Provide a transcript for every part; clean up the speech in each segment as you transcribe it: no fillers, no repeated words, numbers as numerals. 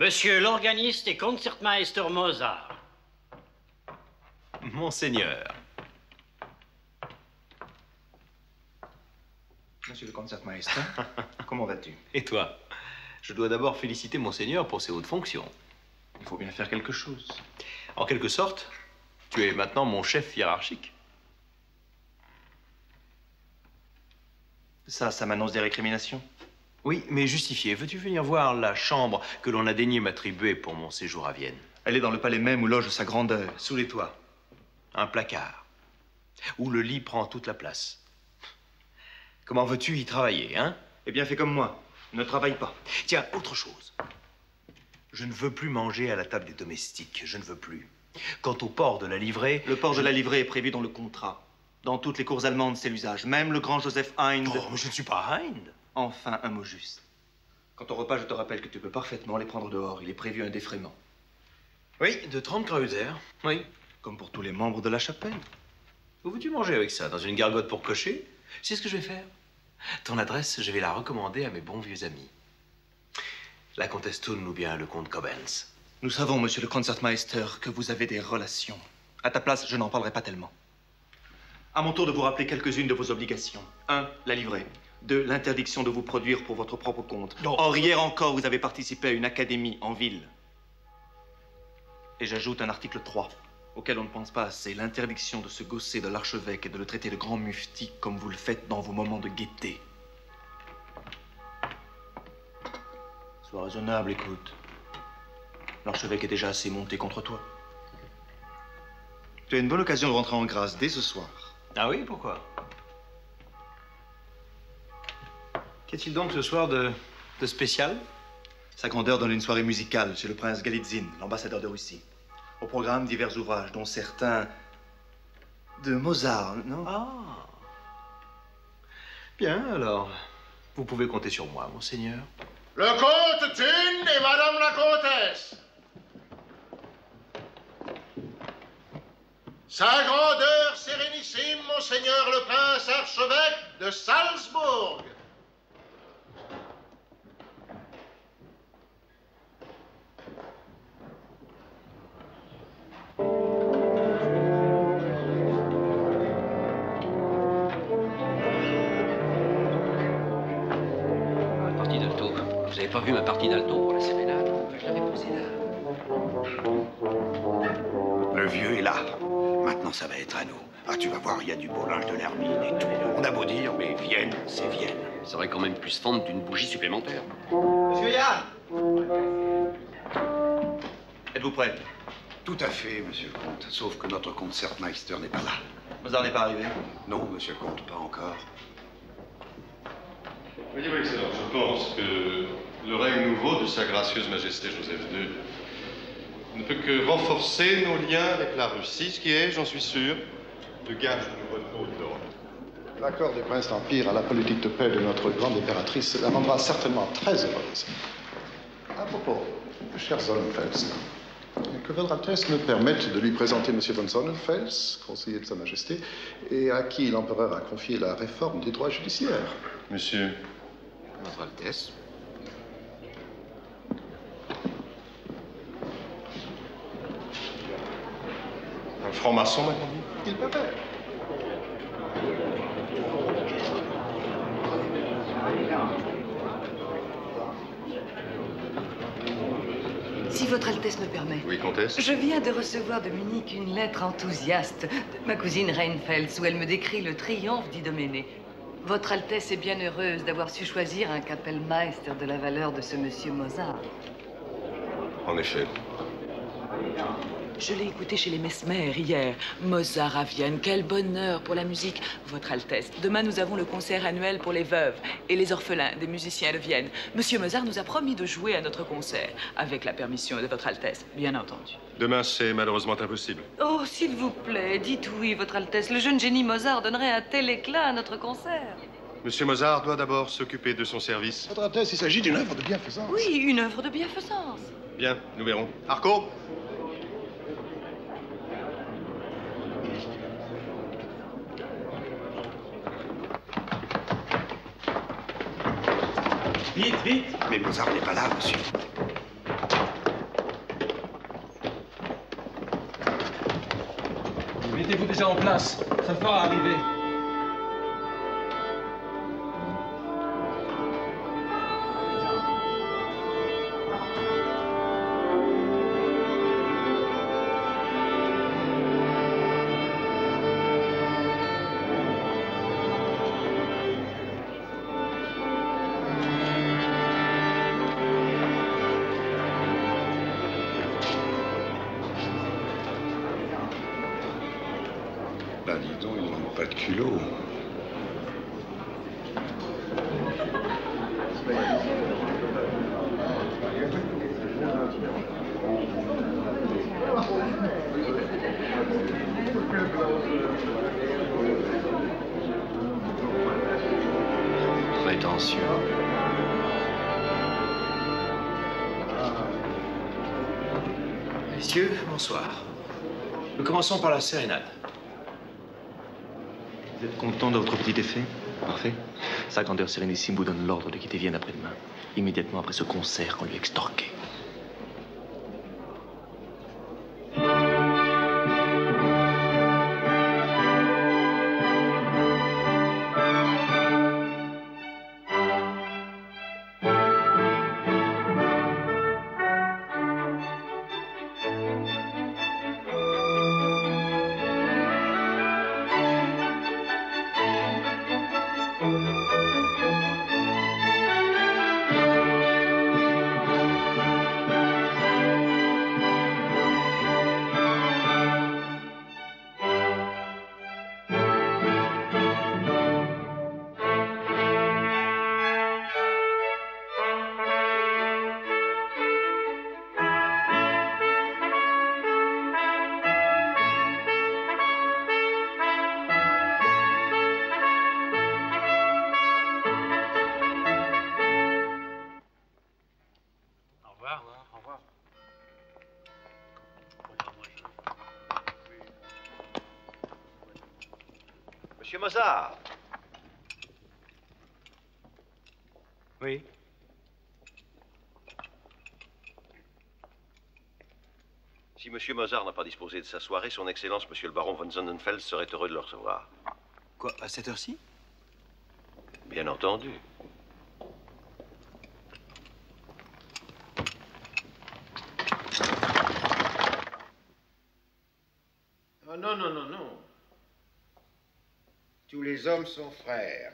Monsieur l'organiste et concertmeister Mozart. Monseigneur. Monsieur le concertmeister, comment vas-tu? Et toi? Je dois d'abord féliciter Monseigneur pour ses hautes fonctions. Il faut bien faire quelque chose. En quelque sorte, tu es maintenant mon chef hiérarchique. Ça m'annonce des récriminations? Oui, mais justifié. Veux-tu venir voir la chambre que l'on a daigné m'attribuer pour mon séjour à Vienne? Elle est dans le palais même où loge sa grandeur. Sous les toits. Un placard. Où le lit prend toute la place. Comment veux-tu y travailler, hein? Eh bien, fais comme moi. Ne travaille pas. Tiens, autre chose. Je ne veux plus manger à la table des domestiques. Je ne veux plus. Quant au port de la livrée... Le port de la livrée est prévu dans le contrat. Dans toutes les cours allemandes, c'est l'usage. Même le grand Joseph Hind... Oh, mais je ne suis pas Hind. Enfin, un mot juste. Quant au repas, je te rappelle que tu peux parfaitement les prendre dehors. Il est prévu un défraiement. Oui, de 30 kreuzer. Oui. Comme pour tous les membres de la chapelle. Où veux-tu manger avec ça? Dans une gargote pour cocher? C'est ce que je vais faire. Ton adresse, je vais la recommander à mes bons vieux amis. La comtesse Thun ou bien le comte Cobbens. Nous savons, monsieur le concertmeister, que vous avez des relations. À ta place, je n'en parlerai pas tellement. À mon tour de vous rappeler quelques-unes de vos obligations. 1. La livrée. 2. L'interdiction de vous produire pour votre propre compte. Non. Or, hier encore, vous avez participé à une académie en ville. Et j'ajoute un article 3, auquel on ne pense pas assez. L'interdiction de se gausser de l'archevêque et de le traiter de grand mufti comme vous le faites dans vos moments de gaieté. Sois raisonnable, écoute. L'archevêque est déjà assez monté contre toi. Tu as une bonne occasion de rentrer en grâce dès ce soir. Ah oui, pourquoi? Qu'y-a-t-il donc ce soir de spécial? Sa grandeur donne une soirée musicale chez le prince Galitzine, l'ambassadeur de Russie. Au programme, divers ouvrages, dont certains de Mozart, non? Ah. Bien, alors, vous pouvez compter sur moi, monseigneur. Le comte Thun et madame la comtesse. Sa grandeur sérénissime, monseigneur le prince archevêque de Salzbourg. Partie d'alto. Vous n'avez pas vu ma partie d'alto pour la sérénade? Je l'avais posée là. Le vieux est là. Maintenant, ça va être à nous. Ah, tu vas voir, il y a du beau linge de l'hermine et tout. On a beau dire, mais Vienne, c'est Vienne. Ça aurait quand même pu se fendre d'une bougie supplémentaire. Monsieur Yann! Êtes-vous prêt? Tout à fait, monsieur le comte. Sauf que notre concertmeister n'est pas là. Mozart n'est pas arrivé? Non, monsieur le comte, pas encore. Voyez, votre Excellence, je pense que le règne nouveau de Sa Gracieuse Majesté Joseph II ne peut que renforcer nos liens avec la Russie, ce qui est, j'en suis sûr, le gage de votre haute ordre. L'accord des princes d'Empire à la politique de paix de notre grande impératrice la rendra certainement très heureuse. À propos, cher Sonnenfels, que Votre Altesse me permette de lui présenter M. von Sonnenfels, conseiller de Sa Majesté, et à qui l'empereur a confié la réforme des droits judiciaires. Monsieur, Votre Altesse. un franc-maçon, m'a-t-on dit? Il paraît. Si Votre Altesse me permet. Oui, comtesse? Je viens de recevoir de Munich une lettre enthousiaste de ma cousine Reinfels où elle me décrit le triomphe d'Idoménée. Votre Altesse est bien heureuse d'avoir su choisir un Kapellmeister de la valeur de ce monsieur Mozart. En effet. Je l'ai écouté chez les Mesmer hier. Mozart à Vienne, quel bonheur pour la musique. Votre Altesse, demain nous avons le concert annuel pour les veuves et les orphelins des musiciens de Vienne. Monsieur Mozart nous a promis de jouer à notre concert, avec la permission de Votre Altesse, bien entendu. Demain, c'est malheureusement impossible. Oh, s'il vous plaît, dites oui, Votre Altesse. Le jeune génie Mozart donnerait un tel éclat à notre concert. Monsieur Mozart doit d'abord s'occuper de son service. Votre Altesse, il s'agit d'une œuvre de bienfaisance. Oui, une œuvre de bienfaisance. Bien, nous verrons. Arco? Vite, vite! Mais Mozart n'est pas là, monsieur. Mettez-vous déjà en place. Ça le fera arriver. Bah, dis donc, ils n'ont pas de culot. Prétentieux. Messieurs, bonsoir. Nous commençons par la sérénade. Vous êtes content de votre petit effet? Parfait. Sa grandeur sérénissime vous donne l'ordre de quitter Vienne après-demain, immédiatement après ce concert qu'on lui a extorqué. Monsieur Mozart. Oui. Si Monsieur Mozart n'a pas disposé de sa soirée, son Excellence, Monsieur le Baron von Sonnenfeld, serait heureux de le recevoir. Quoi, à cette heure-ci? Bien entendu. Oh non, non, non, non. Tous les hommes sont frères.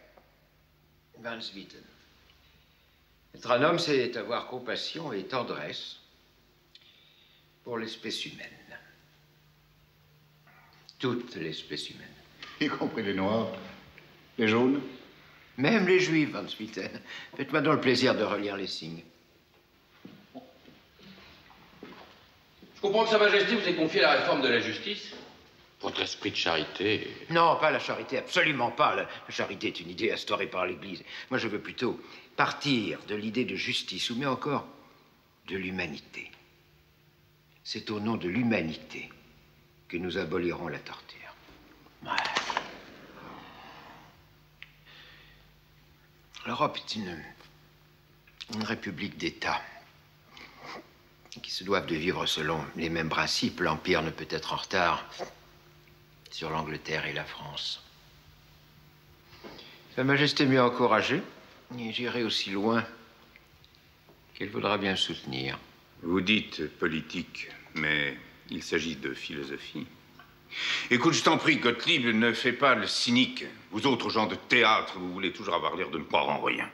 Van Swieten. Être un homme, c'est avoir compassion et tendresse pour l'espèce humaine. Toute l'espèce humaine. Y compris les noirs, les jaunes. Même les juifs, Van Swieten. Faites-moi donc le plaisir de relire les signes. Je comprends que Sa Majesté vous ait confié la réforme de la justice. Votre esprit de charité... Non, pas la charité, absolument pas. La charité est une idée instaurée par l'Église. Moi, je veux plutôt partir de l'idée de justice, ou mieux encore, de l'humanité. C'est au nom de l'humanité que nous abolirons la torture. Ouais. L'Europe est une république d'États qui se doivent de vivre selon les mêmes principes. L'Empire ne peut être en retard sur l'Angleterre et la France. Sa Majesté m'y a encouragé, et j'irai aussi loin qu'elle voudra bien soutenir. Vous dites politique, mais il s'agit de philosophie. Écoute, je t'en prie, Gottlieb, ne fais pas le cynique. Vous autres gens de théâtre, vous voulez toujours avoir l'air de ne croire en rien.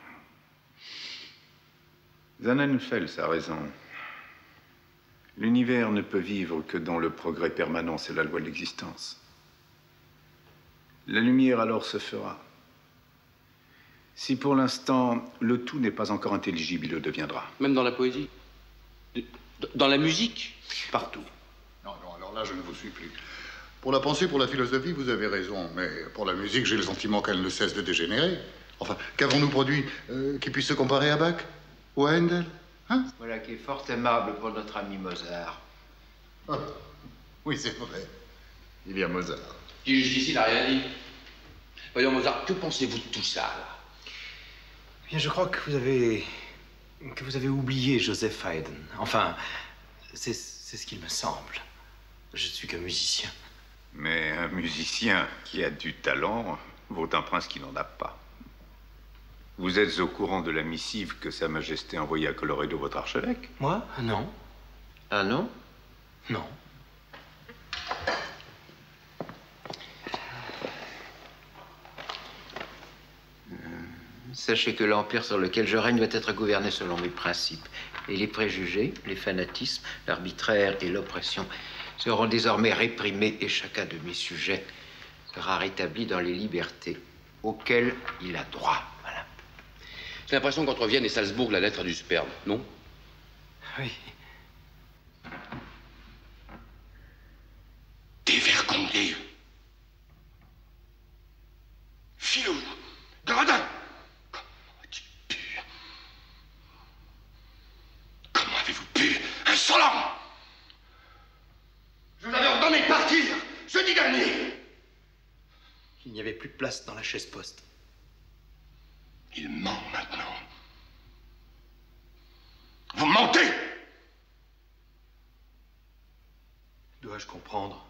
Sonnenfeld a raison. L'univers ne peut vivre que dans le progrès permanent, c'est la loi de l'existence. La lumière alors se fera. Si pour l'instant, le tout n'est pas encore intelligible, il le deviendra. Même dans la poésie? Dans la musique? Partout. Non, non, alors là, je ne vous suis plus. Pour la pensée, pour la philosophie, vous avez raison. Mais pour la musique, j'ai le sentiment qu'elle ne cesse de dégénérer. Enfin, qu'avons-nous produit qui puisse se comparer à Bach ou à Handel? Hein? Voilà qui est fort aimable pour notre ami Mozart. Ah, oui, c'est vrai. Il y a Mozart. Qui jusqu'ici n'a rien dit. Voyons, Mozart, que pensez-vous de tout ça, là? Bien, je crois que vous avez oublié Joseph Haydn. Enfin, c'est ce qu'il me semble. Je ne suis qu'un musicien. Mais un musicien qui a du talent vaut un prince qui n'en a pas. Vous êtes au courant de la missive que Sa Majesté a envoyée à Colloredo, votre archevêque? Moi? Non. Ah non? Non. Sachez que l'empire sur lequel je règne doit être gouverné selon mes principes. Et les préjugés, les fanatismes, l'arbitraire et l'oppression seront désormais réprimés et chacun de mes sujets sera rétabli dans les libertés auxquelles il a droit. Voilà. J'ai l'impression qu'entre Vienne et Salzbourg, la lettre a du sperme, non? Oui. Dévergondé. Filou. Gredin. Comment avez-vous pu? Insolent! Je vous avais ordonné de partir, jeudi dernier. Il n'y avait plus de place dans la chaise poste. Il ment maintenant. Vous mentez! Dois-je comprendre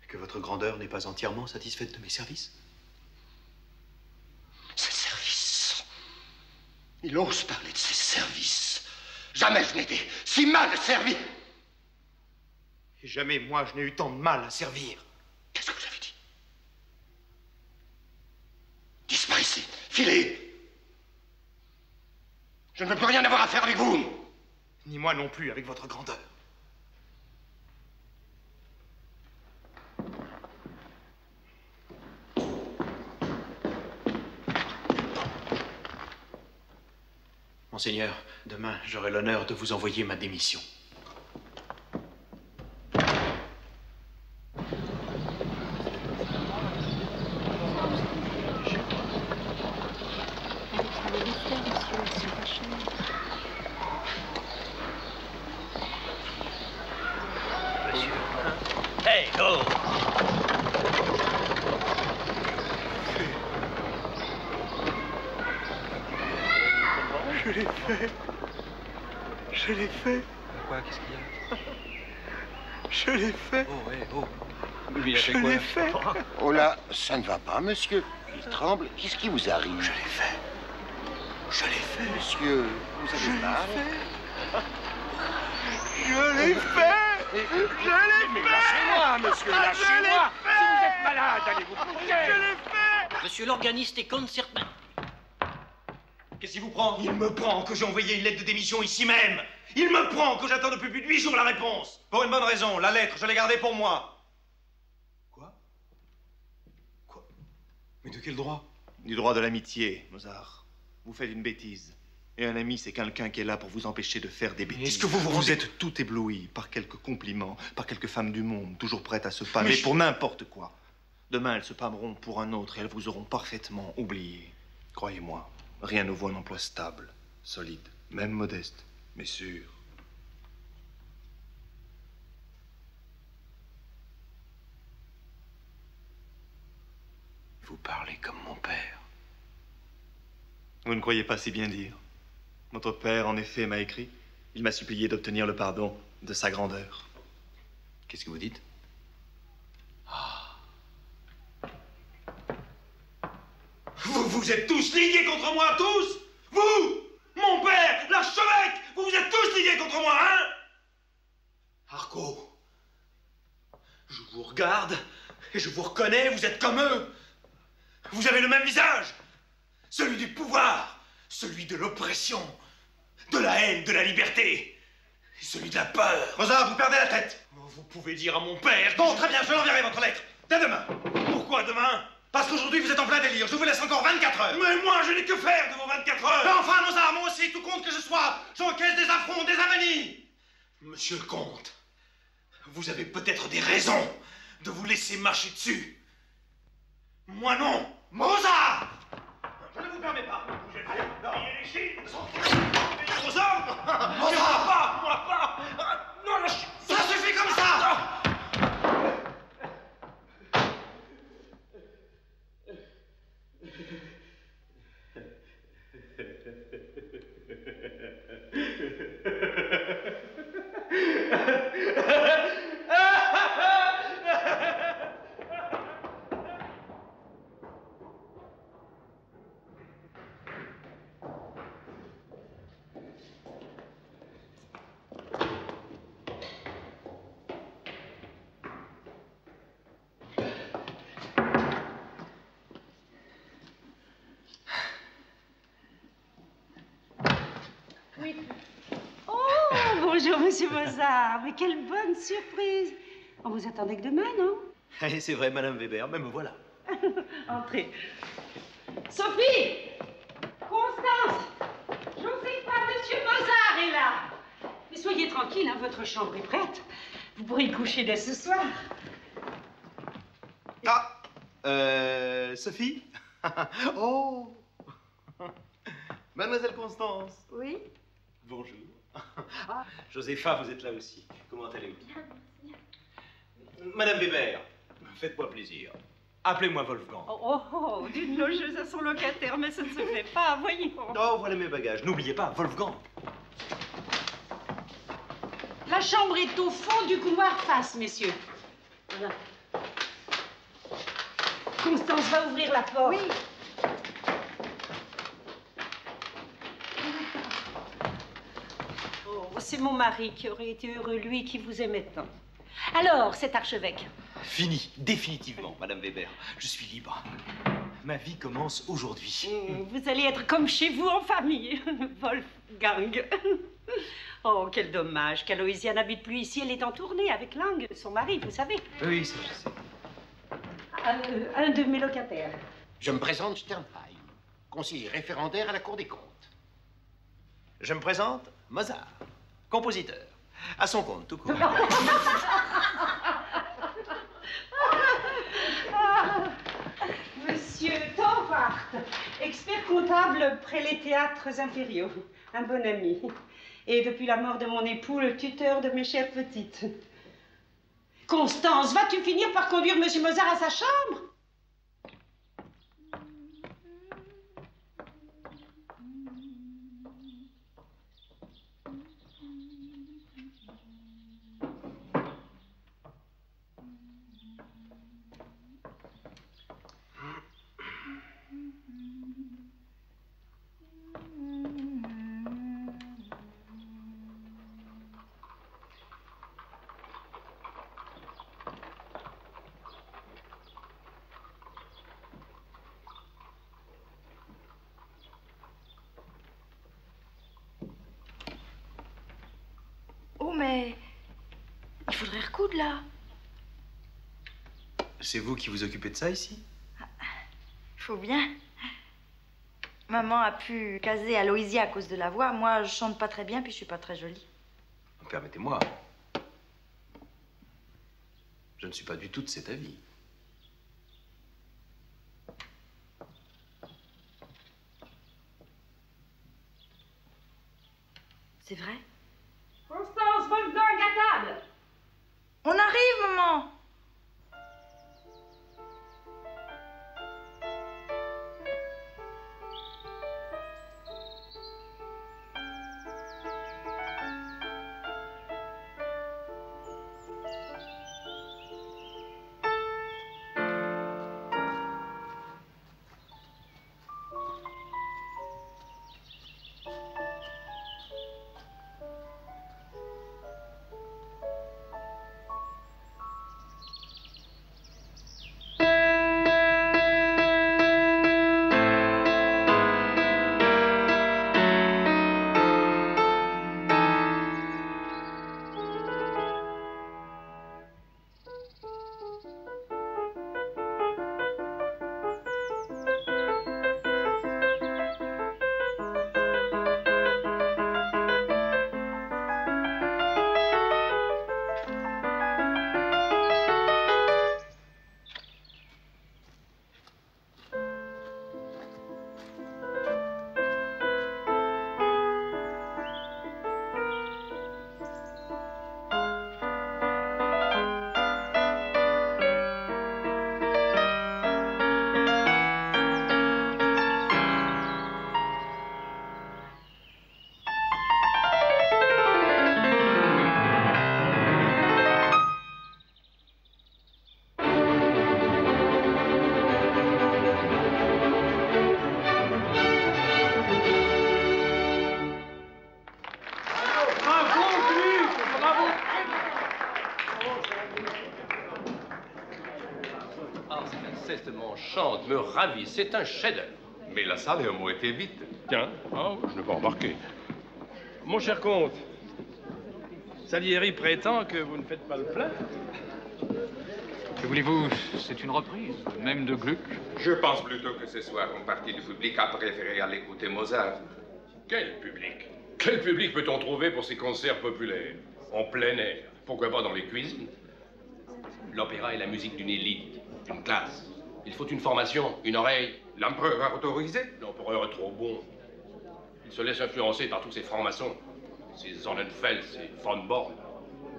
que votre grandeur n'est pas entièrement satisfaite de mes services? Ses services. Il ose parler de ses services. Jamais je n'ai été si mal servi. Et jamais, moi, je n'ai eu tant de mal à servir. Qu'est-ce que vous avez dit? Disparaissez, filez. Je ne veux plus rien avoir à faire avec vous. Ni moi non plus avec votre grandeur. Monseigneur, demain, j'aurai l'honneur de vous envoyer ma démission. Hey, oh! Je l'ai fait. Je l'ai fait. Quoi? Qu'est-ce qu'il y a? Je l'ai fait. Oh, ouais, oh. Mais il a fait Je quoi? l'ai fait. Oh là, ça ne va pas, monsieur. Il tremble. Qu'est-ce qui vous arrive? Je l'ai fait. Je l'ai fait. Monsieur, vous avez mal? Je l'ai fait. Je l'ai fait. Mais lâchez-moi, monsieur, lâchez-moi. Si vous êtes malade, allez vous coucher. Je l'ai fait. Monsieur l'organiste est concerné. Qu'est-ce qui vous prend? Il me prend que j'ai envoyé une lettre de démission ici même. Il me prend que j'attends depuis plus de 8 jours la réponse. Pour une bonne raison, la lettre, je l'ai gardée pour moi. Quoi? Mais de quel droit? Du droit de l'amitié, Mozart. Vous faites une bêtise. Et un ami, c'est quelqu'un qui est là pour vous empêcher de faire des bêtises. Est-ce que vous vous Vous rendez... êtes tout ébloui par quelques compliments, par quelques femmes du monde, toujours prêtes à se pâmer pour n'importe quoi. Demain, elles se pâmeront pour un autre et elles vous auront parfaitement oublié. Croyez-moi, rien ne vaut un emploi stable, solide, même modeste, mais sûr. Vous parlez comme mon père. Vous ne croyez pas si bien dire. Votre père, en effet, m'a écrit. Il m'a supplié d'obtenir le pardon de sa grandeur. Qu'est-ce que vous dites? Vous êtes tous ligués contre moi, tous! Vous! Mon père! L'archevêque! Vous êtes tous ligués contre moi, hein? Arco, je vous regarde et je vous reconnais, vous êtes comme eux. Vous avez le même visage. Celui du pouvoir, celui de l'oppression, de la haine, de la liberté, et celui de la peur. Mozart, vous perdez la tête. Vous pouvez dire à mon père... Bon, très bien, je l'enverrai votre lettre. Dès demain. Pourquoi demain? Parce qu'aujourd'hui, vous êtes en plein délire. Je vous laisse encore 24 heures. Mais moi, je n'ai que faire de vos 24 heures. Mais enfin, Mozart, moi aussi, tout compte que je sois, j'encaisse des affronts, des avanies. Monsieur le comte, vous avez peut-être des raisons de vous laisser marcher dessus. Moi non. Mozart! Je ne vous permets pas. Bougez pas. Variez les chines. Mozart! Mozart! Moi pas! Non, ça suffit comme ça! Bonjour, monsieur Mozart. Mais quelle bonne surprise. On vous attendait que demain, non? Eh, c'est vrai, Madame Weber, mais me voilà. Entrez. Sophie! Constance! Josépha, monsieur Mozart est là. Mais soyez tranquille, hein, votre chambre est prête. Vous pourrez y coucher dès ce soir. Ah, Sophie? Oh! Mademoiselle Constance. Oui? Bonjour. Ah, Josépha, vous êtes là aussi. Comment allez-vous? Bien, merci. Madame Weber, faites-moi plaisir. Appelez-moi Wolfgang. Oh, d'une logeuse à son locataire, mais ça ne se fait pas, voyons. Oh, voilà mes bagages. N'oubliez pas, Wolfgang. La chambre est au fond du couloir face, messieurs. Voilà. Constance va ouvrir la porte. Oui. Oh, c'est mon mari qui aurait été heureux, lui qui vous aimait tant. Alors, cet archevêque. Fini, définitivement, Madame Weber. Je suis libre. Ma vie commence aujourd'hui. Vous allez être comme chez vous en famille, Wolfgang. Oh, quel dommage qu'Aloïsia n'habite plus ici. Elle est en tournée avec Lang, son mari, vous savez. Oui, ça je sais. Un de mes locataires. Je me présente Sternheim, conseiller référendaire à la Cour des comptes. Je me présente, Mozart, compositeur. À son compte, tout court. Monsieur Torwart, expert comptable près les théâtres impériaux. Un bon ami. Et depuis la mort de mon époux, le tuteur de mes chères petites. Constance, vas-tu finir par conduire monsieur Mozart à sa chambre? Oh, mais il faudrait recoudre, là. C'est vous qui vous occupez de ça ici? Il faut bien. Maman a pu caser Aloïsia à cause de la voix. Moi, je chante pas très bien, puis je suis pas très jolie. Permettez-moi. Je ne suis pas du tout de cet avis. C'est vrai? Constance, Wolfgang à table. On arrive, maman. Chante, me ravit, c'est un chef-d'œuvre. Mais la salle a au moins été vite. Tiens, je n'ai pas remarqué. Mon cher comte, Salieri prétend que vous ne faites pas le plein. Que voulez-vous? C'est une reprise, même de Gluck. Je pense plutôt que ce soir, une partie du public a préféré aller écouter Mozart. Quel public? Quel public peut-on trouver pour ces concerts populaires? En plein air. Pourquoi pas dans les cuisines? L'opéra est la musique d'une élite, d'une classe. Il faut une formation, une oreille. L'empereur a autorisé? L'empereur est trop bon. Il se laisse influencer par tous ces francs-maçons, ces Sonnenfels, ces von Born.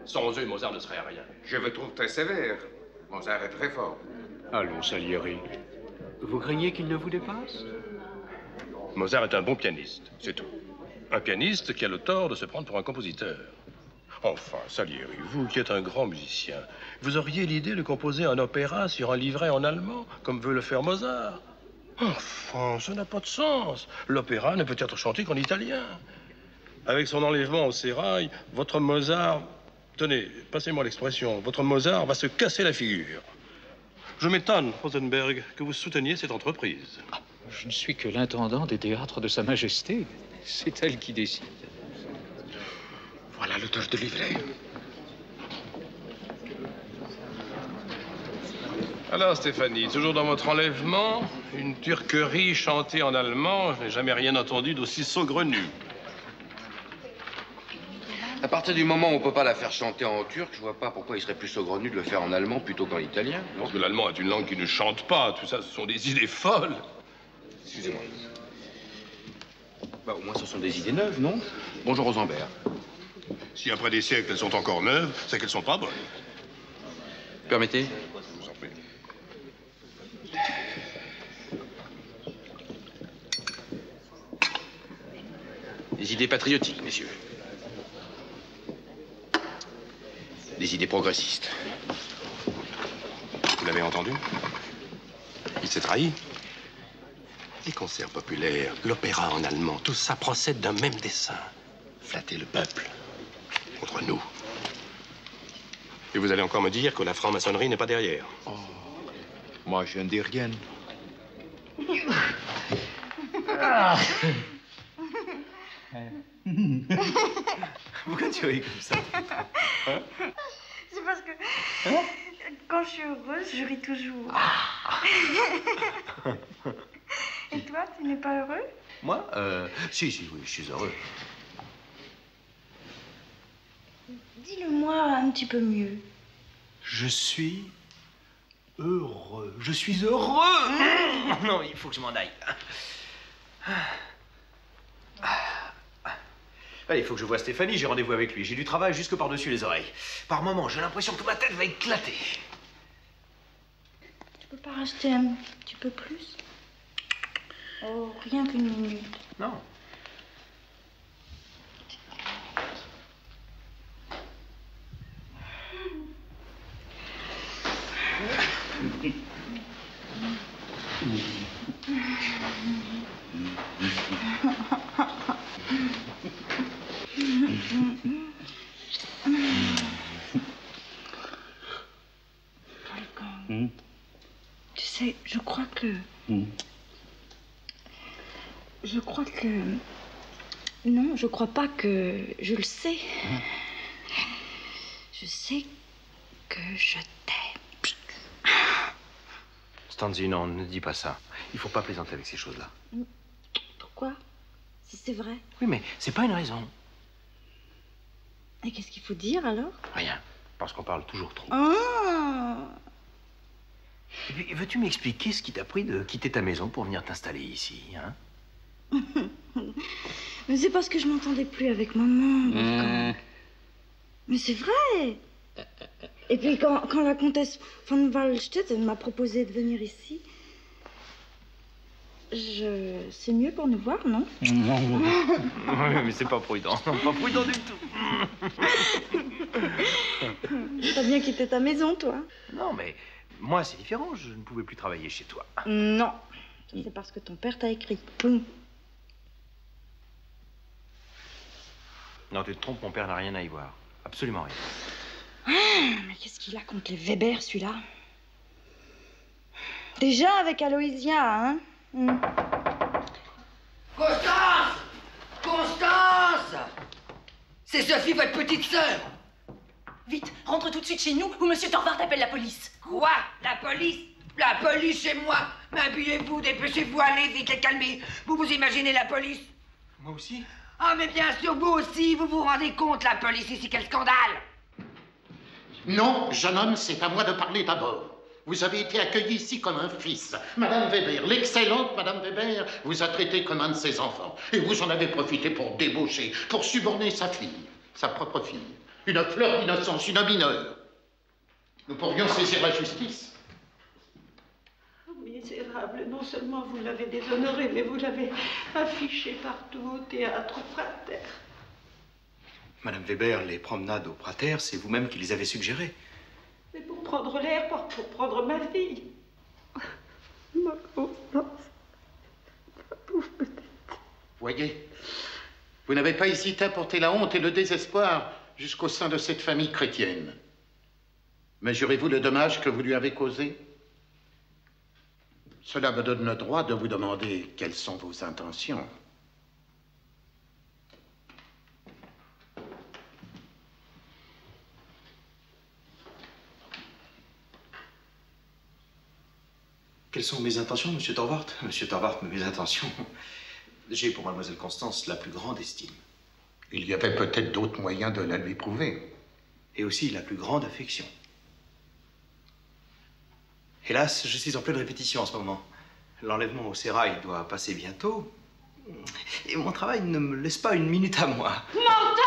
Sans eux, Mozart ne serait rien. Je vous trouve très sévère. Mozart est très fort. Allons, Salieri. Vous craignez qu'il ne vous dépasse? Mozart est un bon pianiste, c'est tout. Un pianiste qui a le tort de se prendre pour un compositeur. Enfin, Salieri, vous qui êtes un grand musicien, vous auriez l'idée de composer un opéra sur un livret en allemand, comme veut le faire Mozart. Enfin, ça n'a pas de sens. L'opéra ne peut être chanté qu'en italien. Avec son enlèvement au sérail, votre Mozart... Tenez, passez-moi l'expression. Votre Mozart va se casser la figure. Je m'étonne, Rosenberg, que vous souteniez cette entreprise. Je ne suis que l'intendant des théâtres de Sa Majesté. C'est elle qui décide. Voilà l'auteur de livret. Alors, Stéphanie, toujours dans votre enlèvement, une turquerie chantée en allemand, je n'ai jamais rien entendu d'aussi saugrenu. À partir du moment où on ne peut pas la faire chanter en turc, je vois pas pourquoi il serait plus saugrenu de le faire en allemand plutôt qu'en italien. Parce que l'allemand est une langue qui ne chante pas. Tout ça, ce sont des idées folles. Excusez-moi. Bah, au moins, ce sont des idées neuves, non? Bonjour, Rosenberg. Si après des siècles, elles sont encore neuves, c'est qu'elles sont pas bonnes. Permettez? Je vous en prie. Des idées patriotiques, messieurs. Des idées progressistes. Vous l'avez entendu? Il s'est trahi. Les concerts populaires, l'opéra en allemand, tout ça procède d'un même dessein. Flatter le peuple. Contre nous. Et vous allez encore me dire que la franc-maçonnerie n'est pas derrière. Oh, moi, je ne dis rien. Pourquoi tu ris comme ça? Hein? C'est parce que quand je suis heureuse, je ris toujours. Et toi, tu n'es pas heureux? Moi? Si, oui, je suis heureux. Dis-le-moi un petit peu mieux. Je suis heureux. Je suis heureux. Non, il faut que je m'en aille. Allez, il faut que je voie Stéphanie, j'ai rendez-vous avec lui. J'ai du travail jusque par-dessus les oreilles. Par moments, j'ai l'impression que ma tête va éclater. Tu peux pas rester un petit peu plus? Oh, rien qu'une minute. Non. Tu sais, je crois que... Non, je crois pas que... Je le sais. Je sais que je t'aime. Stanzi, non, ne dis pas ça. Il faut pas plaisanter avec ces choses-là. Pourquoi? Si c'est vrai. Oui, mais c'est pas une raison. Et qu'est-ce qu'il faut dire, alors? Rien. Parce qu'on parle toujours trop. Ah! Et puis, veux-tu m'expliquer ce qui t'a pris de quitter ta maison pour venir t'installer ici, hein? Mais c'est parce que je m'entendais plus avec maman. Wolfgang. Mais c'est vrai. Et puis quand la comtesse von Waldstedt m'a proposé de venir ici, c'est mieux pour nous voir, non? Oui, mais c'est pas prudent. Non, pas prudent du tout. T'as bien quitté ta maison, toi? Non, mais moi, c'est différent. Je ne pouvais plus travailler chez toi. Non. C'est parce que ton père t'a écrit. Boum. Non, tu te trompes, mon père n'a rien à y voir. Absolument rien. Ah, mais qu'est-ce qu'il a contre les Weber, celui-là? Déjà avec Aloysia, hein? Constance! Constance! C'est Sophie, votre petite sœur! Vite, rentre tout de suite chez nous ou Monsieur Torvart appelle la police. Quoi? La police? La police, c'est moi. Mais habillez-vous, dépêchez-vous, allez vite et calmez. Vous vous imaginez la police? Moi aussi? Ah, mais bien sûr, vous aussi, vous vous rendez compte, la police ici, quel scandale! Non, jeune homme, c'est à moi de parler d'abord. Vous avez été accueilli ici comme un fils. Madame Weber, l'excellente Madame Weber, vous a traité comme un de ses enfants. Et vous en avez profité pour débaucher, pour suborner sa fille, sa propre fille. Une fleur d'innocence, une mineure. Nous pourrions saisir la justice. Misérable, non seulement vous l'avez déshonoré, mais vous l'avez affiché partout au théâtre Prater. Madame Weber, les promenades au Prater, c'est vous-même qui les avez suggérées. Mais pour prendre l'air, pas pour prendre ma fille. Ma Constance. Ma pauvre petite. Voyez, vous n'avez pas hésité à porter la honte et le désespoir jusqu'au sein de cette famille chrétienne. Mesurez-vous le dommage que vous lui avez causé? Cela me donne le droit de vous demander quelles sont vos intentions. Quelles sont mes intentions, Monsieur Torvart? Monsieur Torvart, mes intentions... J'ai pour Mademoiselle Constance la plus grande estime. Il y avait peut-être d'autres moyens de la lui prouver. Et aussi la plus grande affection. Hélas, je suis en pleine répétition en ce moment. L'enlèvement au sérail doit passer bientôt. Et mon travail ne me laisse pas une minute à moi. Menteur!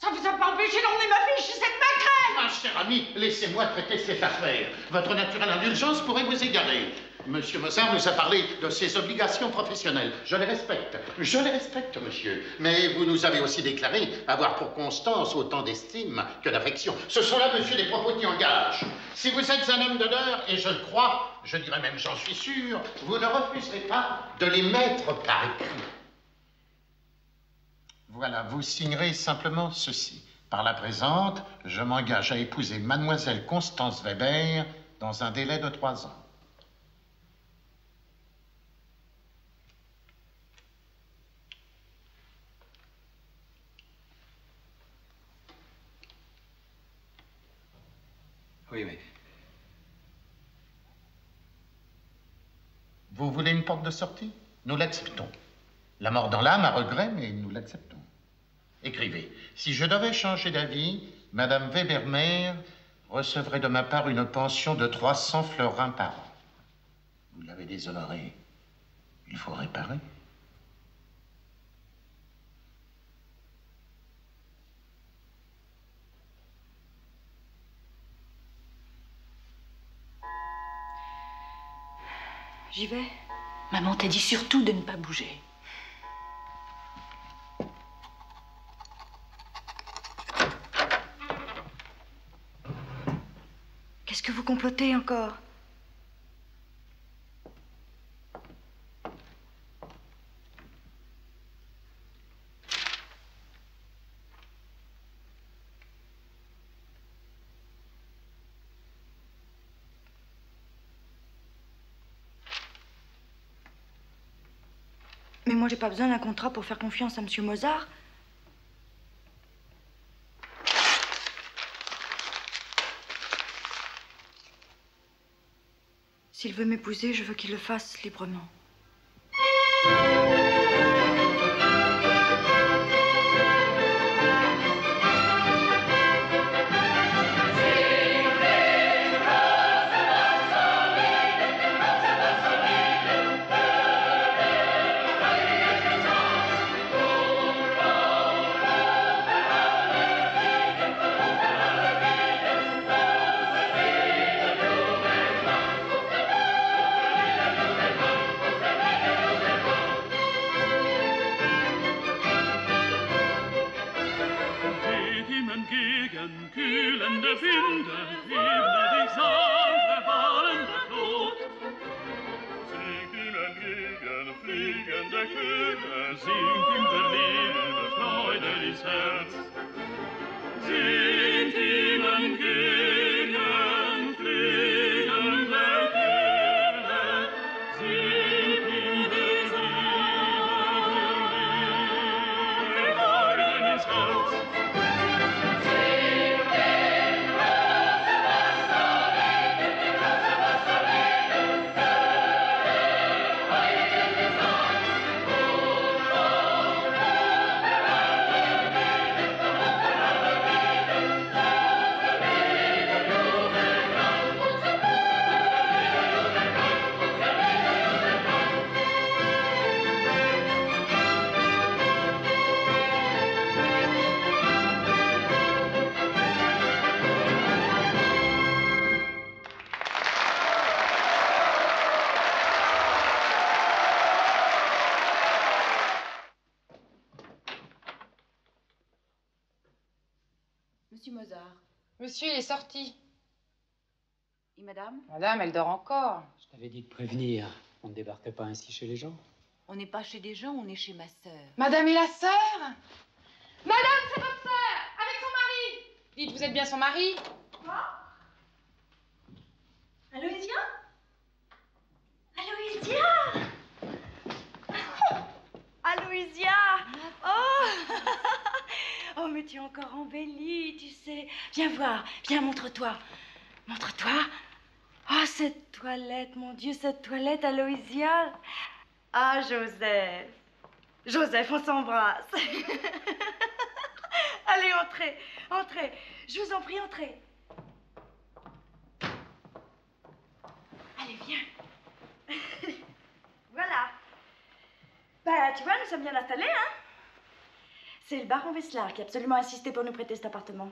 Ça vous a pas empêché d'emmener ma fille chez cette maquerelle! Ma chère amie, laissez-moi traiter cette affaire. Votre naturelle indulgence pourrait vous égarer. Monsieur Mozart nous a parlé de ses obligations professionnelles. Je les respecte, monsieur. Mais vous nous avez aussi déclaré avoir pour Constance autant d'estime que d'affection. Ce sont là, monsieur, des propos qui engagent. Si vous êtes un homme d'honneur, et je le crois, je dirais même j'en suis sûr, vous ne refuserez pas de les mettre par écrit. Voilà, vous signerez simplement ceci. Par la présente, je m'engage à épouser mademoiselle Constance Weber dans un délai de 3 ans. Oui, mais... Vous voulez une porte de sortie? Nous l'acceptons. La mort dans l'âme, à regret, mais nous l'acceptons. Écrivez. Si je devais changer d'avis, Madame Weber-Mère recevrait de ma part une pension de 300 florins par an. Vous l'avez déshonorée. Il faut réparer. J'y vais. Maman t'a dit surtout de ne pas bouger. Qu'est-ce que vous complotez encore? Mais moi, j'ai pas besoin d'un contrat pour faire confiance à Monsieur Mozart. S'il veut m'épouser, je veux qu'il le fasse librement. Sing Monsieur, il est sorti. Et madame? Madame, elle dort encore. Je t'avais dit de prévenir. On ne débarque pas ainsi chez les gens. On n'est pas chez des gens, on est chez ma sœur. Madame et la sœur? Madame, c'est votre sœur, avec son mari. Dites, vous êtes bien son mari? Quoi? Aloysia? Aloysia? Aloysia! Oh! Oh, mais tu es encore embellie, tu sais. Viens voir, viens, montre-toi. Montre-toi. Oh, cette toilette, mon Dieu, cette toilette, Aloysia. Ah, Joseph. Joseph, on s'embrasse. Allez, entrez, entrez. Je vous en prie, entrez. Allez, viens. Voilà. Bah, tu vois, nous sommes bien installés, hein? C'est le baron Wessler qui a absolument insisté pour nous prêter cet appartement.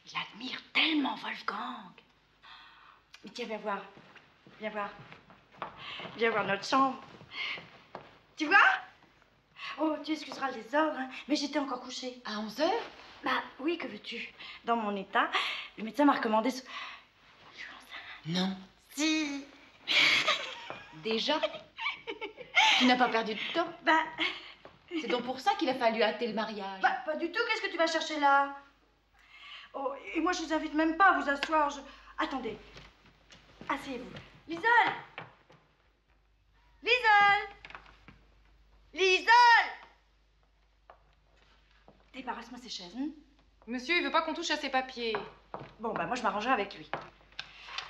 Il admire tellement Wolfgang. Mais tiens, viens voir. Viens voir. Viens voir notre chambre. Tu vois? Oh, tu excuseras le désordre, hein, mais j'étais encore couchée. À 11h? Bah oui, que veux-tu? Dans mon état, le médecin m'a recommandé... Non. Si. Déjà? Tu n'as pas perdu de temps? Bah... C'est donc pour ça qu'il a fallu hâter le mariage. Bah, pas du tout. Qu'est-ce que tu vas chercher là? Oh, et moi, je vous invite même pas à vous asseoir. Attendez. Asseyez-vous. Lisole! Lisole! Lisole! Débarrasse-moi ces chaises, hein? Monsieur, il veut pas qu'on touche à ses papiers. Bon, bah, moi, je m'arrangerai avec lui.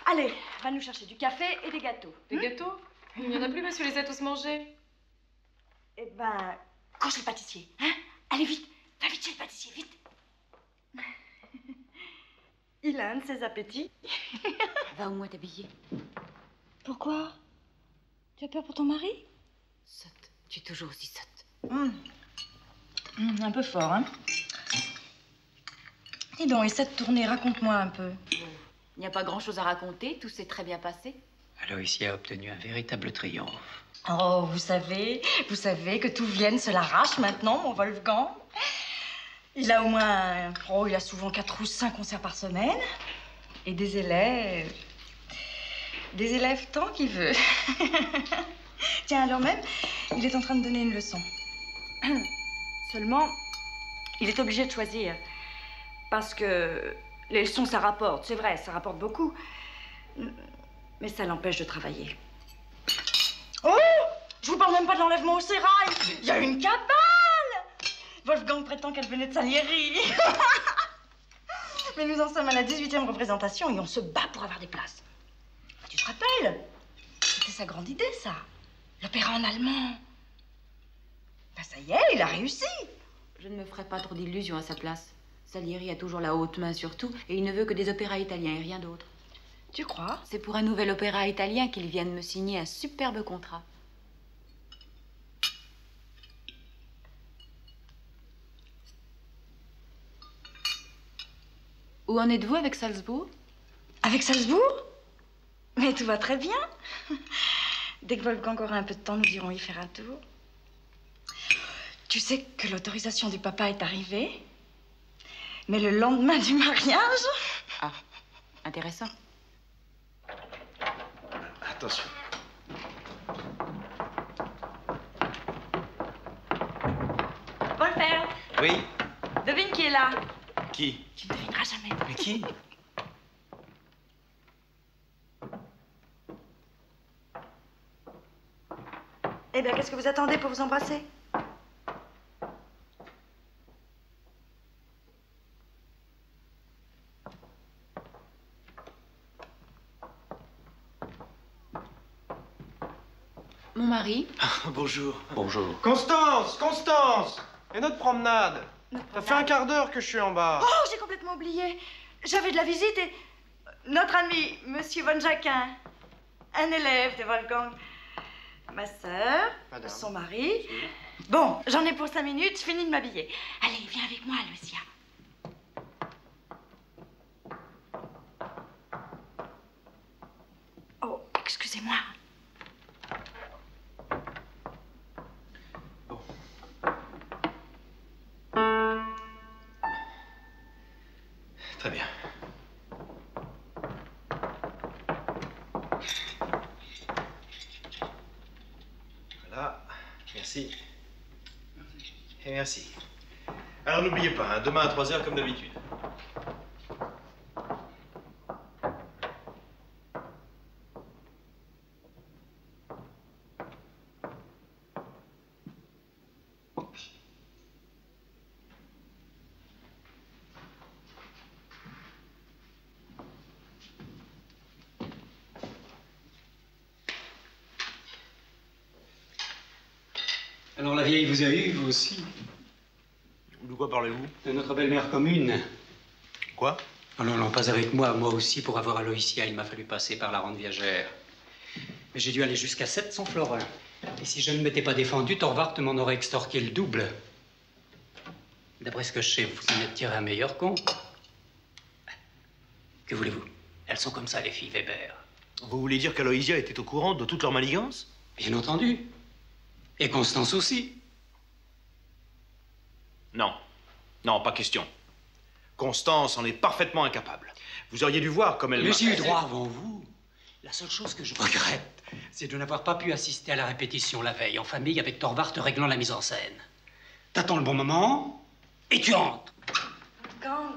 Allez, va nous chercher du café et des gâteaux. Des gâteaux? Il n'y en a plus, monsieur, les a tous mangés. Eh ben, cours chez le pâtissier, hein? Allez, vite! Va vite chez le pâtissier, vite! Il a un de ses appétits. Va au moins t'habiller. Pourquoi? Tu as peur pour ton mari? Sotte. Tu es toujours aussi sotte. Un peu fort, hein? Dis donc, essaie de tourner, raconte-moi un peu. Il n'y a pas grand-chose à raconter, tout s'est très bien passé. Aloysia a obtenu un véritable triomphe. Oh, vous savez que tout Vienne se l'arrache maintenant, mon Wolfgang. Il a au moins... Oh, il a souvent 4 ou 5 concerts par semaine. Et des élèves... Des élèves tant qu'il veut. Tiens, alors même, il est en train de donner une leçon. Seulement, il est obligé de choisir. Parce que les leçons, ça rapporte. C'est vrai, ça rapporte beaucoup. Mais ça l'empêche de travailler. Oh! Je vous parle même pas de l'enlèvement au sérail. Il y a une cabale! Wolfgang prétend qu'elle venait de Salieri. Mais nous en sommes à la 18e représentation et on se bat pour avoir des places. Tu te rappelles? C'était sa grande idée, ça. L'opéra en allemand. Ben ça y est, il a réussi. Je ne me ferai pas trop d'illusions à sa place. Salieri a toujours la haute main sur tout et il ne veut que des opéras italiens et rien d'autre. Tu crois? C'est pour un nouvel opéra italien qu'il vient de me signer un superbe contrat. Où en êtes-vous avec Salzbourg? Avec Salzbourg? Mais tout va très bien. Dès que Wolfgang aura un peu de temps, nous irons y faire un tour. Tu sais que l'autorisation du papa est arrivée, mais le lendemain du mariage... Ah, intéressant. Attention. Wolfer, Oui? devine qui est là. Qui? Tu ne devineras jamais. Mais qui? Eh bien, qu'est-ce que vous attendez pour vous embrasser? Mon mari? Bonjour. Bonjour. Constance! Constance! Et notre promenade? Ça fait un quart d'heure que je suis en bas. Oh, j'ai complètement oublié. J'avais de la visite et... Notre ami, Monsieur Von Jacquin, un élève de Wolfgang, ma sœur, son mari. Bon, j'en ai pour 5 minutes, je finis de m'habiller. Allez, viens avec moi, Lucia. Oh, excusez-moi. Très bien. Merci. Et merci. Alors n'oubliez pas, hein, demain à 3h comme d'habitude. Alors la vieille vous a eu, vous aussi? De quoi parlez-vous? De notre belle-mère commune. Quoi? Oh non, non, pas avec moi. Moi aussi, pour avoir Aloysia, il m'a fallu passer par la rente viagère. Mais j'ai dû aller jusqu'à 700 florins. Et si je ne m'étais pas défendu, Torvart m'en aurait extorqué le double. D'après ce que je sais, vous en êtes tiré un meilleur compte. Que voulez-vous? Elles sont comme ça, les filles Weber. Vous voulez dire qu'Aloysia était au courant de toute leur manigance? Bien entendu. Et Constance aussi. Non. Non, pas question. Constance en est parfaitement incapable. Vous auriez dû voir comme elle Mais m'a... j'ai eu droit avant vous. La seule chose que je regrette, c'est de n'avoir pas pu assister à la répétition la veille, en famille, avec Torvart réglant la mise en scène. T'attends le bon moment, et tu entres. Quand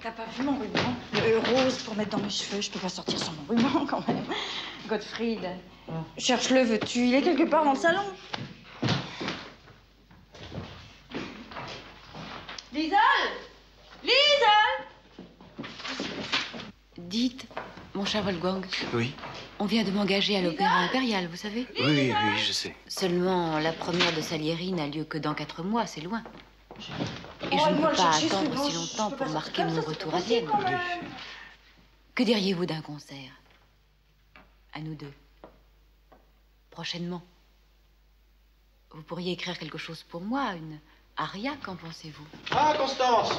t'as pas vu mon ruban rose pour mettre dans mes cheveux? Je peux pas sortir sans mon ruban, quand même. Gottfried, cherche-le, veux-tu? Il est quelque part dans le salon. Liesel! Liesel! Dites, mon cher Wolfgang. Oui. On vient de m'engager à l'Opéra Impérial, vous savez? Oui, je sais. Seulement, la première de Salieri n'a lieu que dans 4 mois, c'est loin. Et je Oh, ne moi, peux le pas chercher, attendre c'est si bon, longtemps je peux pas pour marquer sortir comme mon ça, c'est retour pas à Vienne. possible, quand même. Que diriez-vous d'un concert? À nous deux. Prochainement. Vous pourriez écrire quelque chose pour moi, une aria, qu'en pensez-vous? Ah, Constance!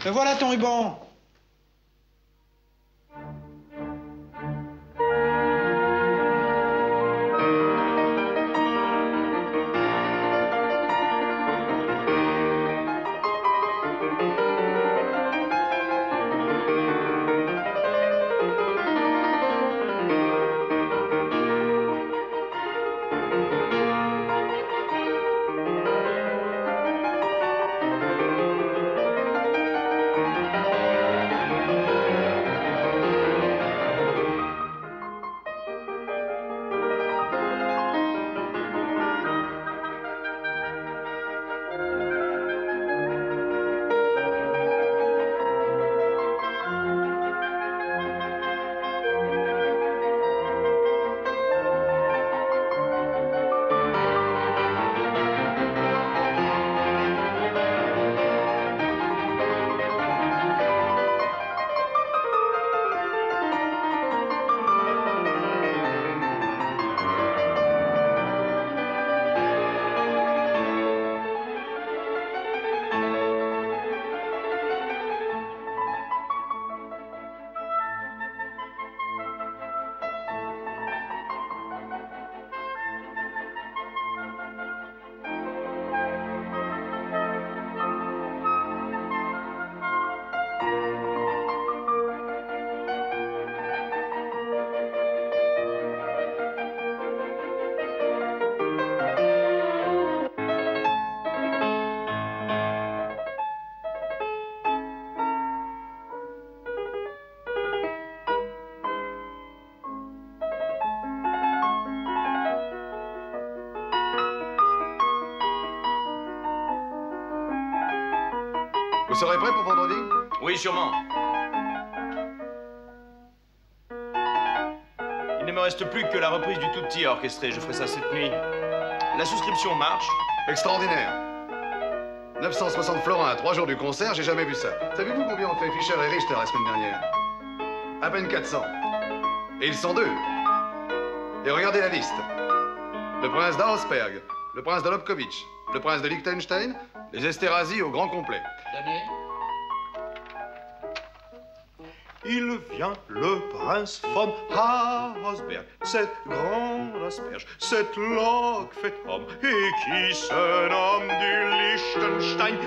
Me voilà ton ruban! Vous serez prêt pour vendredi? Oui, sûrement. Il ne me reste plus que la reprise du tout petit à orchestrer. Je ferai ça cette nuit. La souscription marche. Extraordinaire. 960 florins à 3 jours du concert, j'ai jamais vu ça. Savez-vous combien ont fait Fischer et Richter la semaine dernière? À peine 400. Et ils sont 2. Et regardez la liste. Le prince d'Auersperg, le prince de Lobkowitz, le prince de Liechtenstein, les Esterhazy au grand complet. Donnez. Il vient le prince von Hausberg, cette grande asperge, cette loque fait homme, et qui se nomme du Liechtenstein,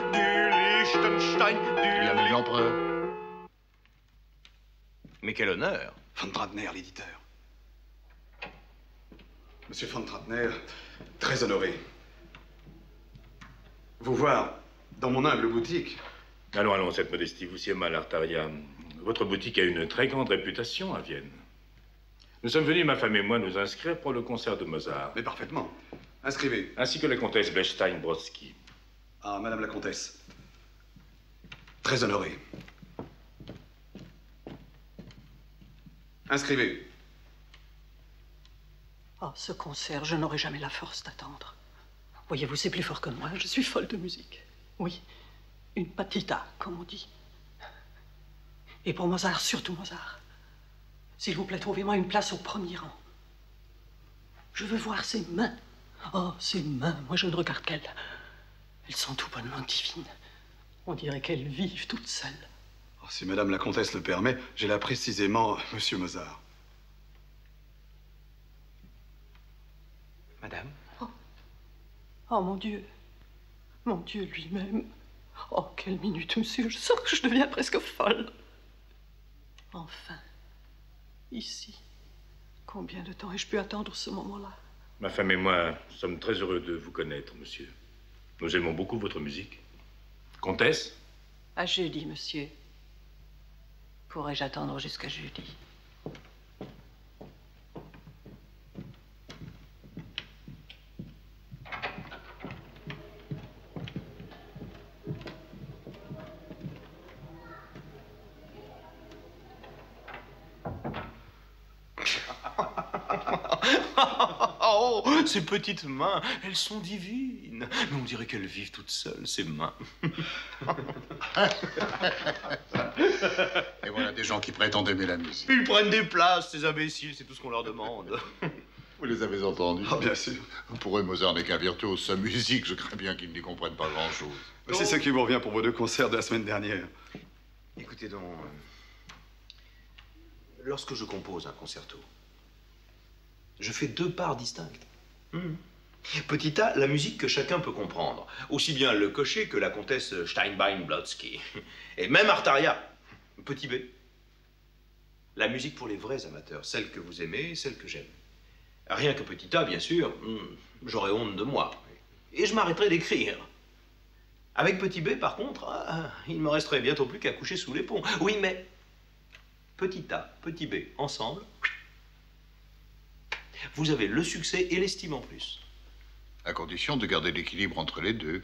Il a l'empereur. Mais quel honneur! Von Trattner, l'éditeur. Monsieur Von Trattner, très honoré. Vous voir dans mon humble boutique. Allons, allons, cette modestie vous sied mal, Artaria. Votre boutique a une très grande réputation à Vienne. Nous sommes venus, ma femme et moi, nous inscrire pour le concert de Mozart. Mais parfaitement. Inscrivez. Ainsi que la comtesse Bechstein-Brodsky. Ah, Madame la Comtesse. Très honoré. Inscrivez. Oh, ce concert, je n'aurai jamais la force d'attendre. Voyez-vous, c'est plus fort que moi. Je suis folle de musique. Oui, une patita, comme on dit. Et pour Mozart, surtout Mozart. S'il vous plaît, trouvez-moi une place au premier rang. Je veux voir ses mains. Oh, ses mains, moi je ne regarde qu'elles. Elles sont tout bonnement divines. On dirait qu'elles vivent toutes seules. Oh, si Madame la Comtesse le permet, j'ai là précisément Monsieur Mozart. Madame? Oh, mon Dieu lui-même. Oh, quelle minute, monsieur. Je sens que je deviens presque folle. Enfin, ici. Combien de temps ai-je pu attendre ce moment-là? Ma femme et moi sommes très heureux de vous connaître, monsieur. Nous aimons beaucoup votre musique. Comtesse? À jeudi, monsieur. Pourrais-je attendre jusqu'à jeudi? Oh, ces petites mains, elles sont divines. Mais on dirait qu'elles vivent toutes seules, ces mains. Et voilà des gens qui prétendent aimer la musique. Ils prennent des places, ces imbéciles, c'est tout ce qu'on leur demande. Vous les avez entendus? Ah, bien sûr. Pour eux, Mozart n'est qu'un virtuose. Sa musique, je crains bien qu'ils n'y comprennent pas grand-chose. C'est ce qui vous revient pour vos 2 concerts de la semaine dernière. Écoutez donc, lorsque je compose un concerto, je fais 2 parts distinctes. Petit A, la musique que chacun peut comprendre. Aussi bien le cocher que la comtesse Steinbein-Blodsky. Et même Artaria. Petit B, la musique pour les vrais amateurs. Celle que vous aimez, celle que j'aime. Rien que petit A, bien sûr, j'aurais honte de moi. Et je m'arrêterai d'écrire. Avec petit B, par contre, il me resterait bientôt plus qu'à coucher sous les ponts. Oui, mais petit A, petit B, ensemble, vous avez le succès et l'estime en plus. À condition de garder l'équilibre entre les deux.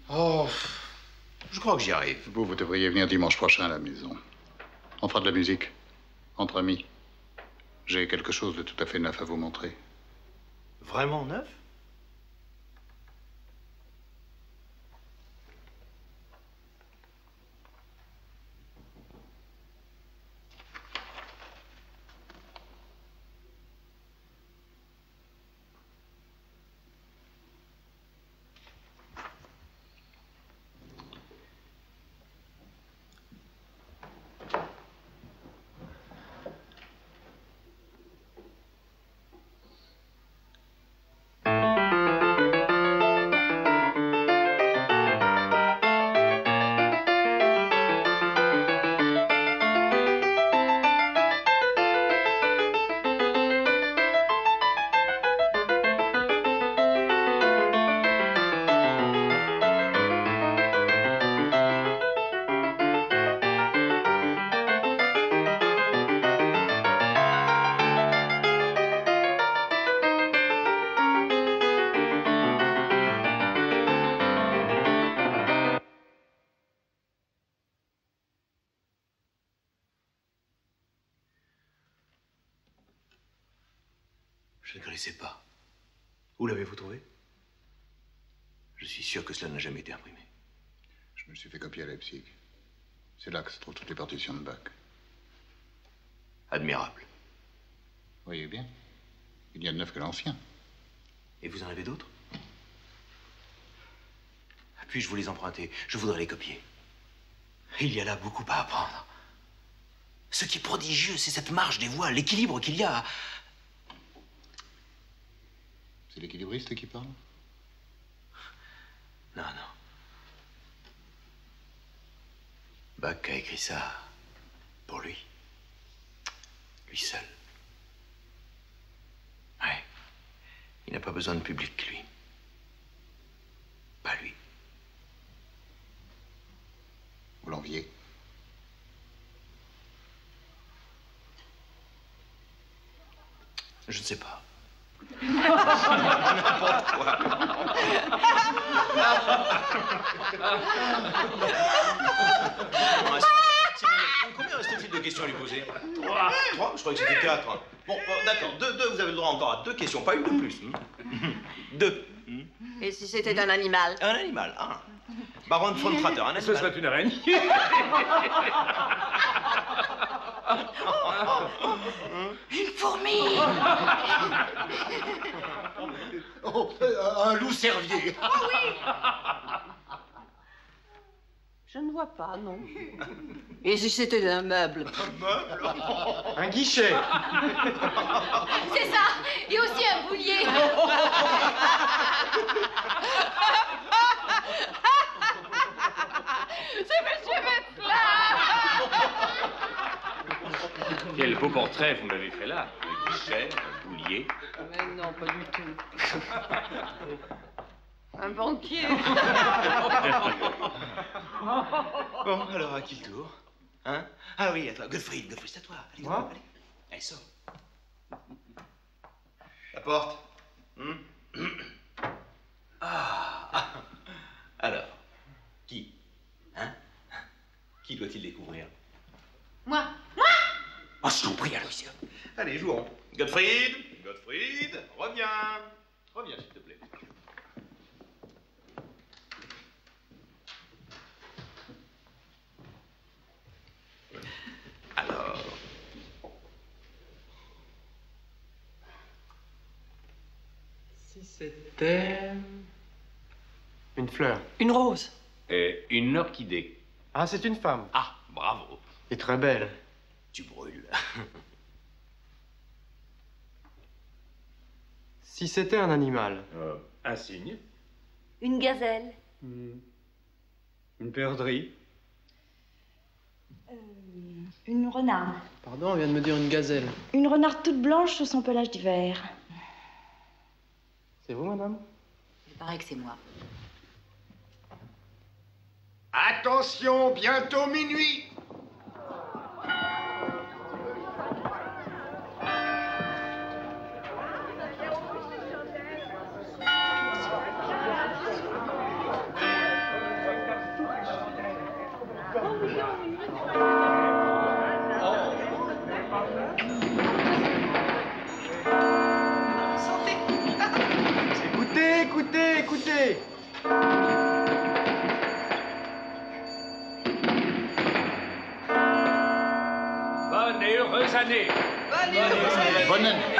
Oh, je crois que j'y arrive. Vous devriez venir dimanche prochain à la maison. On fera de la musique. Entre amis. J'ai quelque chose de tout à fait neuf à vous montrer. Vraiment neuf? Je ne connaissais pas. Où l'avez-vous trouvé? Je suis sûr que cela n'a jamais été imprimé. Je me suis fait copier à Leipzig. C'est là que se trouvent toutes les partitions de Bach. Admirable. Voyez bien. Il y a de neuf que l'ancien. Et vous en avez d'autres? Puis-je vous les emprunter? Je voudrais les copier. Il y a là beaucoup à apprendre. Ce qui est prodigieux, c'est cette marge des voix, l'équilibre qu'il y a. C'est l'équilibriste qui parle? Non, non. Bach a écrit ça Pour lui. Lui seul. Ouais. Il n'a pas besoin de public, lui. Pas lui. Vous l'enviez? Je ne sais pas. N'importe quoi. Combien reste-t-il de questions à lui poser? 3. 3? Je croyais que c'était 4. Bon, d'accord. 2, vous avez le droit encore à 2 questions, pas une de plus. 2. Et si c'était un animal? Un animal, ah. Baron von Frater, un animal. Ce serait une araignée. Une fourmi! Oh, un loup-cervier. Oh oui! Je ne vois pas, non. Et si c'était un meuble? Un meuble? Un guichet. C'est ça. Et aussi un boulier. C'est Monsieur Metzler. Quel beau portrait vous m'avez fait là. Un guichet, un boulier. Mais non, pas du tout. Un banquier. Bon, alors à qui le tour? Hein? Ah oui, à toi. Gottfried, c'est à toi. Allez, Moi? allez. Allez, sors. La porte. Ah. Alors, qui? Hein? Qui doit-il découvrir? Moi. Ah, je t'en prie, Aloysia. Allez, jouons. Gottfried, reviens. Reviens, s'il te plaît. Alors... Si c'était... Une fleur. Une rose. Une orchidée. Ah, c'est une femme. Ah, bravo. Et très belle. Tu brûles. Si c'était un animal. Un cygne. Une gazelle. Une perdrix. Une renarde. Pardon, on vient de me dire une gazelle. Une renarde toute blanche sous son pelage d'hiver. C'est vous, madame? Il paraît que c'est moi. Attention, bientôt minuit. Écoutez. Bonne et heureuse année. Bonne année.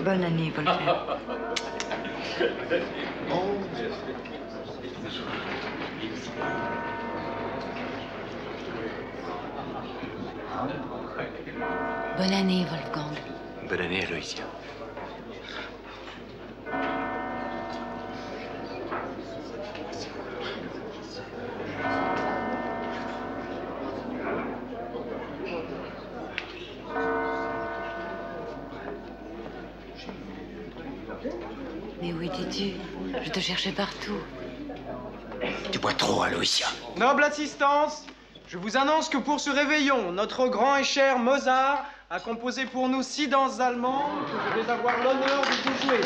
Bonne année, Voltaire. Bonne année, Wolfgang. Bonne année, Aloysia. Mais où étais-tu? Je te cherchais partout. Tu bois trop, Aloysia. Noble assistance, je vous annonce que pour ce réveillon, notre grand et cher Mozart a composé pour nous 6 danses allemandes que je vais avoir l'honneur de vous jouer.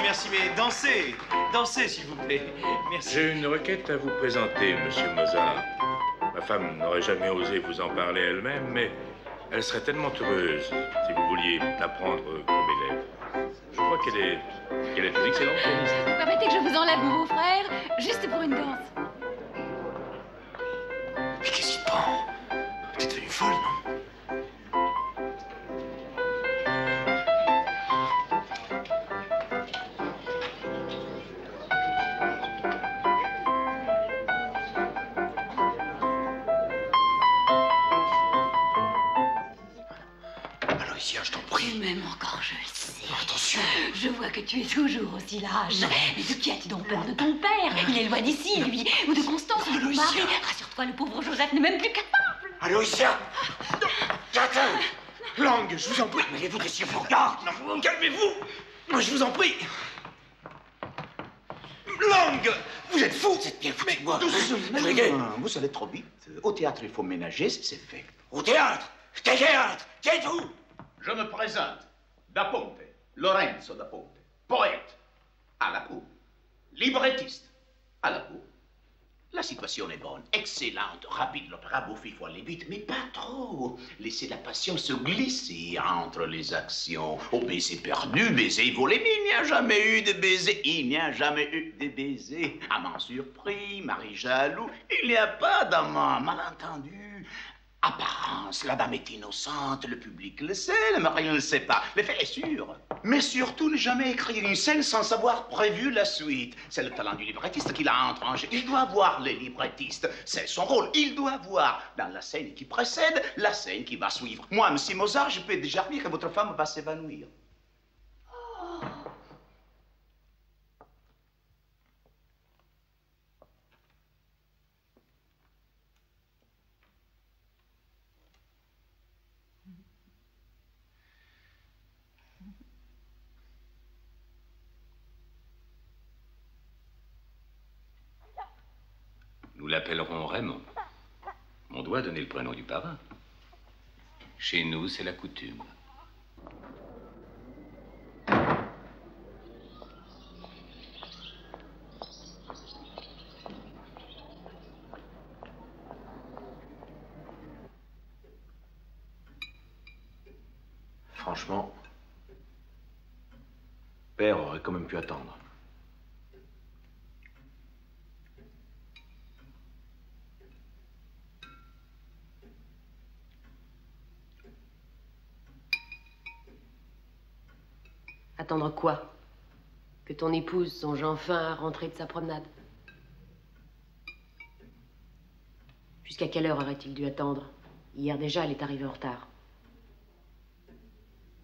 Merci, mais dansez, s'il vous plaît. Merci. J'ai une requête à vous présenter, monsieur Mozart. Ma femme n'aurait jamais osé vous en parler elle-même, mais elle serait tellement heureuse si vous vouliez l'apprendre comme élève. Je crois qu'elle est une excellente pianiste. Permettez que je vous enlève mon beau-frère, juste pour une danse. Mais qu'est-ce qu'il prend? T'es devenue folle, non? prie. Même encore, je le sais. Attention. Je vois que tu es toujours aussi lâche. Mais de qui as-tu donc peur? De ton père? Il est loin d'ici, lui. Ou de Constance, ou de ton mari? Rassure-toi, le pauvre Joseph n'est même plus capable. Aloysia! J'attends! Langue, je vous en prie. Mêlez-vous de ce regard. Non, calmez-vous. Moi, je vous en prie. Langue! Vous êtes fou! Vous êtes bien foutu de moi. Vous allez trop vite. Au théâtre, il faut ménager, c'est fait. Au théâtre? Quel théâtre? Qui êtes-vous? Je me présente. Da Ponte. Lorenzo da Ponte. Poète. À la peau. Librettiste. À la peau. La situation est bonne, excellente, rapide, l'opéra bouffe, il faut aller vite, mais pas trop. Laissez la passion se glisser entre les actions. Au baiser perdu, baiser volé, mais il n'y a jamais eu de baiser. Il n'y a jamais eu de baiser. Amant surpris, mari jaloux, il n'y a pas d'amant, malentendu. Apparence, la dame est innocente, le public le sait, le mari ne le sait pas. L'effet est sûr. Mais surtout, ne jamais écrire une scène sans avoir prévu la suite. C'est le talent du librettiste qui l'a entranché. Il doit voir les librettistes. C'est son rôle. Il doit voir dans la scène qui précède, la scène qui va suivre. Moi, monsieur Mozart, je peux déjà dire que votre femme va s'évanouir. Nous l'appellerons Raymond. On doit donner le prénom du parrain. Chez nous, c'est la coutume. Franchement, Père aurait quand même pu attendre. Attendre quoi? Que ton épouse songe enfin à rentrer de sa promenade? Jusqu'à quelle heure aurait-il dû attendre? Hier déjà, elle est arrivée en retard.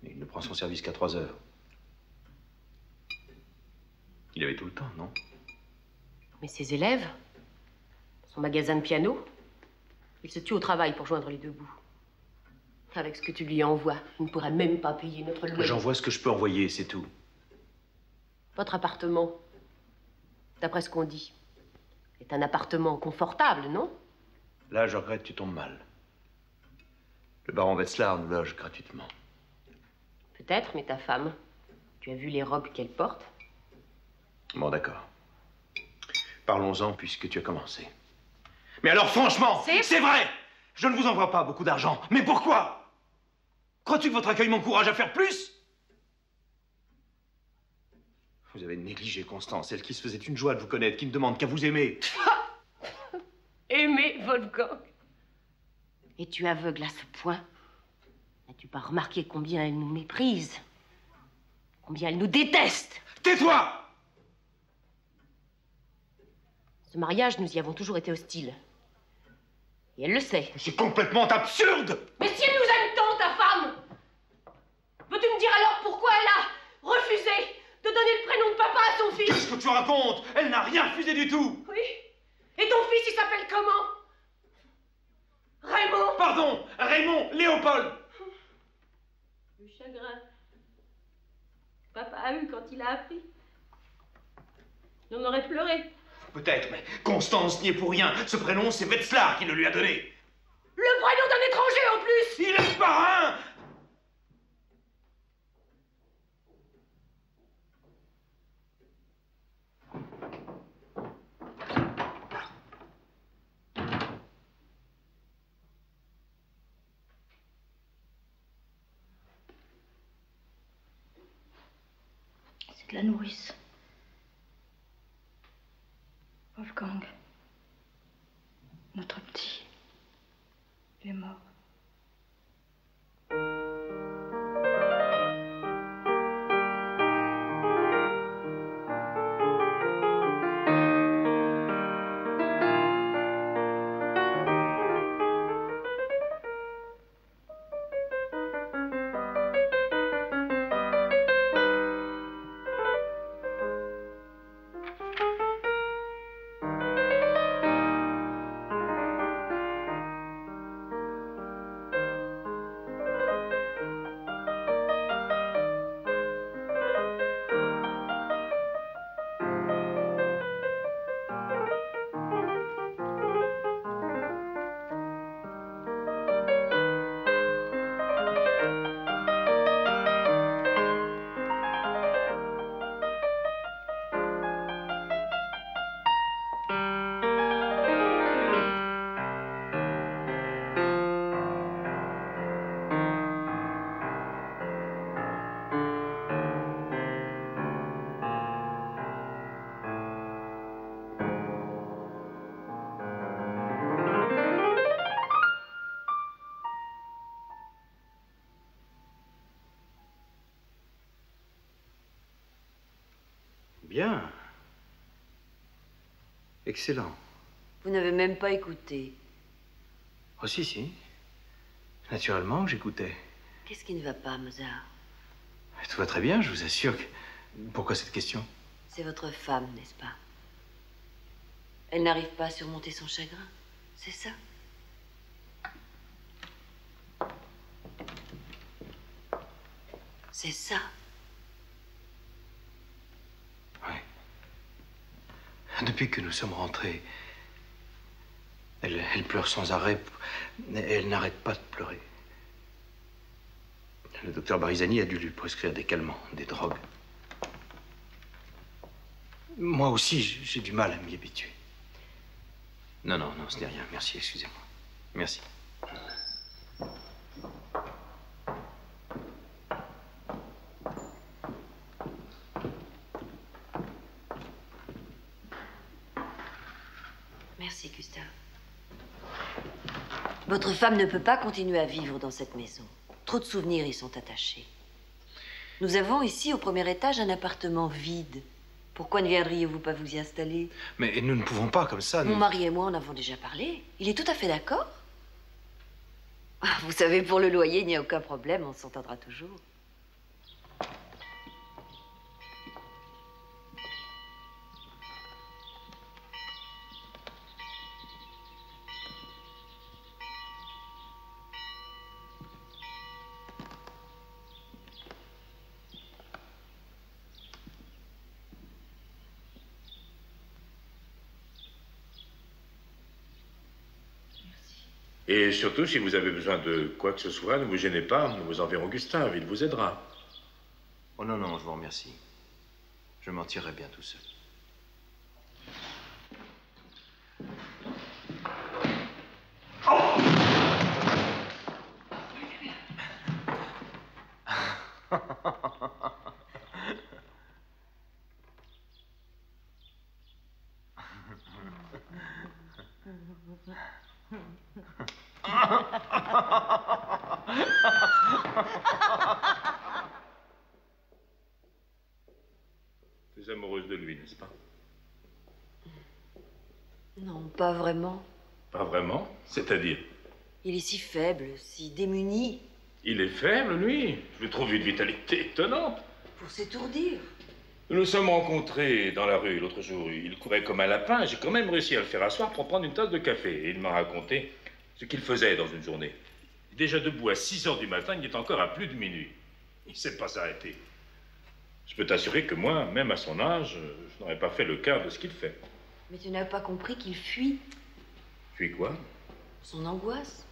Il ne prend son service qu'à 3 heures. Il avait tout le temps, non? Mais ses élèves? Son magasin de piano? Il se tue au travail pour joindre les deux bouts. Avec ce que tu lui envoies, il ne pourra même pas payer notre loyer. J'envoie ce que je peux envoyer, c'est tout. Votre appartement, d'après ce qu'on dit, est un appartement confortable, non? Là, je regrette, tu tombes mal. Le baron Wetzlar nous loge gratuitement. Peut-être, mais ta femme, tu as vu les robes qu'elle porte? Bon, d'accord. Parlons-en puisque tu as commencé. Mais alors, franchement, c'est vrai! Je ne vous envoie pas beaucoup d'argent. Mais pourquoi? Crois-tu que votre accueil m'encourage à faire plus? Vous avez négligé Constance, elle qui se faisait une joie de vous connaître, qui ne demande qu'à vous aimer. Aimer Wolfgang? Et tu aveugles à ce point? N'as-tu pas remarqué combien elle nous méprise? Combien elle nous déteste? Tais-toi! Ce mariage, nous y avons toujours été hostiles. Et elle le sait. C'est complètement absurde! Mais si elle nous aime tant, ta femme, veux-tu me dire alors pourquoi elle a refusé de donner le prénom de papa à son fils? Qu'est-ce que tu racontes? Elle n'a rien refusé du tout! Oui. Et ton fils, il s'appelle comment? Raymond? Pardon, Raymond Léopold! Le chagrin que papa a eu quand il a appris. Il en aurait pleuré. Peut-être, mais Constance n'y est pour rien. Ce prénom, c'est Wetzlar qui le lui a donné. Le prénom d'un étranger en plus! Il est le parrain! C'est de la nourrice. Wolfgang, notre petit, il est mort. Bien. Excellent. Vous n'avez même pas écouté. Oh, si, si. Naturellement que j'écoutais. Qu'est-ce qui ne va pas, Mozart? Tout va très bien, je vous assure que... Pourquoi cette question? C'est votre femme, n'est-ce pas? Elle n'arrive pas à surmonter son chagrin, c'est ça? C'est ça. Depuis que nous sommes rentrés, elle pleure sans arrêt. Elle n'arrête pas de pleurer. Le docteur Barizani a dû lui prescrire des calmants, des drogues. Moi aussi, j'ai du mal à m'y habituer. Non, non, non, ce n'est rien. Merci, excusez-moi. Merci. Merci, Gustave. Votre femme ne peut pas continuer à vivre dans cette maison. Trop de souvenirs y sont attachés. Nous avons ici, au premier étage, un appartement vide. Pourquoi ne viendriez-vous pas vous y installer? Mais nous ne pouvons pas comme ça. Mon mari et moi en avons déjà parlé. Il est tout à fait d'accord. Ah, vous savez, pour le loyer, il n'y a aucun problème. On s'entendra toujours. Et surtout, si vous avez besoin de quoi que ce soit, ne vous gênez pas, nous vous enverrons Gustave, il vous aidera. Oh non, non, je vous remercie. Je m'en tirerai bien tout seul. Tu es amoureuse de lui, n'est-ce pas? Non, pas vraiment. Pas vraiment? C'est-à-dire? Il est si faible, si démuni. Il est faible, lui. Je lui trouve une vitalité étonnante. Pour s'étourdir. Nous nous sommes rencontrés dans la rue l'autre jour. Il courait comme un lapin. J'ai quand même réussi à le faire asseoir pour prendre une tasse de café. Et il m'a raconté ce qu'il faisait dans une journée. Déjà debout à 6 heures du matin, il est encore à plus de minuit. Il ne sait pas s'arrêter. Je peux t'assurer que moi, même à son âge, je n'aurais pas fait le quart de ce qu'il fait. Mais tu n'as pas compris qu'il fuit Puis quoi? son angoisse.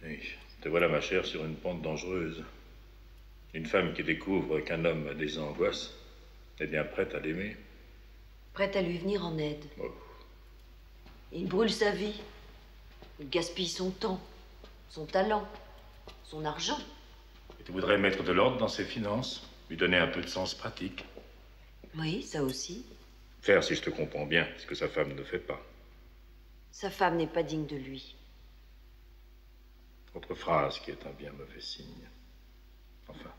Oui, te voilà, ma chère, sur une pente dangereuse. Une femme qui découvre qu'un homme a des angoisses est bien prête à l'aimer. Prête à lui venir en aide. Oh. Il brûle sa vie. Il gaspille son temps, son talent, son argent. Et tu voudrais mettre de l'ordre dans ses finances, lui donner un peu de sens pratique. Oui, ça aussi. Faire, si je te comprends bien, ce que sa femme ne fait pas. Sa femme n'est pas digne de lui. Autre phrase qui est un bien mauvais signe. Enfin,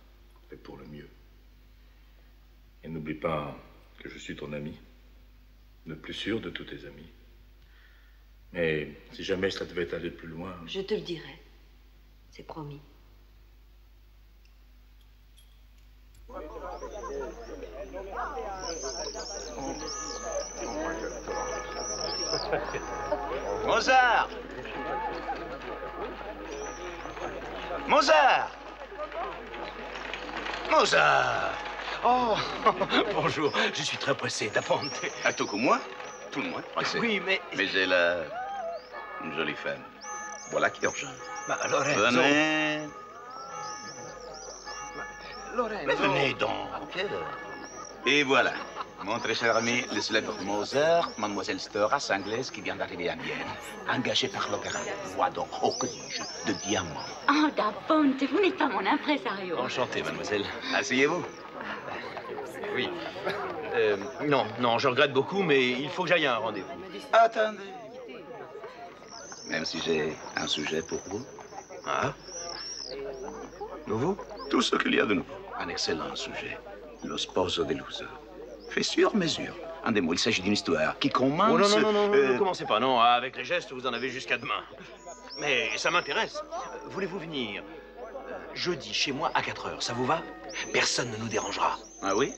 fais pour le mieux. Et n'oublie pas que je suis ton ami, le plus sûr de tous tes amis. Mais si jamais cela devait aller plus loin... Je te le dirai. C'est promis. Mozart! Mozart! Mozart! Oh, bonjour, je suis très pressé d'apprendre. À tout comme moi? Tout le monde pressé. Oui, mais... Mais elle a une jolie femme. Voilà qui est urgent. Lorenzo... Venez. Lorenzo... Mais venez donc. Et voilà. Mon très cher ami, le célèbre Mozart, mademoiselle Storace, anglaise, qui vient d'arriver à Vienne. Engagée par l'opéra. Roi d'or, oh que dis-je, de diamants. Oh, da Ponte, vous n'êtes pas mon impresario. Enchanté, mademoiselle. Asseyez-vous. Oui. Non, non, je regrette beaucoup, mais il faut que j'aille à un rendez-vous. Attendez. Même si j'ai un sujet pour vous. Ah? Nouveau? Tout ce qu'il y a de nouveau. Un excellent sujet. Lo sposo deluso. Fait sur mesure. En des mots, il s'agit d'une histoire qui commence... Oh non, non, non, ne commencez pas. Non, avec les gestes, vous en avez jusqu'à demain. Mais ça m'intéresse. Voulez-vous venir jeudi chez moi à 4 heures, ça vous va? Personne ne nous dérangera. Ah oui?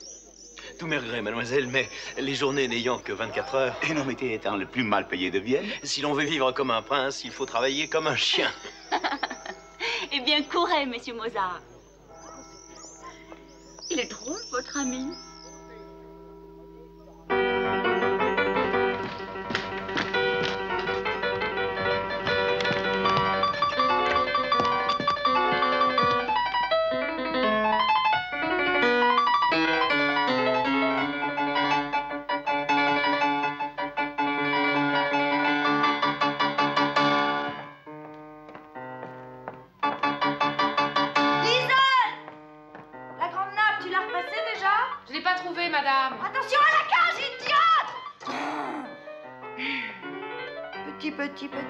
Tous mes regrets, mademoiselle, mais les journées n'ayant que 24 heures... Et nos métiers étant le plus mal payé de Vienne? Si l'on veut vivre comme un prince, il faut travailler comme un chien. Eh bien, courez, monsieur Mozart. Il est drôle, votre ami.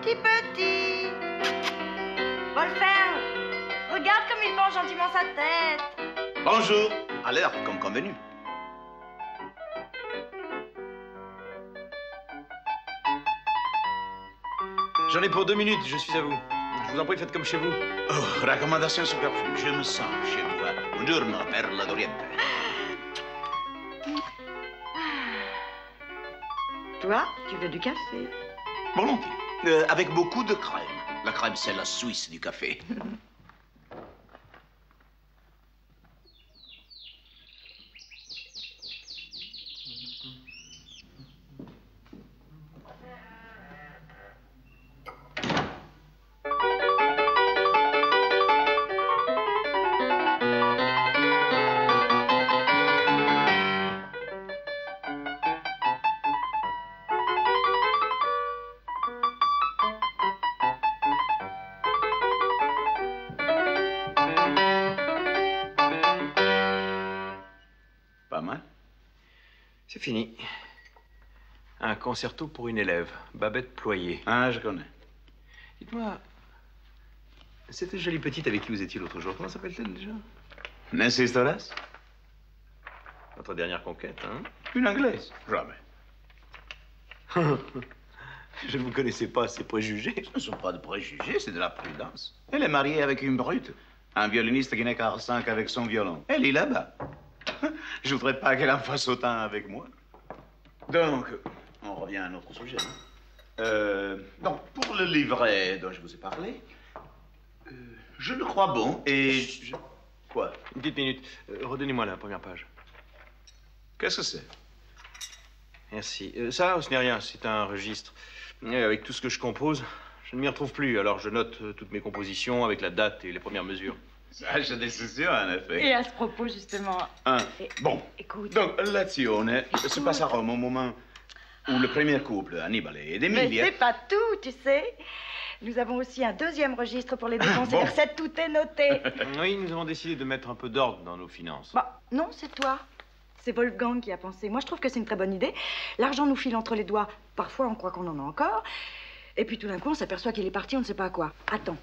Petit. Wolfgang, regarde comme il penche gentiment sa tête. Bonjour. À l'heure, comme convenu. J'en ai pour 2 minutes, je suis à vous. Je vous en prie, faites comme chez vous. Oh, recommandation superflue. Je me sens chez moi. Buongiorno, perla d'Oriente. Toi, tu veux du café? Volontiers. Avec beaucoup de crème. La crème, c'est la Suisse du café. C'est fini. Un concerto pour une élève, Babette Ployer. Ah, je connais. Dites-moi, cette jolie petite avec qui vous étiez l'autre jour, comment s'appelle-t-elle déjà? Nancy Storas? Votre dernière conquête, hein? Une anglaise? Jamais. Je ne vous connaissais pas, ces préjugés. Ce ne sont pas de préjugés, c'est de la prudence. Elle est mariée avec une brute, un violoniste qui n'est qu'à 5 avec son violon. Elle est là-bas. Je voudrais pas qu'elle en fasse autant avec moi. Donc, on revient à notre sujet. Donc, pour le livret dont je vous ai parlé, je le crois bon et... Quoi? Une petite minute. Redonnez-moi la première page. Qu'est-ce que c'est? Merci. Ça, ce n'est rien. C'est un registre. Avec tout ce que je compose, je ne m'y retrouve plus. Alors, je note toutes mes compositions avec la date et les premières mesures. Ça, j'en suis sûr, en effet. Et à ce propos, justement... Bon, écoute. Donc, l'azione se passe à Rome au moment où le premier couple, Annibale et Emilia... Mais c'est pas tout, tu sais. Nous avons aussi un deuxième registre pour les dépenses et les recettes, tout est noté. Oui, nous avons décidé de mettre un peu d'ordre dans nos finances. Bah, non, c'est toi. C'est Wolfgang qui a pensé. Moi, je trouve que c'est une très bonne idée. L'argent nous file entre les doigts. Parfois, on croit qu'on en a encore. Et puis, tout d'un coup, on s'aperçoit qu'il est parti, on ne sait pas à quoi. Attends.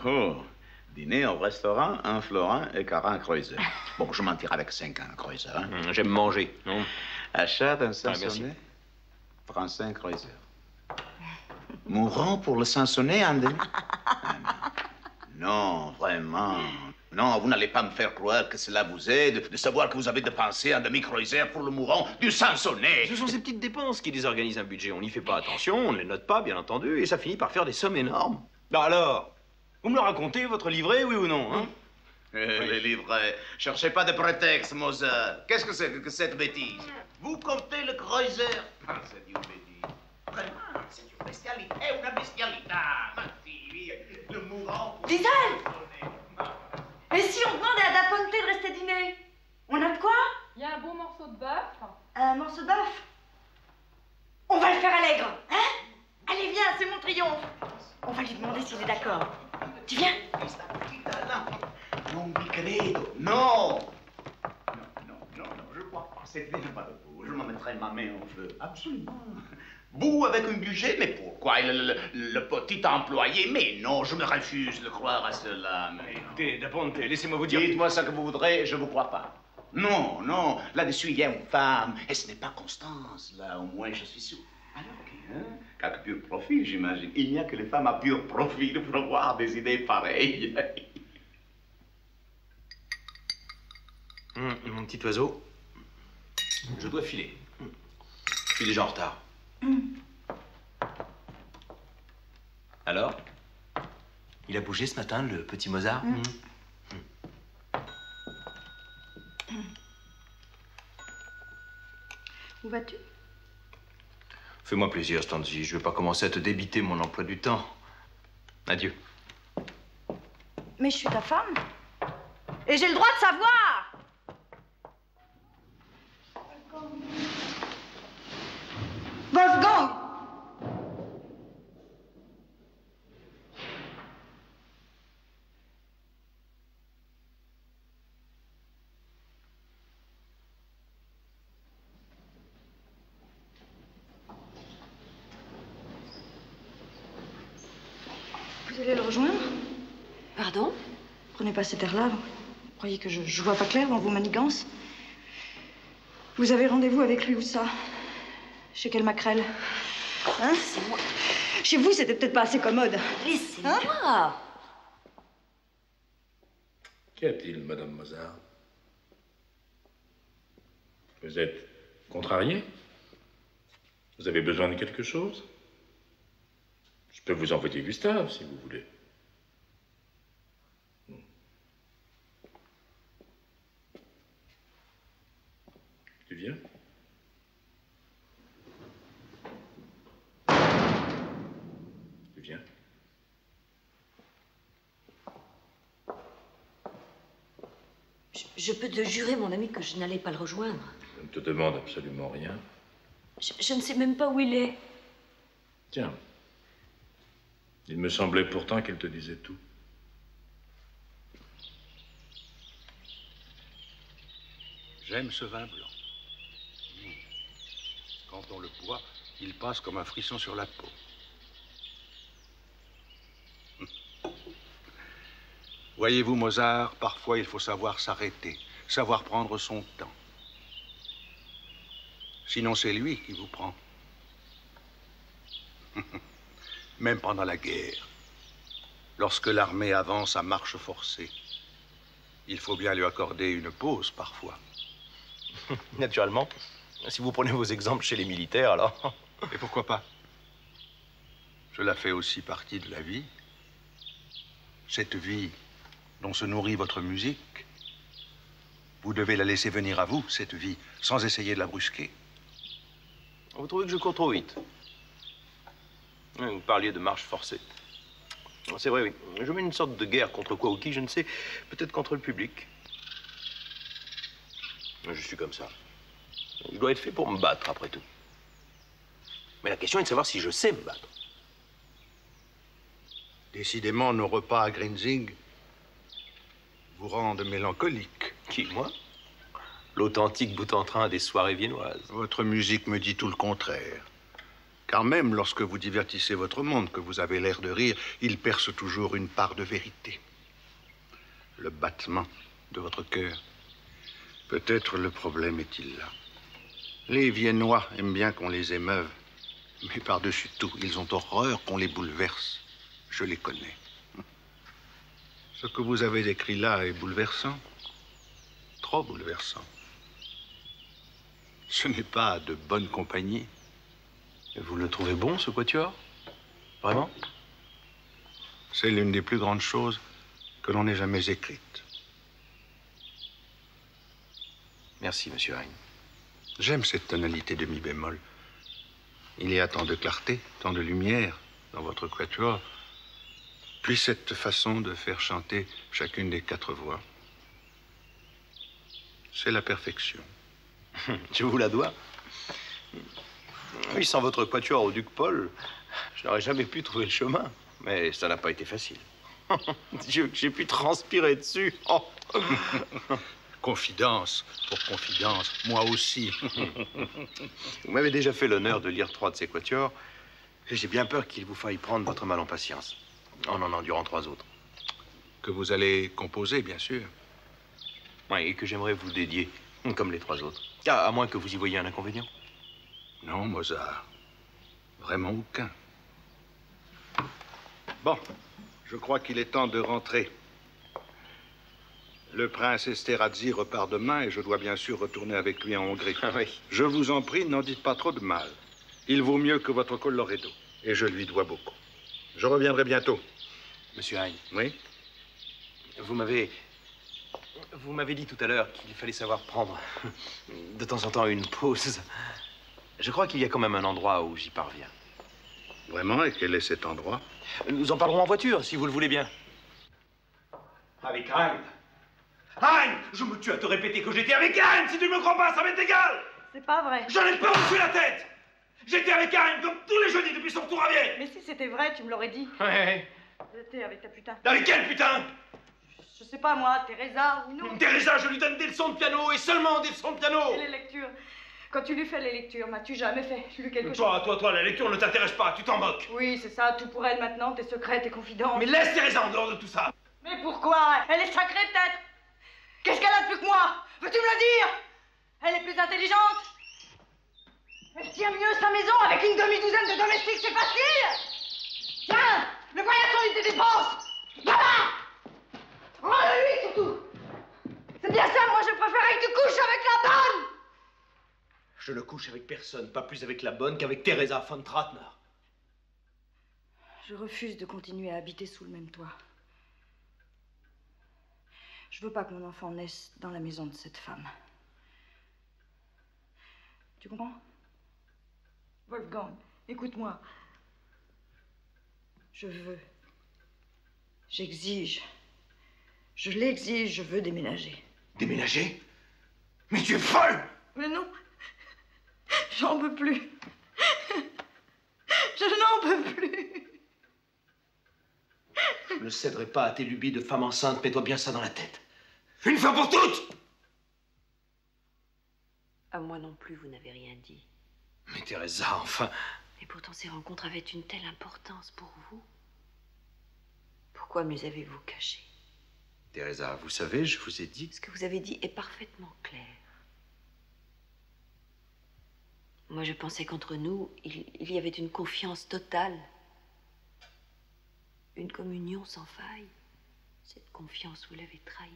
Oh, dîner au restaurant, un florin et 40 kreuzers. Bon, je m'en tire avec 50 kreuzers. Hein. J'aime manger, non? Achat d'un Sansonnet, 35 kreuzers. Mourant pour le Sansonnet, André? Non, vraiment. Non, vous n'allez pas me faire croire que cela vous aide de savoir que vous avez dépensé un demi-kreuzer pour le mourant du Sansonnet. Ce sont ces petites dépenses qui désorganisent un budget. On n'y fait pas attention, on ne les note pas, bien entendu, et ça finit par faire des sommes énormes. Ben alors, vous me le racontez, votre livret, oui ou non, hein? Les livrets. Cherchez pas de prétexte, Mozart. Qu'est-ce que c'est que cette bêtise? Vous comptez le kreuzer? Ah, c'est une bêtise. Vraiment, c'est une bestialité. Una bestialità. Ma fille, le mourant... Diesel! Et si on demande à Da Ponte de rester dîner? On a de quoi? Il y a un bon morceau de bœuf. Un morceau de bœuf? On va le faire allègre, hein? Allez, viens, c'est mon triomphe. On va lui demander s'il est d'accord. Tu viens? Non vi credo. Non! Non, je crois pas. C'est pas de boule. je m'en mettrai ma main au feu. Absolument. Vous avec un budget, mais pourquoi le petit employé? Mais non, je me refuse de croire à cela. Mais... Écoutez, Da Ponte, laissez-moi vous dire... Dites-moi ce que vous voudrez, je vous crois pas. Non, non, là-dessus, il y a une femme, et ce n'est pas Constance. Là, au moins, je suis sûr. Alors, hein? Quelque pur profil, j'imagine. Il n'y a que les femmes à pur profil pour avoir des idées pareilles. Mon petit oiseau, je dois filer. Je suis déjà en retard. Alors? Il a bougé ce matin, le petit Mozart? Où vas-tu? Fais-moi plaisir, Stanzi. Je ne vais pas commencer à te débiter mon emploi du temps. Adieu. Mais je suis ta femme. Et j'ai le droit de savoir! Wolfgang! Vous allez le rejoindre? Pardon? Prenez pas cet air-là. Vous croyez que je vois pas clair dans vos manigances? Vous avez rendez-vous avec lui où ça? Chez quelle maquerelle? Hein? C'est moi. Chez vous, c'était peut-être pas assez commode. Laissez-moi. Hein? Qu'y a-t-il, Madame Mozart? Vous êtes contrariée? Vous avez besoin de quelque chose? Je peux vous envoyer Gustave, si vous voulez. Tu viens? Tu viens? Je peux te jurer, mon ami, que je n'allais pas le rejoindre. Je ne te demande absolument rien. Je ne sais même pas où il est. Tiens. Il me semblait pourtant qu'elle te disait tout. J'aime ce vin blanc. Quand on le boit, il passe comme un frisson sur la peau. Voyez-vous, Mozart, parfois il faut savoir s'arrêter, savoir prendre son temps. Sinon, c'est lui qui vous prend. Même pendant la guerre, lorsque l'armée avance à marche forcée, il faut bien lui accorder une pause parfois. Naturellement. Si vous prenez vos exemples chez les militaires, alors... Et pourquoi pas? Cela fait aussi partie de la vie. Cette vie dont se nourrit votre musique, vous devez la laisser venir à vous, cette vie, sans essayer de la brusquer. Vous trouvez que je cours trop vite? Vous parliez de marche forcée. C'est vrai, oui. Je mène une sorte de guerre contre quoi ou qui, je ne sais. Peut-être contre le public. Je suis comme ça. Je dois être fait pour me battre, après tout. Mais la question est de savoir si je sais me battre. Décidément, nos repas à Grinzing vous rendent mélancolique. Qui, moi? L'authentique bout-en-train des soirées viennoises. Votre musique me dit tout le contraire. Car même lorsque vous divertissez votre monde, que vous avez l'air de rire, il perce toujours une part de vérité. Le battement de votre cœur. Peut-être le problème est-il là. Les Viennois aiment bien qu'on les émeuve, mais par-dessus tout, ils ont horreur qu'on les bouleverse. Je les connais. Ce que vous avez écrit là est bouleversant. Trop bouleversant. Ce n'est pas de bonne compagnie. Vous le trouvez bon, ce quatuor? Vraiment? C'est l'une des plus grandes choses que l'on ait jamais écrites. Merci, monsieur Hein. J'aime cette tonalité de mi bémol. Il y a tant de clarté, tant de lumière dans votre quatuor. Puis cette façon de faire chanter chacune des 4 voix. C'est la perfection. Je vous la dois. Oui, sans votre quatuor au Duc Paul, je n'aurais jamais pu trouver le chemin. Mais ça n'a pas été facile. J'ai pu transpirer dessus. Oh. Confidence pour confidence, moi aussi. Vous m'avez déjà fait l'honneur de lire 3 de ces quatuors, et j'ai bien peur qu'il vous faille prendre votre mal en patience, en endurant 3 autres. Que vous allez composer, bien sûr. Oui, et que j'aimerais vous dédier, comme les 3 autres. À moins que vous y voyiez un inconvénient. Non, Mozart. Vraiment aucun. Bon, je crois qu'il est temps de rentrer. Le prince Esterhazy repart demain et je dois bien sûr retourner avec lui en Hongrie. Ah oui. Je vous en prie, n'en dites pas trop de mal. Il vaut mieux que votre Colloredo. Et je lui dois beaucoup. Je reviendrai bientôt. Monsieur Hein. Oui? Vous m'avez dit tout à l'heure qu'il fallait savoir prendre de temps en temps une pause. Je crois qu'il y a quand même un endroit où j'y parviens. Vraiment? Et quel est cet endroit? Nous en parlerons en voiture, si vous le voulez bien. Avec Hein. Hein! Je me tue à te répéter que j'étais avec Hein! Si tu ne me crois pas, ça m'est égal! C'est pas vrai. J'en ai pas reçu la tête! J'étais avec Hein comme tous les jeudis depuis son retour à Vienne! Mais si c'était vrai, tu me l'aurais dit. Ouais. J'étais avec ta putain. Avec quel putain? Je sais pas moi, Teresa ou nous. Teresa, je lui donne des leçons de piano et seulement des leçons de piano! Et les lectures. Quand tu lui fais les lectures, m'as-tu jamais lu quelque chose? Toi, la lecture ne t'intéresse pas, tu t'en moques! Oui, c'est ça, tout pour elle maintenant, tes secrets, tes confidences. Mais laisse Teresa en dehors de tout ça! Mais pourquoi? Elle est sacrée peut-être? Qu'est-ce qu'elle a de plus que moi? Veux-tu me le dire? Elle est plus intelligente? Elle tient mieux sa maison avec une demi-douzaine de domestiques, c'est facile! Tiens, le voyage sur tes dépenses! Voilà! Rends-le-lui surtout! C'est bien ça, moi je préférais que tu couches avec la bonne! Je ne couche avec personne, pas plus avec la bonne qu'avec Teresa von Trattner. Je refuse de continuer à habiter sous le même toit. Je veux pas que mon enfant naisse dans la maison de cette femme. Tu comprends? Wolfgang, écoute-moi. Je veux. J'exige. Je l'exige, je veux déménager. Déménager? Mais tu es folle! Mais non. J'en peux plus. Je n'en peux plus. Je ne céderai pas à tes lubies de femme enceinte, mets-toi bien ça dans la tête. Une fois pour toutes! À moi non plus, vous n'avez rien dit. Mais Teresa, enfin... Et pourtant, ces rencontres avaient une telle importance pour vous. Pourquoi me les avez-vous cachées? Teresa, vous savez, je vous ai dit... Ce que vous avez dit est parfaitement clair. Moi, je pensais qu'entre nous, il y avait une confiance totale. Une communion sans faille. Cette confiance, vous l'avez trahie.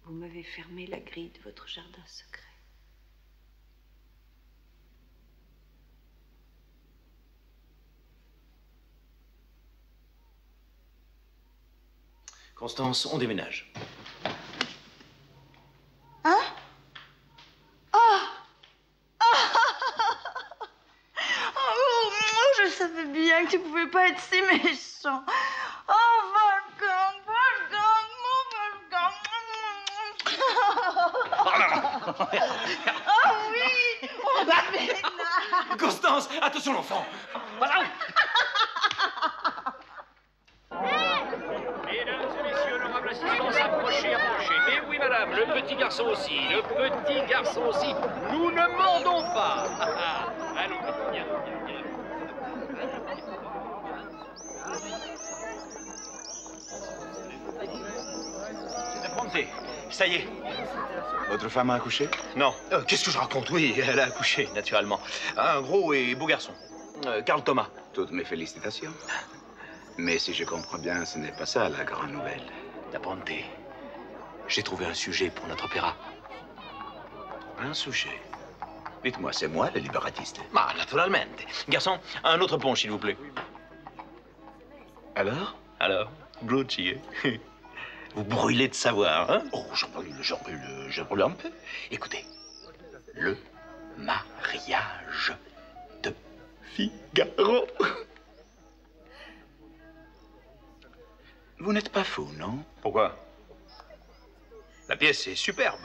Vous m'avez fermé la grille de votre jardin secret. Constance, on déménage. Hein? Oh! Oh, je savais bien que tu pouvais pas être si méchant. Oh, Wolfgang, mon Wolfgang. Oh oui, on déménage. Constance, attention l'enfant. Voilà. Mesdames et messieurs, l'honorable assistance, approchez. Mais oui, madame, le petit garçon aussi, Nous ne mordons pas. Allons, viens. C'est apprenti. Ça y est. Votre femme a accouché? Non. Qu'est-ce que je raconte? Oui, elle a accouché, naturellement. Un gros et beau garçon. Carl Thomas. Toutes mes félicitations. Mais si je comprends bien, ce n'est pas ça la grande nouvelle. D'apprenti. J'ai trouvé un sujet pour notre opéra. Un sujet? Dites-moi, c'est moi le libératiste? Ah, naturellement. Garçon, un autre punch, s'il vous plaît. Alors? Alors, Grouchy. Vous brûlez de savoir, hein? Oh, je brûle un peu. Écoutez, le mariage de Figaro. Vous n'êtes pas fou, non? Pourquoi? La pièce est superbe.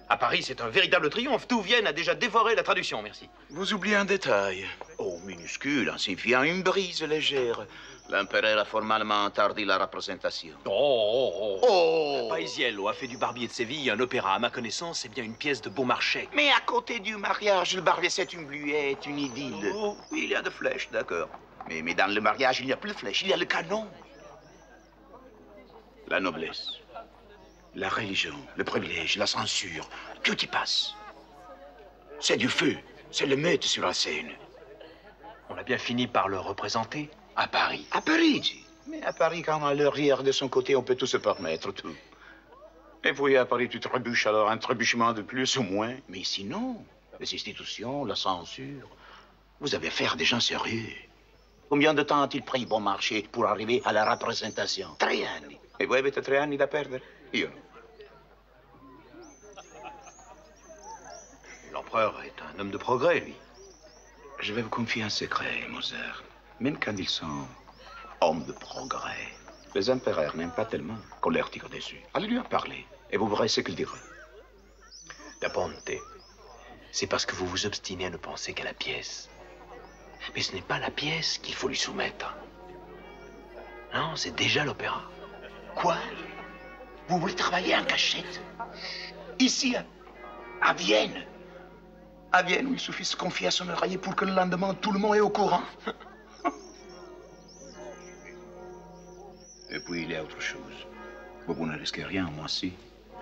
À Paris, c'est un véritable triomphe. Tout Vienne a déjà dévoré la traduction, merci. Vous oubliez un détail. Oh, minuscule, insignifiant, une brise légère. L'empereur a formellement interdit la représentation. Paisiello a fait du Barbier de Séville un opéra. À ma connaissance, c'est bien une pièce de beau marché. Mais à côté du mariage, le Barbier, c'est une bluette, une idylle. Oui, il y a des flèches, d'accord. Mais dans le mariage, il n'y a plus de flèches, il y a le canon. La noblesse, la religion, le privilège, la censure, tout y passe. C'est du feu, c'est le meute sur la scène. On a bien fini par le représenter. À Paris. À Paris, dis. Mais à Paris, quand on a l'arrière de son côté, on peut tout se permettre, tout. Et puis à Paris, tu trébuches, alors un trébuchement de plus ou moins. Mais sinon, les institutions, la censure, vous avez affaire à des gens sérieux. Combien de temps a-t-il pris bon marché pour arriver à la représentation? 3 anni. Et vous avez 3 anni da perdere? Io no. L'empereur est un homme de progrès, lui. Je vais vous confier un secret, Mozart. Même quand ils sont hommes de progrès, les empereurs n'aiment pas tellement qu'on leur tire dessus. Allez lui en parler, et vous verrez ce qu'il dira. Da Ponte, c'est parce que vous vous obstinez à ne penser qu'à la pièce. Mais ce n'est pas la pièce qu'il faut lui soumettre. Non, c'est déjà l'opéra. Quoi? Vous voulez travailler en cachette? Ici, à Vienne? À Vienne, où il suffit de se confier à son oreiller pour que le lendemain, tout le monde est au courant. Et puis, il y a autre chose. Vous ne risquez rien, moi aussi.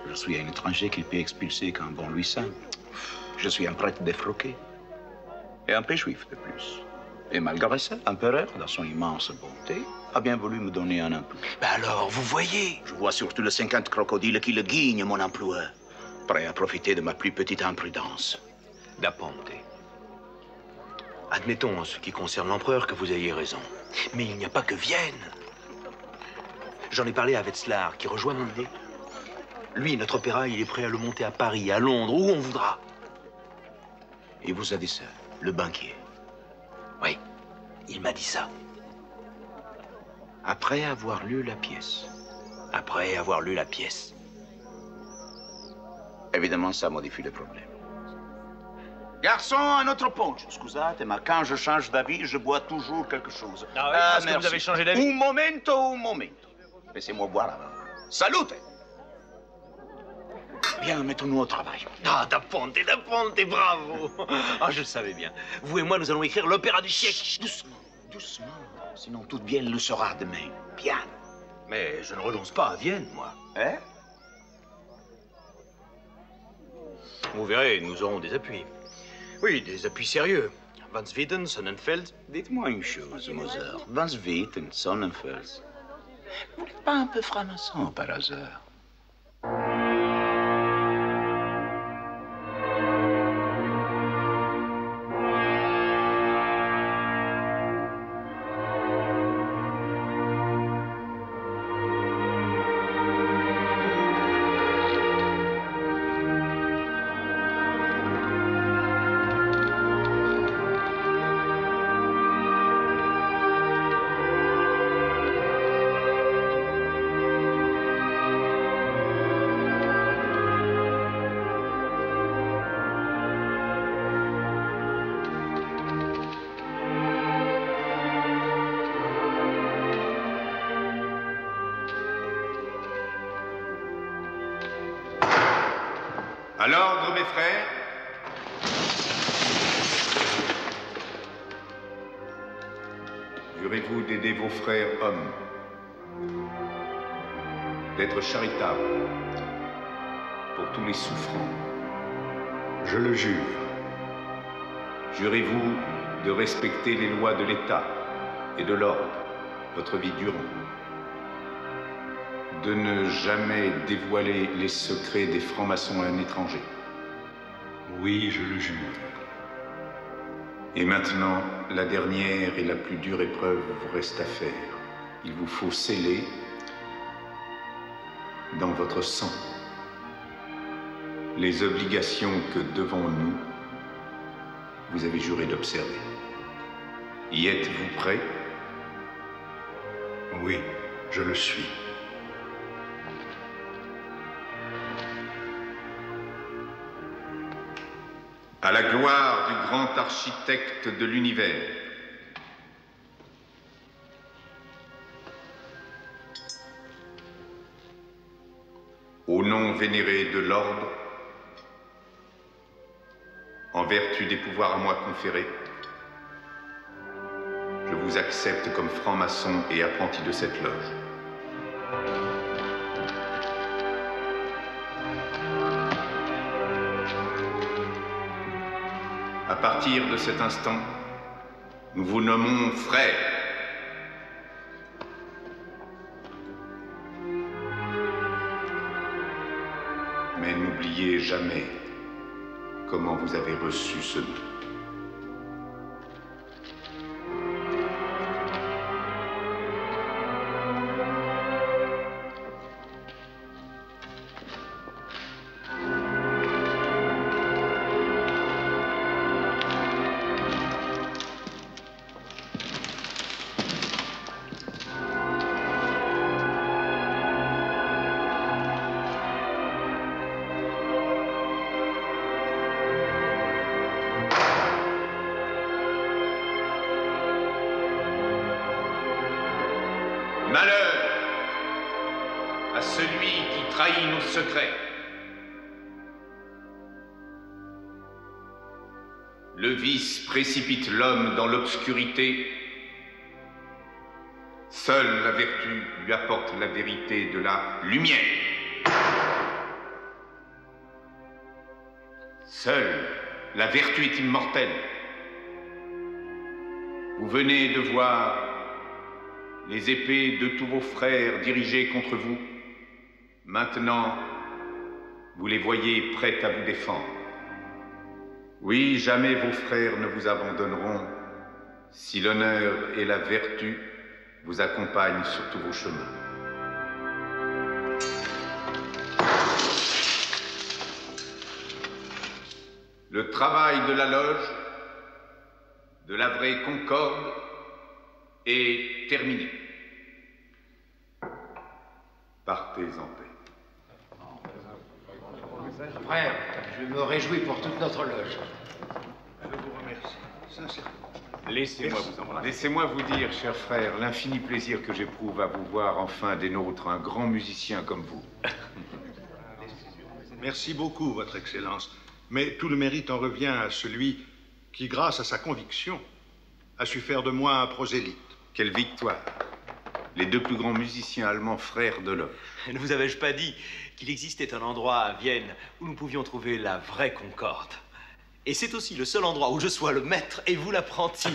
Je suis un étranger qu'il peut expulser quand bon lui semble. Je suis un prêtre défroqué. Et un peu juif de plus. Et malgré ça, l'empereur, dans son immense bonté, a bien voulu me donner un emploi. Ben alors, vous voyez. Je vois surtout les 50 crocodiles qui le guignent, mon emploi. Prêt à profiter de ma plus petite imprudence. Da Ponte. Admettons, en ce qui concerne l'empereur, que vous ayez raison. Mais il n'y a pas que Vienne. J'en ai parlé à Wetzlar, qui rejoint mon idée. Lui, notre opéra, il est prêt à le monter à Paris, à Londres, où on voudra. Il vous a dit ça, le banquier? Oui, il m'a dit ça. Après avoir lu la pièce? Après avoir lu la pièce. Évidemment, ça modifie le problème. Garçon, un autre punch. Scusate, mais quand je change d'avis, je bois toujours quelque chose. Ah oui, parce que vous avez changé d'avis? Un momento. Laissez-moi boire avant. Salute! Bien, mettons-nous au travail. Ah, Da Ponte, bravo! Ah, je le savais bien. Vous et moi, nous allons écrire l'opéra du siècle. Chut, doucement, doucement. Sinon, toute Vienne le saura demain. Bien. Mais je ne renonce pas à Vienne, moi. Hein? Vous verrez, nous aurons des appuis. Oui, des appuis sérieux. Van Swieten, Sonnenfeld. Dites-moi une chose, Mozart. Van Swieten, Sonnenfeld. Vous n'êtes pas un peu franc-maçon par hasard? À l'ordre, mes frères. Jurez-vous d'aider vos frères hommes, d'être charitables pour tous les souffrants. Je le jure. Jurez-vous de respecter les lois de l'État et de l'ordre, votre vie durant. De ne jamais dévoiler les secrets des francs-maçons à un étranger. Oui, je le jure. Et maintenant, la dernière et la plus dure épreuve vous reste à faire. Il vous faut sceller dans votre sang les obligations que, devant nous, vous avez juré d'observer. Y êtes-vous prêts? Oui, je le suis. À la gloire du grand architecte de l'univers, non vénéré de l'ordre, en vertu des pouvoirs à moi conférés, je vous accepte comme franc-maçon et apprenti de cette loge. À partir de cet instant, nous vous nommons frères. Mais n'oubliez jamais comment vous avez reçu ce nom. Malheur à celui qui trahit nos secrets. Le vice précipite l'homme dans l'obscurité. Seule la vertu lui apporte la vérité de la lumière. Seule la vertu est immortelle. Vous venez de voir les épées de tous vos frères dirigées contre vous. Maintenant, vous les voyez prêtes à vous défendre. Oui, jamais vos frères ne vous abandonneront si l'honneur et la vertu vous accompagnent sur tous vos chemins. Le travail de la loge, de la vraie concorde, est terminé. Partez en paix. Frère, je me réjouis pour toute notre loge. Je vous remercie, sincèrement. Laissez-moi vous dire, cher frère, l'infini plaisir que j'éprouve à vous voir enfin des nôtres, un grand musicien comme vous. Merci beaucoup, Votre Excellence. Mais tout le mérite en revient à celui qui, grâce à sa conviction, a su faire de moi un prosélyte. Quelle victoire! Les deux plus grands musiciens allemands frères de loge. Ne vous avais-je pas dit qu'il existait un endroit à Vienne où nous pouvions trouver la vraie concorde? Et c'est aussi le seul endroit où je sois le maître et vous l'apprenti.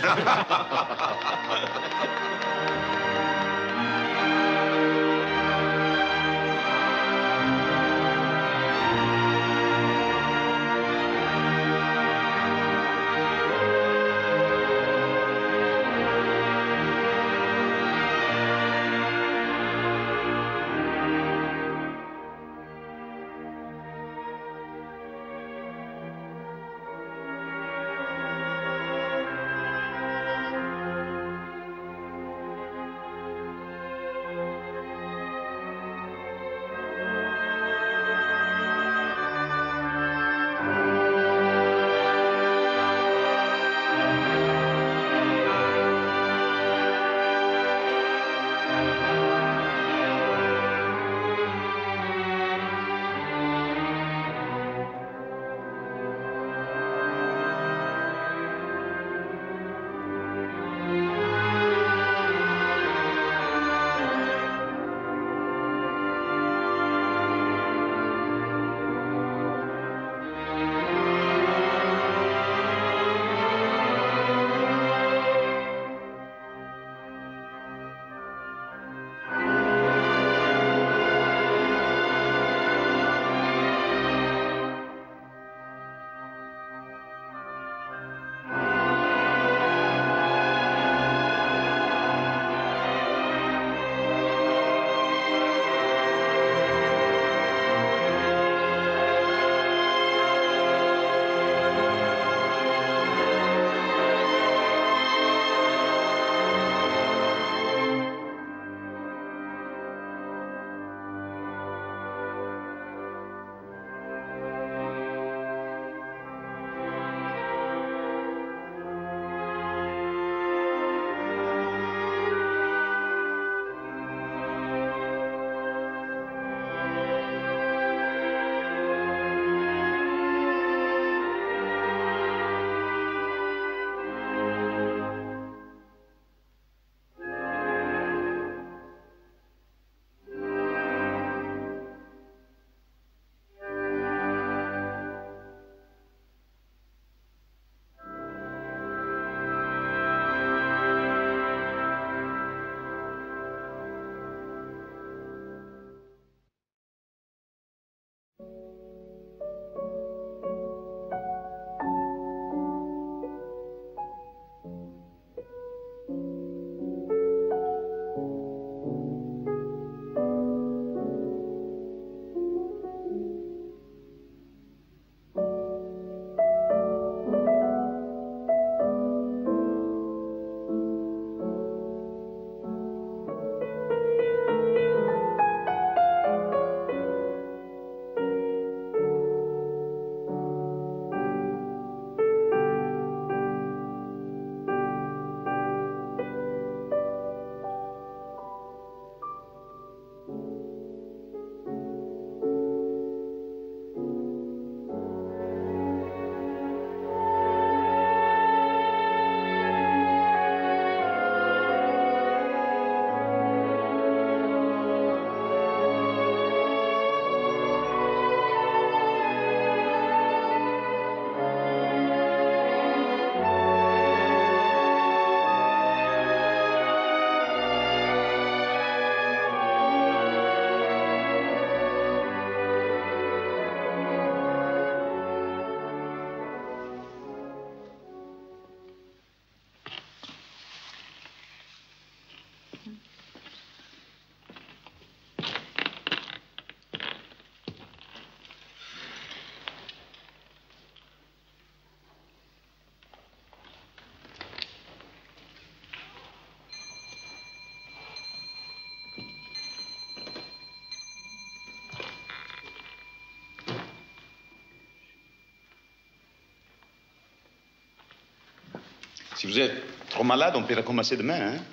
Si vous êtes trop malade, on peut recommencer demain, hein?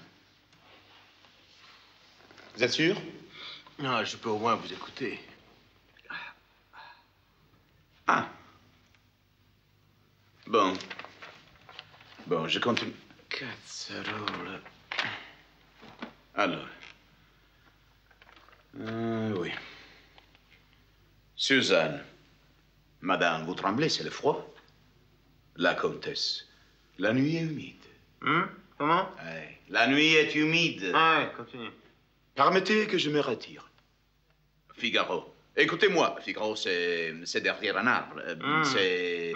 Vous êtes sûr? Non, je peux au moins vous écouter. Ah. Bon. Bon, je continue. Cazzarola. Alors. Oui. Suzanne. Madame, vous tremblez, c'est le froid. La comtesse. La nuit est humide. Comment? Ouais. La nuit est humide. Ah ouais, continue. Permettez que je me retire. Figaro. Écoutez-moi, Figaro, c'est derrière un arbre. C'est...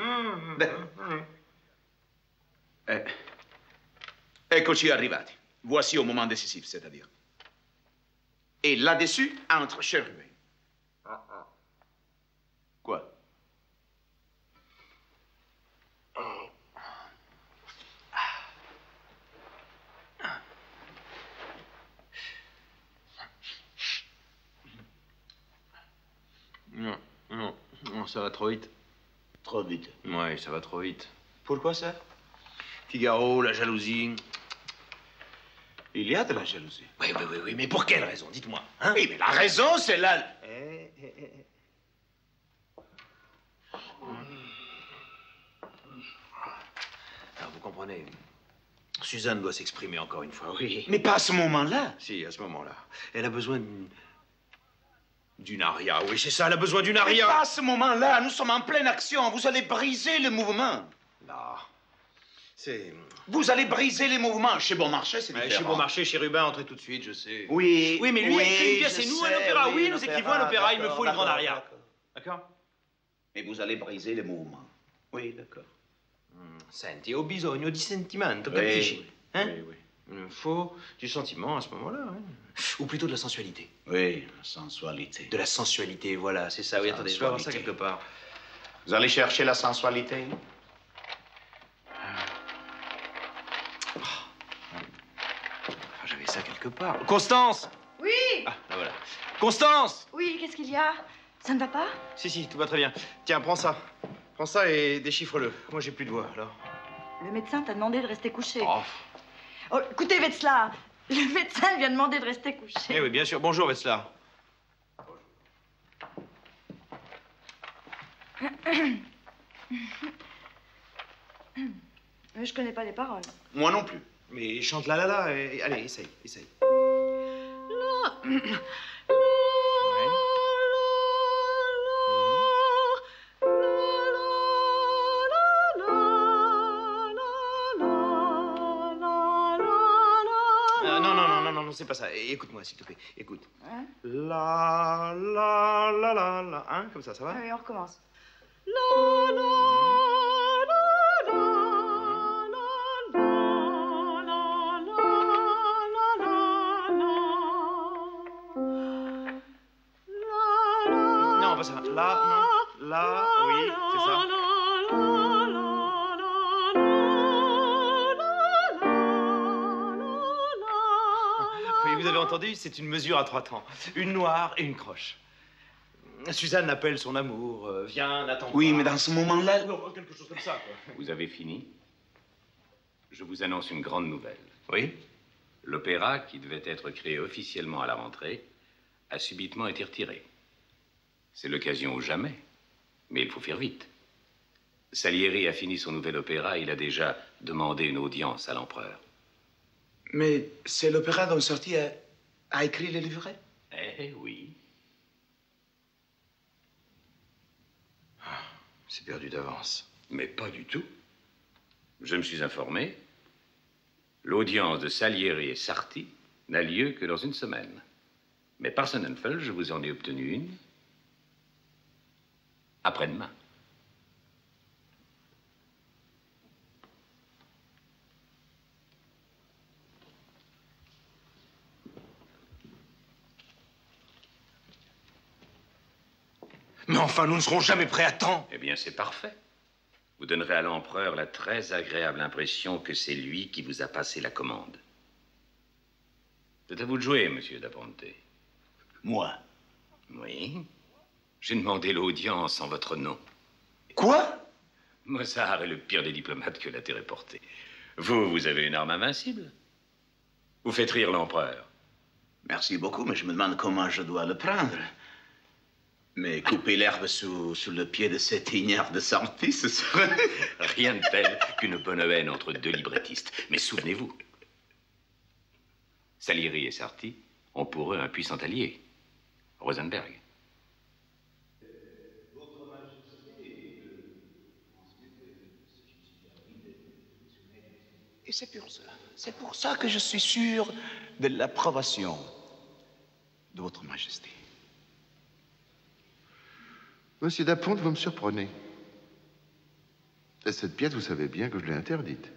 Eccoci arrivati. Voici au moment décisif, c'est-à-dire. Et là-dessus, entre chérubins. Quoi? Non, ça va trop vite. Trop vite? Ouais, ça va trop vite. Pourquoi ça? Figaro, la jalousie. Il y a de la jalousie. Oui, mais pour quelle raison? Dites-moi. Hein? Oui, mais la raison, c'est la... Alors, vous comprenez, Suzanne doit s'exprimer encore une fois, oui. Mais pas à ce moment-là. Si, à ce moment-là. Elle a besoin d'une aria, oui, c'est ça, elle a besoin d'une aria. Mais pas à ce moment-là, nous sommes en pleine action. Vous allez briser le mouvement. Non, c'est... Vous allez briser les mouvements. Chez Beaumarchais, c'est différent. Chez Beaumarchais, chez Rubin, entrez tout de suite, je sais. Oui. Oui, mais lui écrit une pièce et nous un opéra. Oui, nous l'opéra, écrivons un opéra, il me faut une grande d'accord, aria. D'accord? Et vous allez briser les mouvements. Oui, d'accord. Senti, ho bisogno di sentimento, capisci? Hein? Oui. Il me faut du sentiment à ce moment-là. Hein? Ou plutôt de la sensualité. Oui, la sensualité. De la sensualité, voilà, c'est ça. Oui, attendez, je vais avoir ça quelque part. Vous allez chercher la sensualité? J'avais ça quelque part. Constance! Oui. Ah, là voilà. Constance! Oui, qu'est-ce qu'il y a? Ça ne va pas? Si, tout va très bien. Tiens, prends ça. Prends ça et déchiffre-le. Moi, j'ai plus de voix, alors. Le médecin t'a demandé de rester couché. Oh. Oh, écoutez, Wetzlar, le médecin lui a demandé de rester couché. Eh oui, bien sûr. Bonjour, Wetzlar. Je connais pas les paroles. Moi non plus. Mais chante la la la. Et... Allez, essaye. Non, c'est pas ça. Écoute-moi, s'il te plaît. Écoute. Hein? La, la, la, la, la. Hein? Comme ça va? Oui, on recommence. Non, pas ça. La, non. La, oui, c'est ça. Vous avez entendu, c'est une mesure à 3 temps. Une noire et une croche. Suzanne appelle son amour, viens, n'attends pas. Oui, mais dans ce moment-là... Quelque chose comme ça, quoi. Vous avez fini? Je vous annonce une grande nouvelle. Oui? L'opéra, qui devait être créé officiellement à la rentrée, a subitement été retiré. C'est l'occasion ou jamais, mais il faut faire vite. Salieri a fini son nouvel opéra, il a déjà demandé une audience à l'empereur. Mais c'est l'opéra dont Sorti a écrit les livrets? Eh oui. C'est perdu d'avance. Mais pas du tout. Je me suis informé. L'audience de Salieri et Sarti n'a lieu que dans une semaine. Mais par Sonnenfeld, je vous en ai obtenu une après-demain. Mais enfin, nous ne serons jamais prêts à temps. Eh bien, c'est parfait. Vous donnerez à l'empereur la très agréable impression que c'est lui qui vous a passé la commande. C'est à vous de jouer, monsieur Da Ponte. Moi? Oui. J'ai demandé l'audience en votre nom. Quoi? Mozart est le pire des diplomates que la terre ait porté. Vous avez une arme invincible. Vous faites rire l'empereur. Merci beaucoup, mais je me demande comment je dois le prendre. Mais couper l'herbe sous le pied de cet ignare de Sarti, ce serait... Rien de tel qu'une bonne haine entre deux librettistes. Mais souvenez-vous, Salieri et Sarti ont pour eux un puissant allié, Rosenberg. Et c'est pour ça que je suis sûr de l'approbation de Votre Majesté. Monsieur Daponte, vous me surprenez. Et cette pièce, vous savez bien que je l'ai interdite.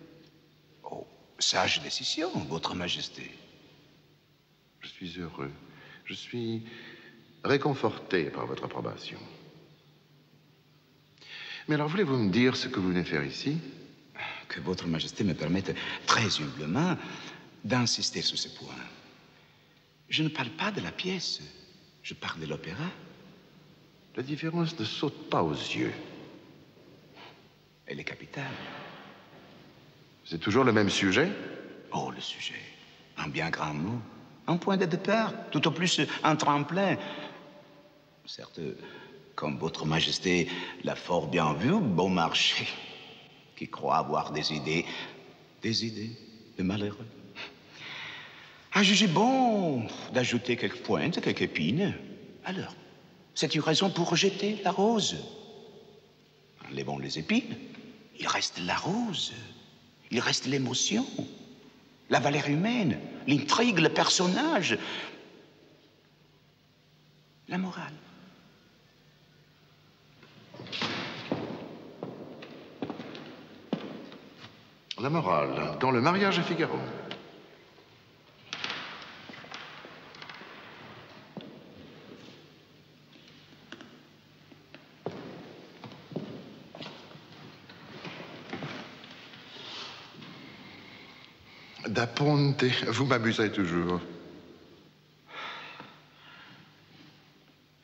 Oh, sage décision, Votre Majesté. Je suis heureux. Je suis réconforté par votre approbation. Mais alors, voulez-vous me dire ce que vous venez faire ici? Que Votre Majesté me permette très humblement d'insister sur ce point. Je ne parle pas de la pièce, je parle de l'opéra. La différence ne saute pas aux yeux. Elle est capitale. C'est toujours le même sujet? Oh, le sujet. Un bien grand mot. Un point de départ, tout au plus un tremplin. Certes, comme Votre Majesté l'a fort bien vu, bon marché, qui croit avoir des idées de malheureux, a jugé bon d'ajouter quelques pointes, quelques épines. Alors, c'est une raison pour rejeter la rose. Enlevons les épines, il reste la rose, il reste l'émotion, la valeur humaine, l'intrigue, le personnage, la morale. La morale, dans le mariage à Figaro. Daponte, vous m'amuserez toujours.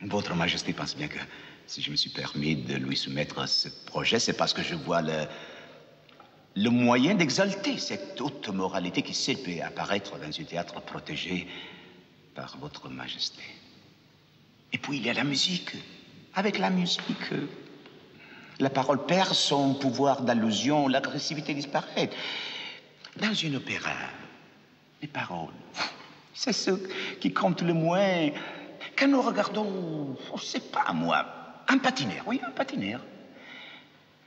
Votre Majesté pense bien que si je me suis permis de lui soumettre ce projet, c'est parce que je vois le moyen d'exalter cette haute moralité qui sait peut apparaître dans un théâtre protégé par Votre Majesté. Et puis il y a la musique. Avec la musique, la parole perd son pouvoir d'allusion, l'agressivité disparaît. Dans une opéra, les paroles, c'est ce qui compte le moins. Quand nous regardons, je sais pas moi, un patinaire, oui, un patinaire.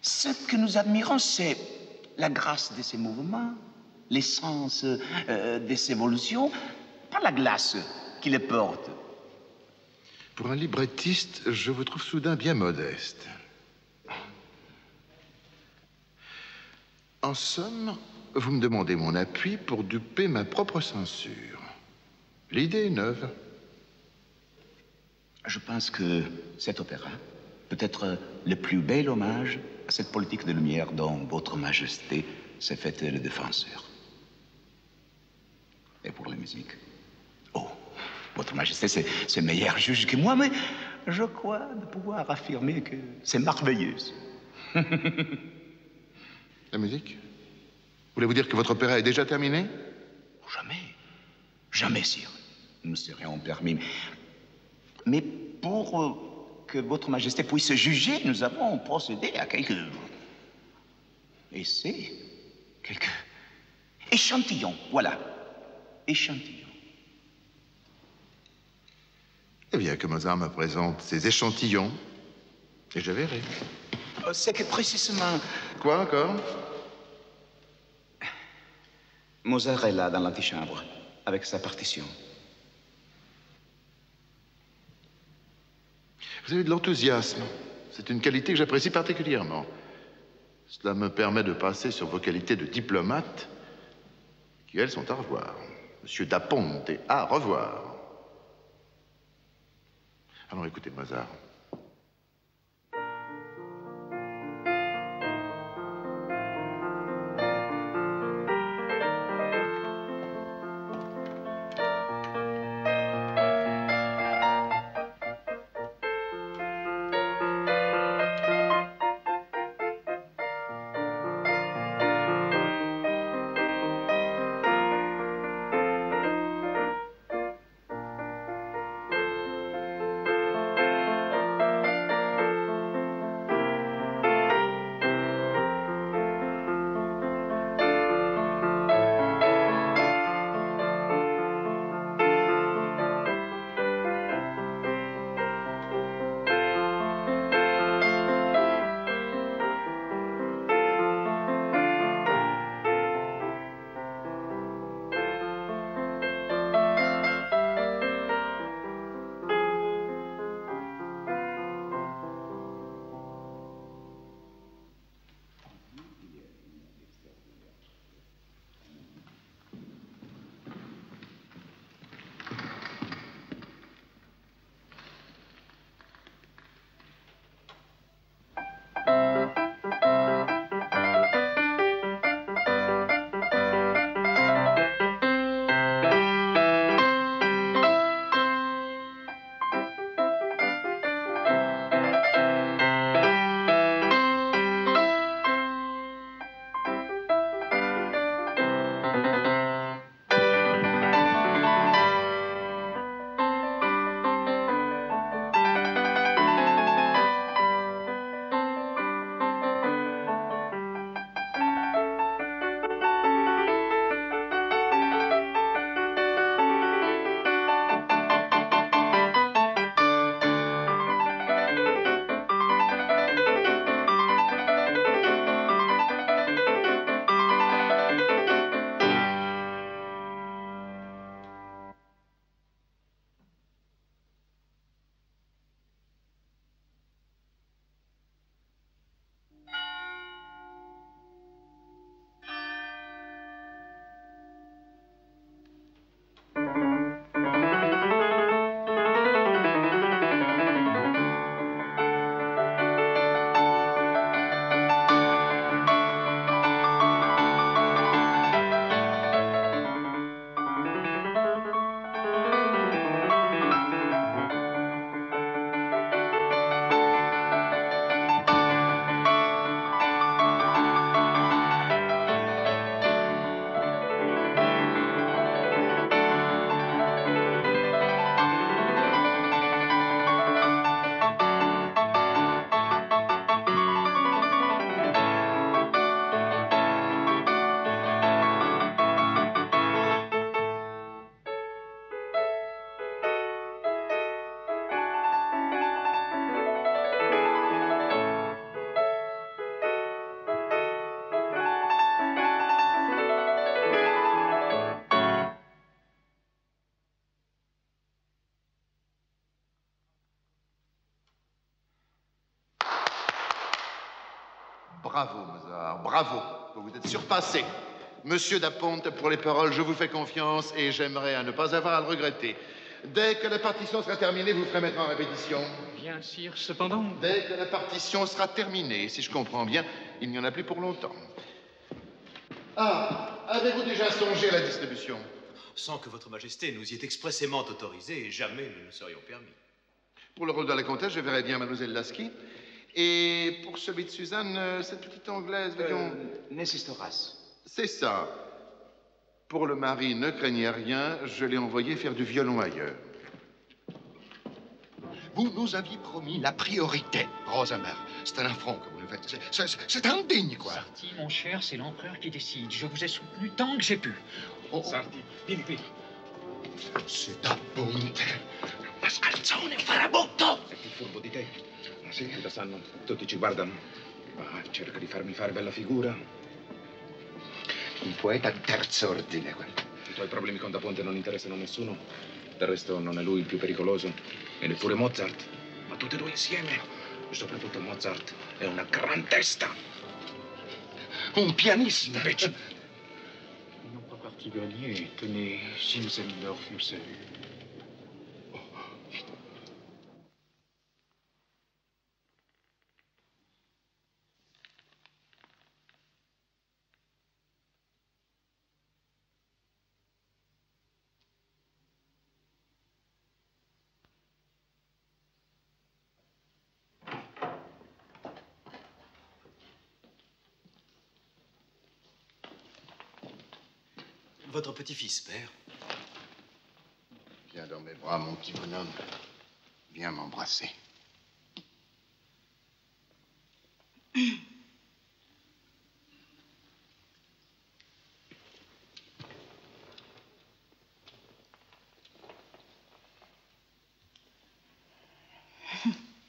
Ce que nous admirons, c'est la grâce de ses mouvements, l'essence de ses évolutions, pas la glace qui les porte. Pour un librettiste, je vous trouve soudain bien modeste. En somme, vous me demandez mon appui pour duper ma propre censure. L'idée est neuve. Je pense que cet opéra peut être le plus bel hommage à cette politique de lumière dont Votre Majesté s'est faite le défenseur. Et pour la musique, oh, Votre Majesté, c'est meilleur juge que moi, mais je crois de pouvoir affirmer que c'est merveilleux. La musique? Voulez-vous dire que votre opéra est déjà terminé? Jamais. Jamais, sire. Nous serions permis. Mais pour que Votre Majesté puisse juger, nous avons procédé à quelques essais, quelques échantillons. Voilà. Échantillons. Eh bien, que Mozart me présente ces échantillons, et je verrai. C'est que précisément... Quoi encore? Mozart est là, dans l'antichambre, avec sa partition. Vous avez de l'enthousiasme. C'est une qualité que j'apprécie particulièrement. Cela me permet de passer sur vos qualités de diplomate, qui, elles, sont à revoir. Monsieur Daponte, à revoir. Alors, écoutez, Mozart. Bravo, Mozart, bravo. Vous vous êtes surpassé. Monsieur Daponte, pour les paroles, je vous fais confiance et j'aimerais à ne pas avoir à le regretter. Dès que la partition sera terminée, vous ferez mettre en répétition. Bien sûr, cependant... Dès que la partition sera terminée, si je comprends bien, il n'y en a plus pour longtemps. Ah, avez-vous déjà songé à la distribution? Sans que votre majesté nous y ait expressément autorisé, jamais nous ne serions permis. Pour le rôle de la comtesse, je verrai bien mademoiselle Lasky. Et pour celui de Suzanne, cette petite anglaise, voyons... Nesistoras. C'est ça. Pour le mari, ne craignez rien, je l'ai envoyé faire du violon ailleurs. Vous nous aviez promis la priorité, Rosenberg. C'est un affront que vous nous faites. C'est indigne, quoi. Sarti, mon cher, c'est l'empereur qui décide. Je vous ai soutenu tant que j'ai pu. Sarti, vieni qui. C'est Daponte. Mascalzone, farabutto! È più furbo di te. Sì, lo sanno. Tutti ci guardano. Ma cerca di farmi fare bella figura. Un poeta di terzo ordine, quello. I tuoi problemi con Daponte non interessano a nessuno. Del resto non è lui il più pericoloso. E neppure Mozart. Ma tutti e due insieme. E soprattutto Mozart è una gran testa. Un pianiste, invece. Ils n'ont pas parti gagner. Tenez, Simsendorf nous salue. Votre petit-fils, père. Viens dans mes bras, mon petit bonhomme. Viens m'embrasser.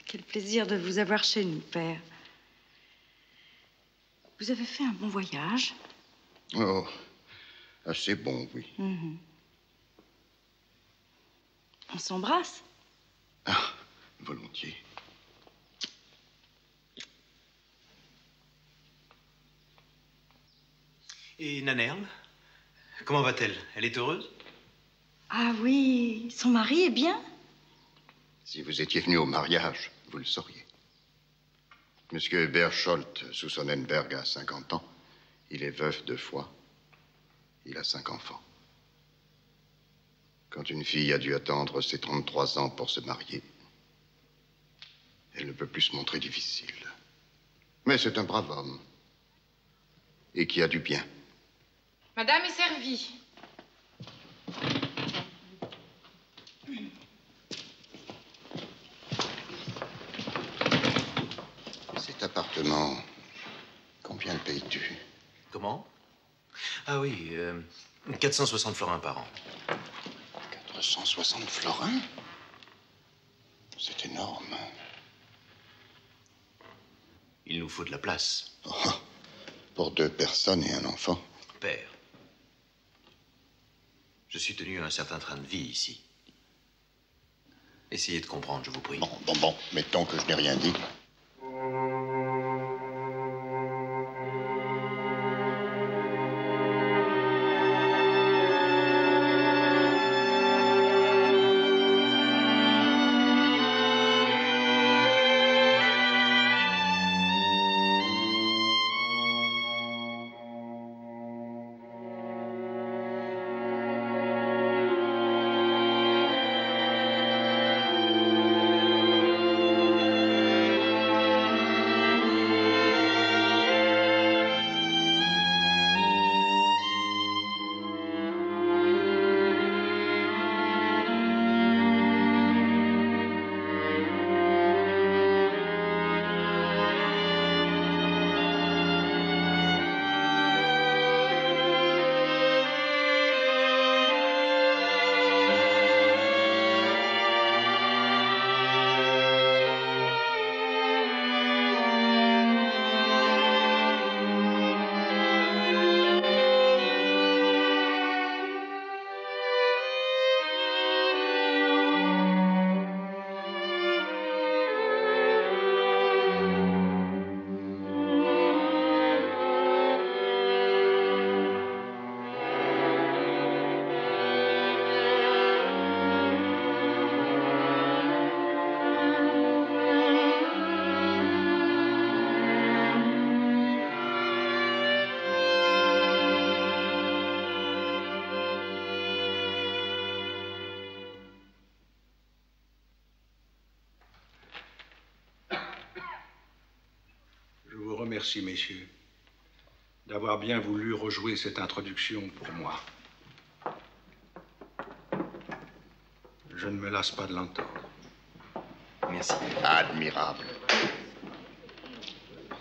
Quel plaisir de vous avoir chez nous, père. Vous avez fait un bon voyage? Oh, assez bon, oui. On s'embrasse? Ah, volontiers. Et Nannerl? Comment va-t-elle? Elle est heureuse? Ah oui, son mari est bien? Si vous étiez venu au mariage, vous le sauriez. Monsieur Berchold, sous Sonnenberg, a 50 ans. Il est veuf 2 fois. Il a 5 enfants. Quand une fille a dû attendre ses 33 ans pour se marier, elle ne peut plus se montrer difficile. Mais c'est un brave homme. Et qui a du bien. Madame est servie. Cet appartement, combien le payes-tu? Comment? Ah oui, 460 florins par an. 460 florins? C'est énorme. Il nous faut de la place. Oh, pour 2 personnes et un enfant. Père, je suis tenu à un certain train de vie ici. Essayez de comprendre, je vous prie. Bon, mettons que je n'ai rien dit. merci, messieurs, d'avoir bien voulu rejouer cette introduction pour moi. Je ne me lasse pas de l'entendre. Merci. Admirable.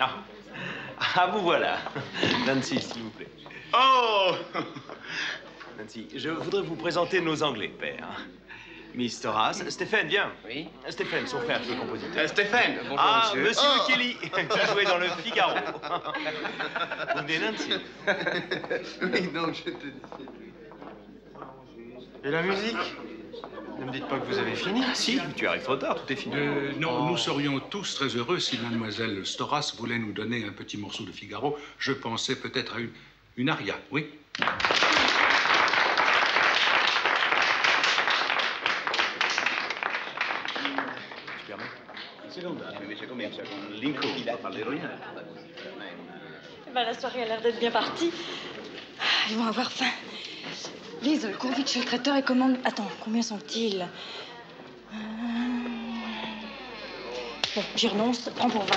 Ah, vous voilà. Nancy, s'il vous plaît. Oh! Nancy, je voudrais vous présenter nos Anglais, père. Miss Horace. Stéphane, viens. Oui? Stéphane, son frère qui est compositeur. Stéphane, bonjour, ah, monsieur. Monsieur Oh. Kelly, qui a joué dans le Figaro. Vous venez, Nancy? Oui, donc je te dis. Et la musique? Ne me dites pas que vous avez fini. Si, tu arrives trop tard, tout est fini. Non, nous serions tous très heureux si mademoiselle Storace voulait nous donner un petit morceau de Figaro. Je pensais peut-être à une aria, oui? Invece comincia con l'incoda all'eroina. Ben, la soirée a l'air d'être bien partie. Ils vont avoir faim. Lise, cours vite chez le traiteur et commande... Attends, combien sont-ils? Bon, j'y renonce. Prends pour 20.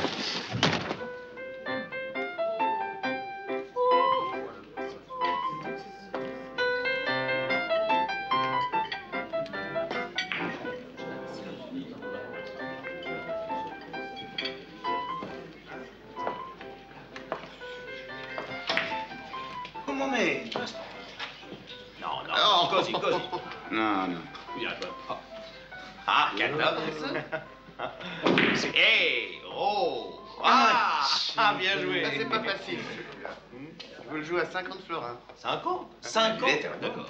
Un momento. No, no, così, così. No, no. Ah, che noce. Sì, hey, oh. Ah, bien joué. Ça, c'est pas facile, celui-là. Je vous le joue à 50 florins. 50? 50? D'accord.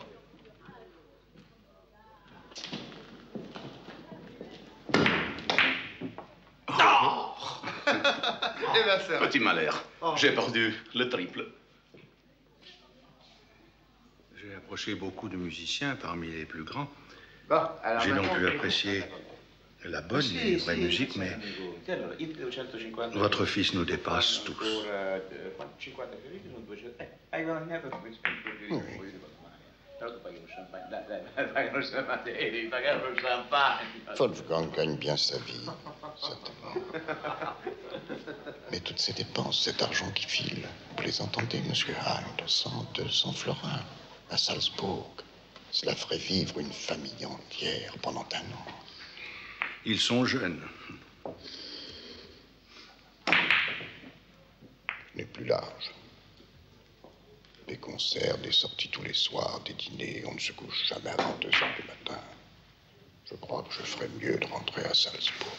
Eh ben, c'est Petit malheur. J'ai perdu le triple. J'ai approché beaucoup de musiciens parmi les plus grands. Bon, alors J'ai donc maintenant, pu apprécier la bonne et vraie musique, mais votre fils nous dépasse tous. Wolfgang gagne bien sa vie, certainement. Mais toutes ces dépenses, cet argent qui file, vous les entendez, monsieur Hahn, 100, 200 florins à Salzbourg. Cela ferait vivre une famille entière pendant un an. Ils sont jeunes. Je n'ai plus l'âge. Des concerts, des sorties tous les soirs, des dîners, on ne se couche jamais avant 2 heures du matin. Je crois que je ferais mieux de rentrer à Salzbourg.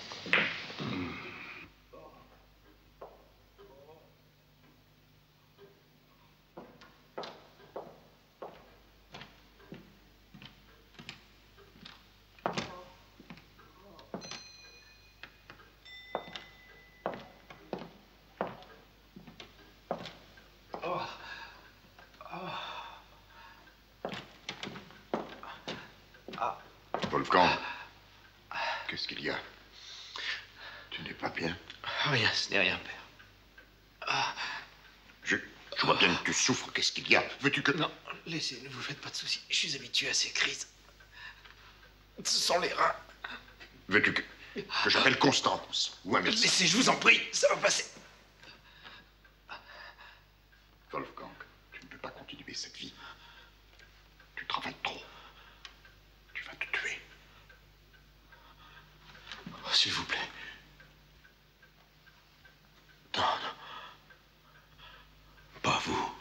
Wolfgang, qu'est-ce qu'il y a? Tu n'es pas bien? Rien, ce n'est rien, père. Je vois bien que tu souffres. Qu'est-ce qu'il y a? Veux-tu que... Non, laissez, ne vous faites pas de soucis. Je suis habitué à ces crises. Ce sont les reins. Veux-tu que j'appelle Constance ou un médecin? Laissez, je vous en prie, ça va passer. Wolfgang, tu ne peux pas continuer cette vie. Tu travailles trop. Tu vas te tuer. Oh, s'il vous plaît. Non, non. Pas vous.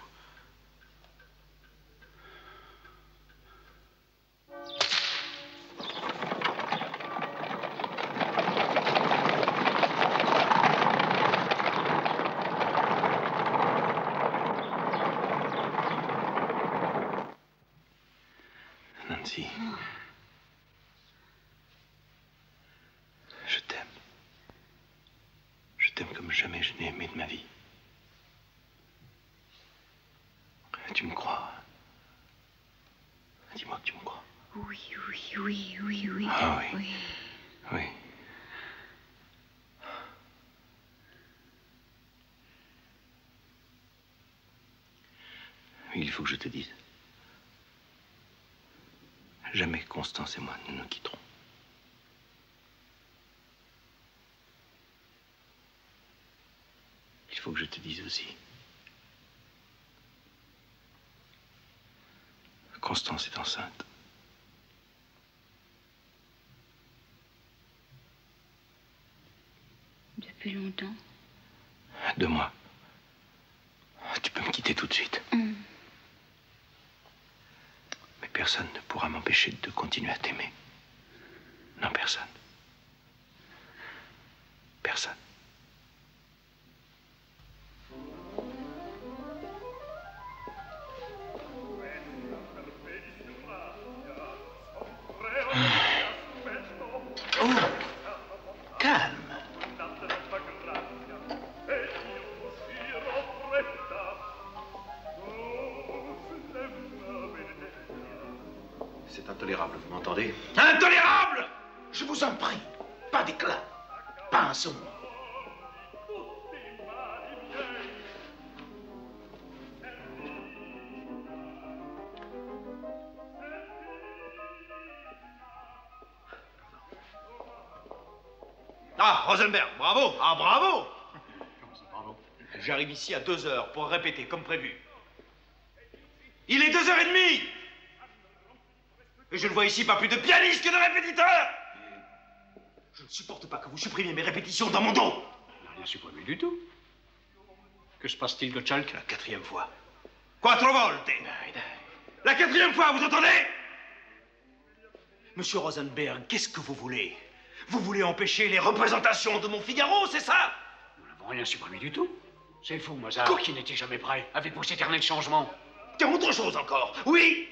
Nancy. Je t'aime. Je t'aime comme jamais je n'ai aimé de ma vie. Tu me crois? Dis-moi que tu me crois. Oui, oui, oui, oui, oui. Ah oui. Oui. Il faut que je te dise. Jamais Constance et moi ne nous quitterons. Il faut que je te dise aussi. Constance est enceinte. Depuis longtemps? 2 mois. Tu peux me quitter tout de suite. Mais personne ne pourra m'empêcher de continuer à t'aimer. Non, personne. Personne. Oh, calme. C'est intolérable, vous m'entendez? Intolérable! Je vous en prie. Pas d'éclat. Pas un son. Ah, Rosenberg, bravo! Ah, bravo! J'arrive ici à 2 heures pour répéter comme prévu. Il est 2h30! Et je ne vois ici pas plus de pianistes que de répétiteurs! Je ne supporte pas que vous supprimiez mes répétitions dans mon dos! Rien supprimé du tout. Que se passe-t-il, Gottschalk? La 4e fois. Quattro volte! La 4e fois, vous entendez? Monsieur Rosenberg, qu'est-ce que vous voulez? Vous voulez empêcher les représentations de mon Figaro, c'est ça? Nous n'avons rien supprimé du tout. C'est vous, Mozart, qui n'étiez jamais prêt avec vos éternels changements. Tiens, autre chose encore. Oui!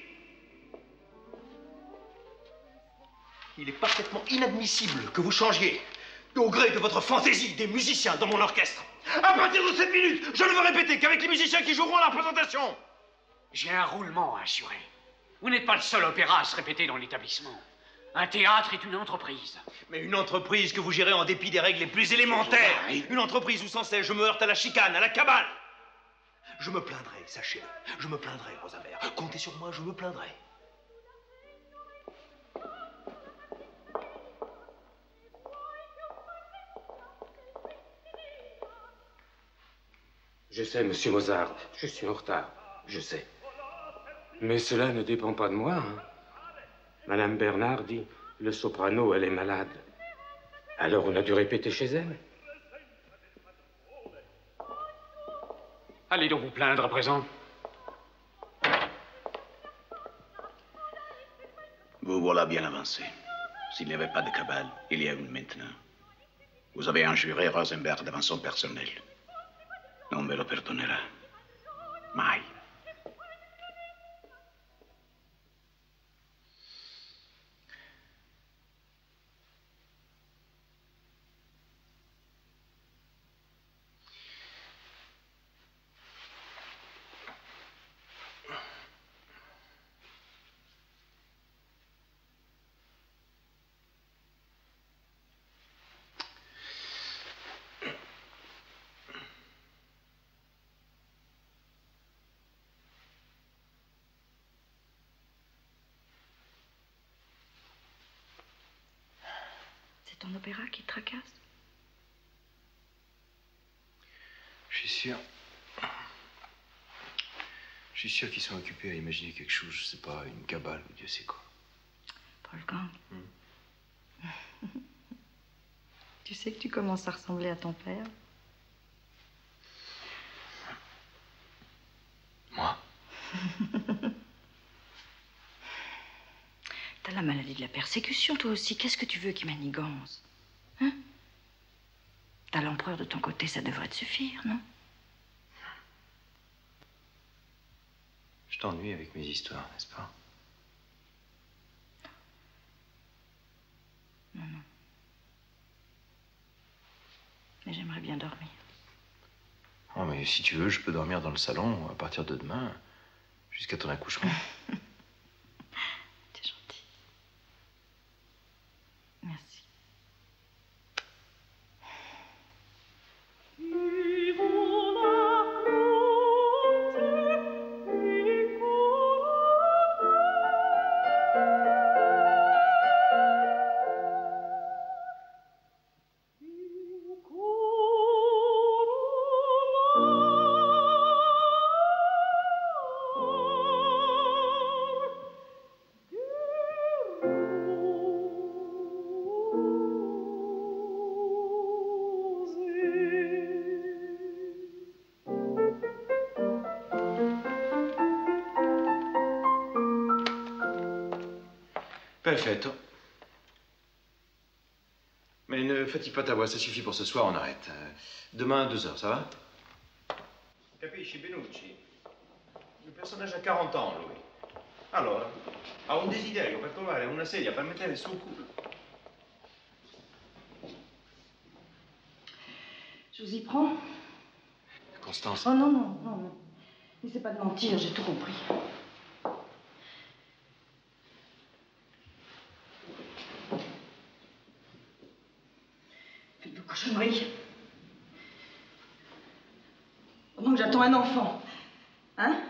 Il est parfaitement inadmissible que vous changiez, au gré de votre fantaisie, des musiciens dans mon orchestre. À partir de cette minute, je ne veux répéter qu'avec les musiciens qui joueront à la représentation. J'ai un roulement à assurer. Vous n'êtes pas le seul opéra à se répéter dans l'établissement. Un théâtre est une entreprise. Mais une entreprise que vous gérez en dépit des règles les plus élémentaires. Une entreprise où sans cesse je me heurte à la chicane, à la cabale. Je me plaindrai, sachez-le. Je me plaindrai, Rosenberg. Comptez sur moi, je me plaindrai. Je sais, monsieur Mozart, je suis en retard, je sais. Mais cela ne dépend pas de moi, hein. Madame Bernard dit, le soprano, elle est malade. Alors on a dû répéter chez elle. Allez donc vous plaindre à présent. Vous voilà bien avancé. S'il n'y avait pas de cabale, il y a une maintenant. Vous avez injuré Rosenberg devant son personnel. Non me lo perdonnerà. Mai. C'est ton opéra qui te tracasse? Je suis sûr. Je suis sûr qu'ils sont occupés à imaginer quelque chose, je sais pas, une cabale ou Dieu sait quoi. Wolfgang. Tu sais que tu commences à ressembler à ton père? Moi? T'as la maladie de la persécution, toi aussi. Qu'est-ce que tu veux qui manigance? Hein? T'as l'empereur de ton côté, ça devrait te suffire, non? Je t'ennuie avec mes histoires, n'est-ce pas? Non, non. Mais j'aimerais bien dormir. Oh, mais si tu veux, je peux dormir dans le salon à partir de demain, jusqu'à ton accouchement. T'es gentil. Merci. Perfetto. Mais ne fatigue pas ta voix, ça suffit pour ce soir, on arrête. Demain, 2h, ça va? Capisci, Benucci? Il personaggio ha 40 ans, lui. Allora, ha un desiderio per trovare una sedia per mettere il suo culo. Je vous y prends? Constance. Oh non, non, non, non. N'essaie pas de mentir, j'ai tout compris. Faites vos cochonneries. Pendant que j'attends un enfant. Hein?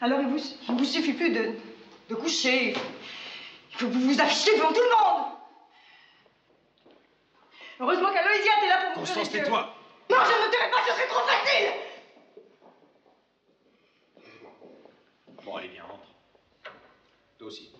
Alors il vous suffit plus de coucher. Il faut que vous vous affichiez devant tout le monde. Heureusement qu'Aloïsia était là pour vous. Constance, tais-toi. Non, je ne me tairai pas, ce serait trop facile. Bon, allez, viens, rentre. Toi aussi.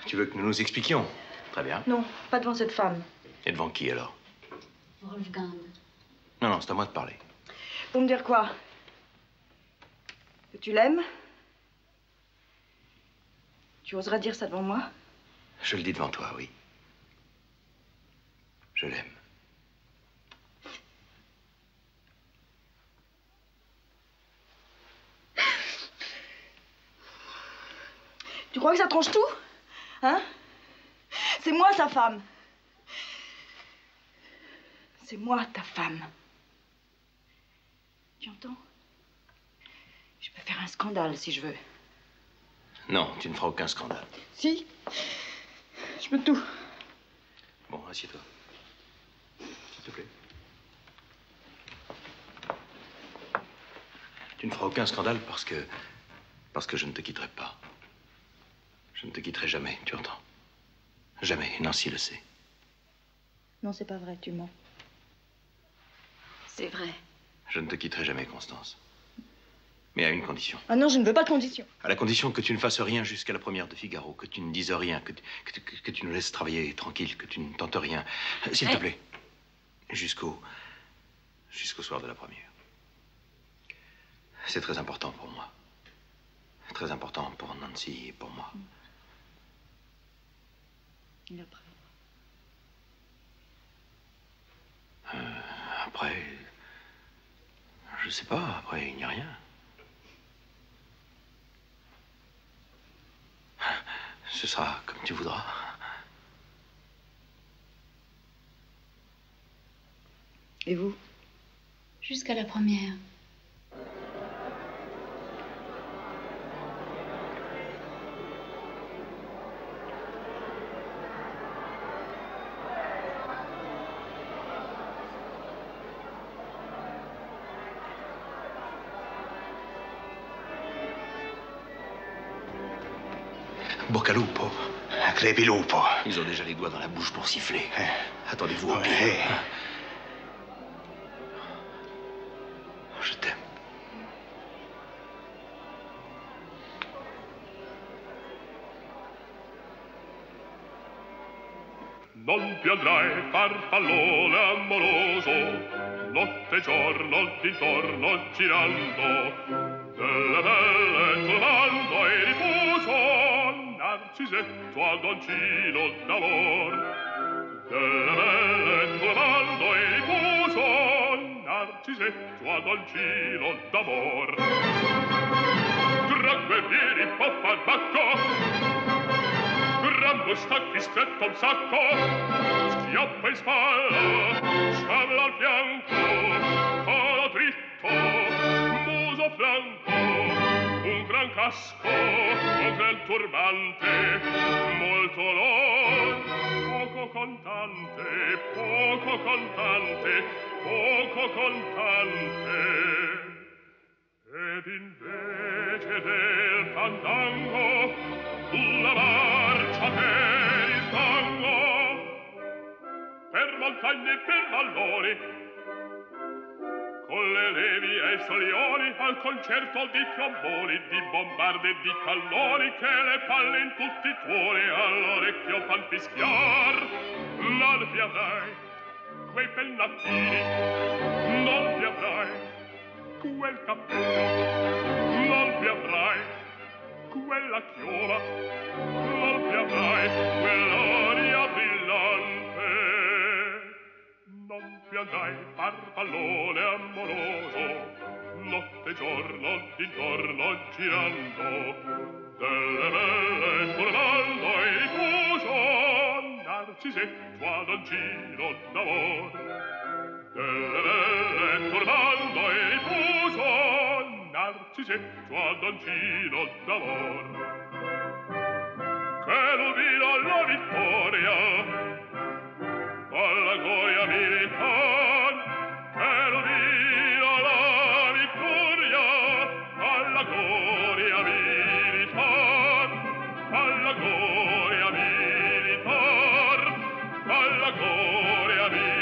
Tu veux que nous nous expliquions? Très bien. Non, pas devant cette femme. Et devant qui, alors? Wolfgang. Non, non, c'est à moi de parler. Pour me dire quoi? Que tu l'aimes? Tu oseras dire ça devant moi? Je le dis devant toi, oui. Je l'aime. Tu crois que ça tranche tout? Hein? C'est moi sa femme. C'est moi ta femme. Tu entends? Je peux faire un scandale si je veux. Non, tu ne feras aucun scandale. Si. Je peux tout. Bon, assieds-toi. S'il te plaît. Tu ne feras aucun scandale parce que je ne te quitterai pas. Je ne te quitterai jamais, tu entends? Jamais, Nancy le sait. Non, c'est pas vrai, tu mens. C'est vrai. Je ne te quitterai jamais, Constance. Mais à une condition. Ah non, je ne veux pas de condition. À la condition que tu ne fasses rien jusqu'à la première de Figaro, que tu ne dises rien, que tu nous laisses travailler tranquille, que tu ne tentes rien. S'il te plaît. Jusqu'au soir de la première. C'est très important pour moi. Très important pour Nancy et pour moi. Et après? Après, je sais pas, après il n'y a rien. Ce sera comme tu voudras. Et vous? Jusqu'à la première. Boccalupo. Crepilupo. Ils ont déjà les doigts dans la bouche pour siffler. Attendez-vous au pire. Je t'aime. Non più andrai farfallone amoroso, notte e giorno d'intorno girando, delle belle trovando e riposo, narcisetto adoncino d'amor. Delle belle trovando e riposo, narcisetto adoncino d'amor. Tra due piedi può far bacco, Rambo stacchi stretto un sacco, schioppa in spalla, sciabola al fianco, colo dritto, muso franco, un gran casco, un gran turbante, molto poco contante, poco contante, poco contante. Ed invece del fandango, la marcia per il fango, per montagne e per valloni, con le levi e i solioni, al concerto di tromboni, di bombarde e di cannoni, che le palle in tutti i tuoni all'orecchio fan fischiar. Non vi avrai quei pennacchini, non vi avrai quel cappello, non vi avrai quella chioma, non vi avrai quell'aria brillante, non vi andrai farfallone amoroso, notte e giorno d'intorno girando, delle belle turbando il rifuso, narcisetto ad un giro d'amor. Delle belle turbando il rifuso, narcisetto ad un giro d'amor. Che l'uvino la vittoria, alla gloria militar, che l'uvino la vittoria, alla gloria militar, alla gloria militar, alla gloria militar.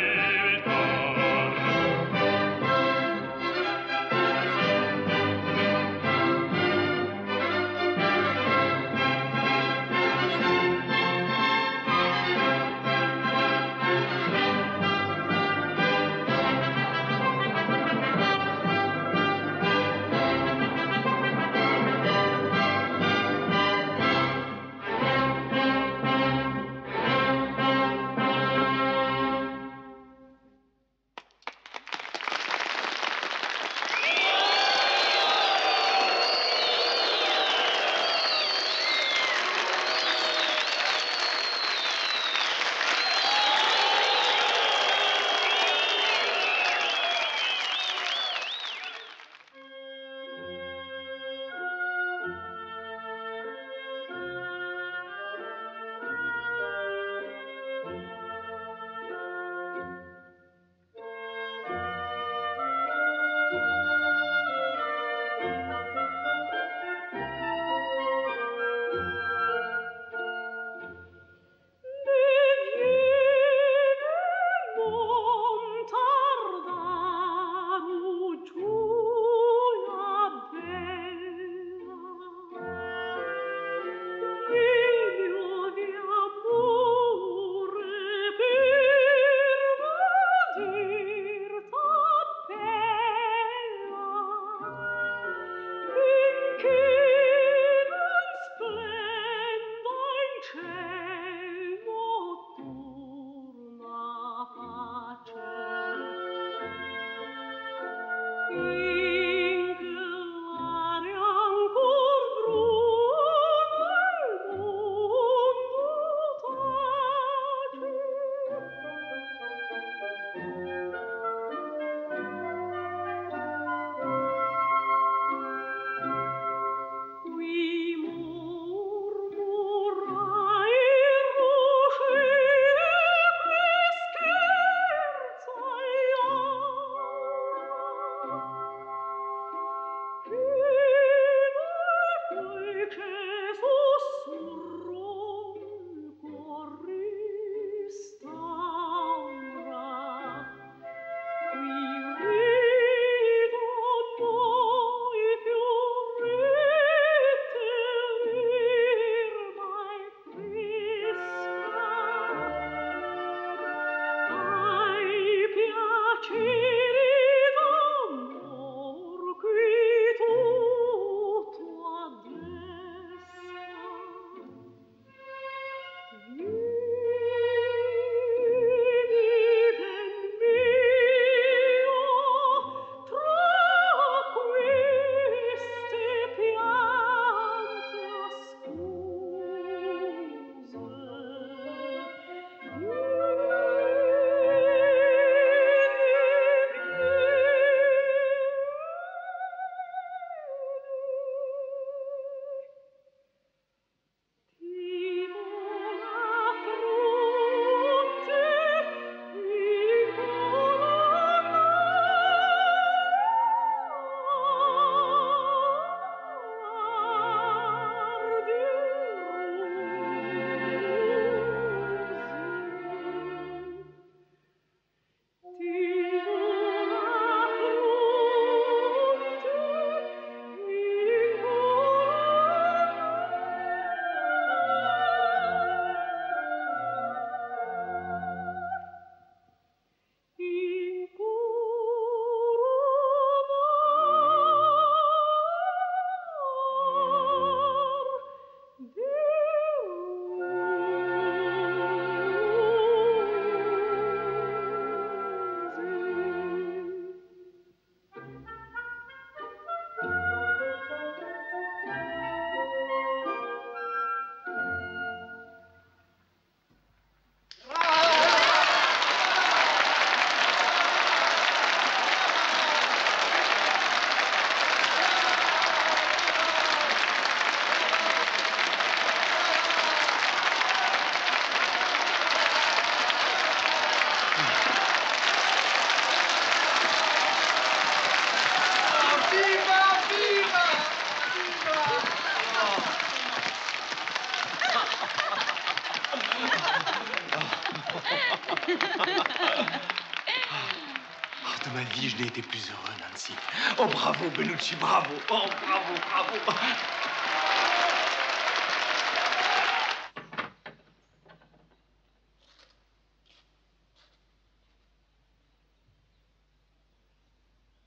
jamais été plus heureux, Nancy. Oh, bravo, Bellucci, bravo. Oh, bravo, bravo.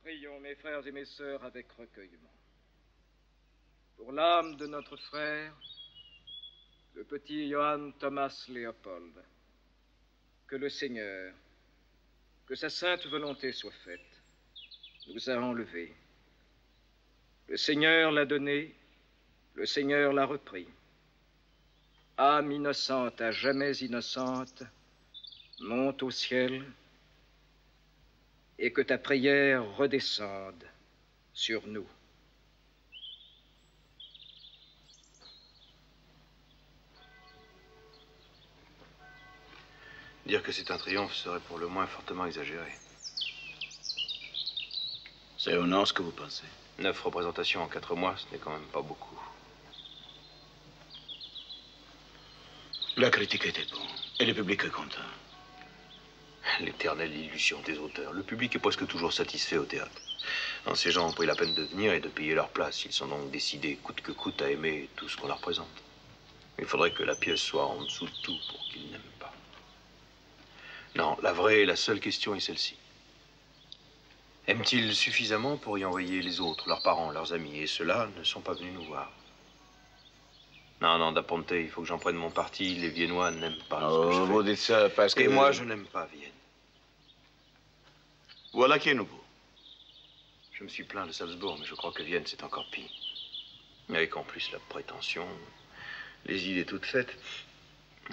Prions, mes frères et mes sœurs, avec recueillement. Pour l'âme de notre frère, le petit Johann Thomas Léopold, que le Seigneur, que sa sainte volonté soit faite, nous a enlevé. Le Seigneur l'a donné, le Seigneur l'a repris. Âme innocente à jamais innocente, monte au ciel et que ta prière redescende sur nous. Dire que c'est un triomphe serait pour le moins fortement exagéré. C'est honnête ce que vous pensez. 9 représentations en 4 mois, ce n'est quand même pas beaucoup. La critique était bonne, et le public est content. L'éternelle illusion des auteurs. Le public est presque toujours satisfait au théâtre. Non, ces gens ont pris la peine de venir et de payer leur place. Ils sont donc décidés, coûte que coûte, à aimer tout ce qu'on leur présente. Il faudrait que la pièce soit en dessous de tout pour qu'ils n'aiment pas. Non, la vraie et la seule question est celle-ci. Aiment-ils suffisamment pour y envoyer les autres, leurs parents, leurs amis? Et ceux-là ne sont pas venus nous voir. Non, non, Da Ponte, il faut que j'en prenne mon parti. Les Viennois n'aiment pas ce que je fais. Vous dites ça parce que... Et moi, je n'aime pas Vienne. Voilà qui est nouveau. Je me suis plaint de Salzbourg, mais je crois que Vienne, c'est encore pire. Avec en plus la prétention, les idées toutes faites.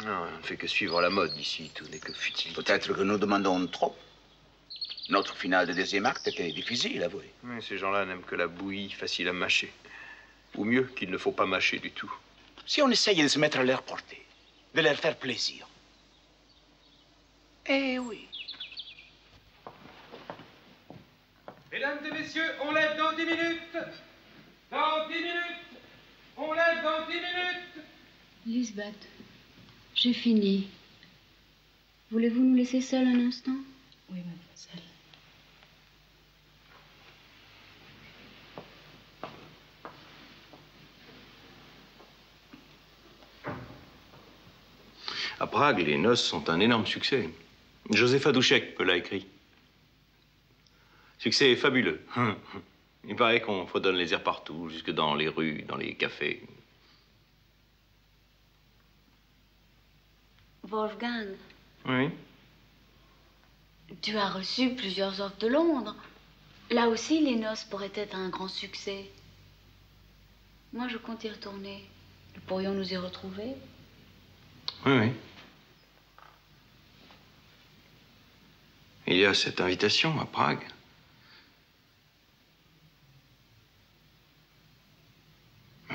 Non, on ne fait que suivre la mode ici, tout n'est que futile. Peut-être que nous demandons trop. Notre finale de deuxième acte était difficile, avouez. Mais ces gens-là n'aiment que la bouillie facile à mâcher. Ou mieux, qu'il ne faut pas mâcher du tout. Si on essayait de se mettre à leur portée, de leur faire plaisir. Eh oui. Mesdames et messieurs, on lève dans 10 minutes. Dans 10 minutes. On lève dans 10 minutes. Lisbeth, j'ai fini. Voulez-vous nous laisser seuls un instant? Oui, mademoiselle. À Prague, les noces sont un énorme succès. Josepha Douchek l'a écrit. Succès fabuleux. Il paraît qu'on fredonne les airs partout, jusque dans les rues, dans les cafés. Wolfgang, Oui. tu as reçu plusieurs offres de Londres. Là aussi, les noces pourraient être un grand succès. Moi, je compte y retourner. Nous pourrions nous y retrouver. Oui, oui. Il y a cette invitation à Prague.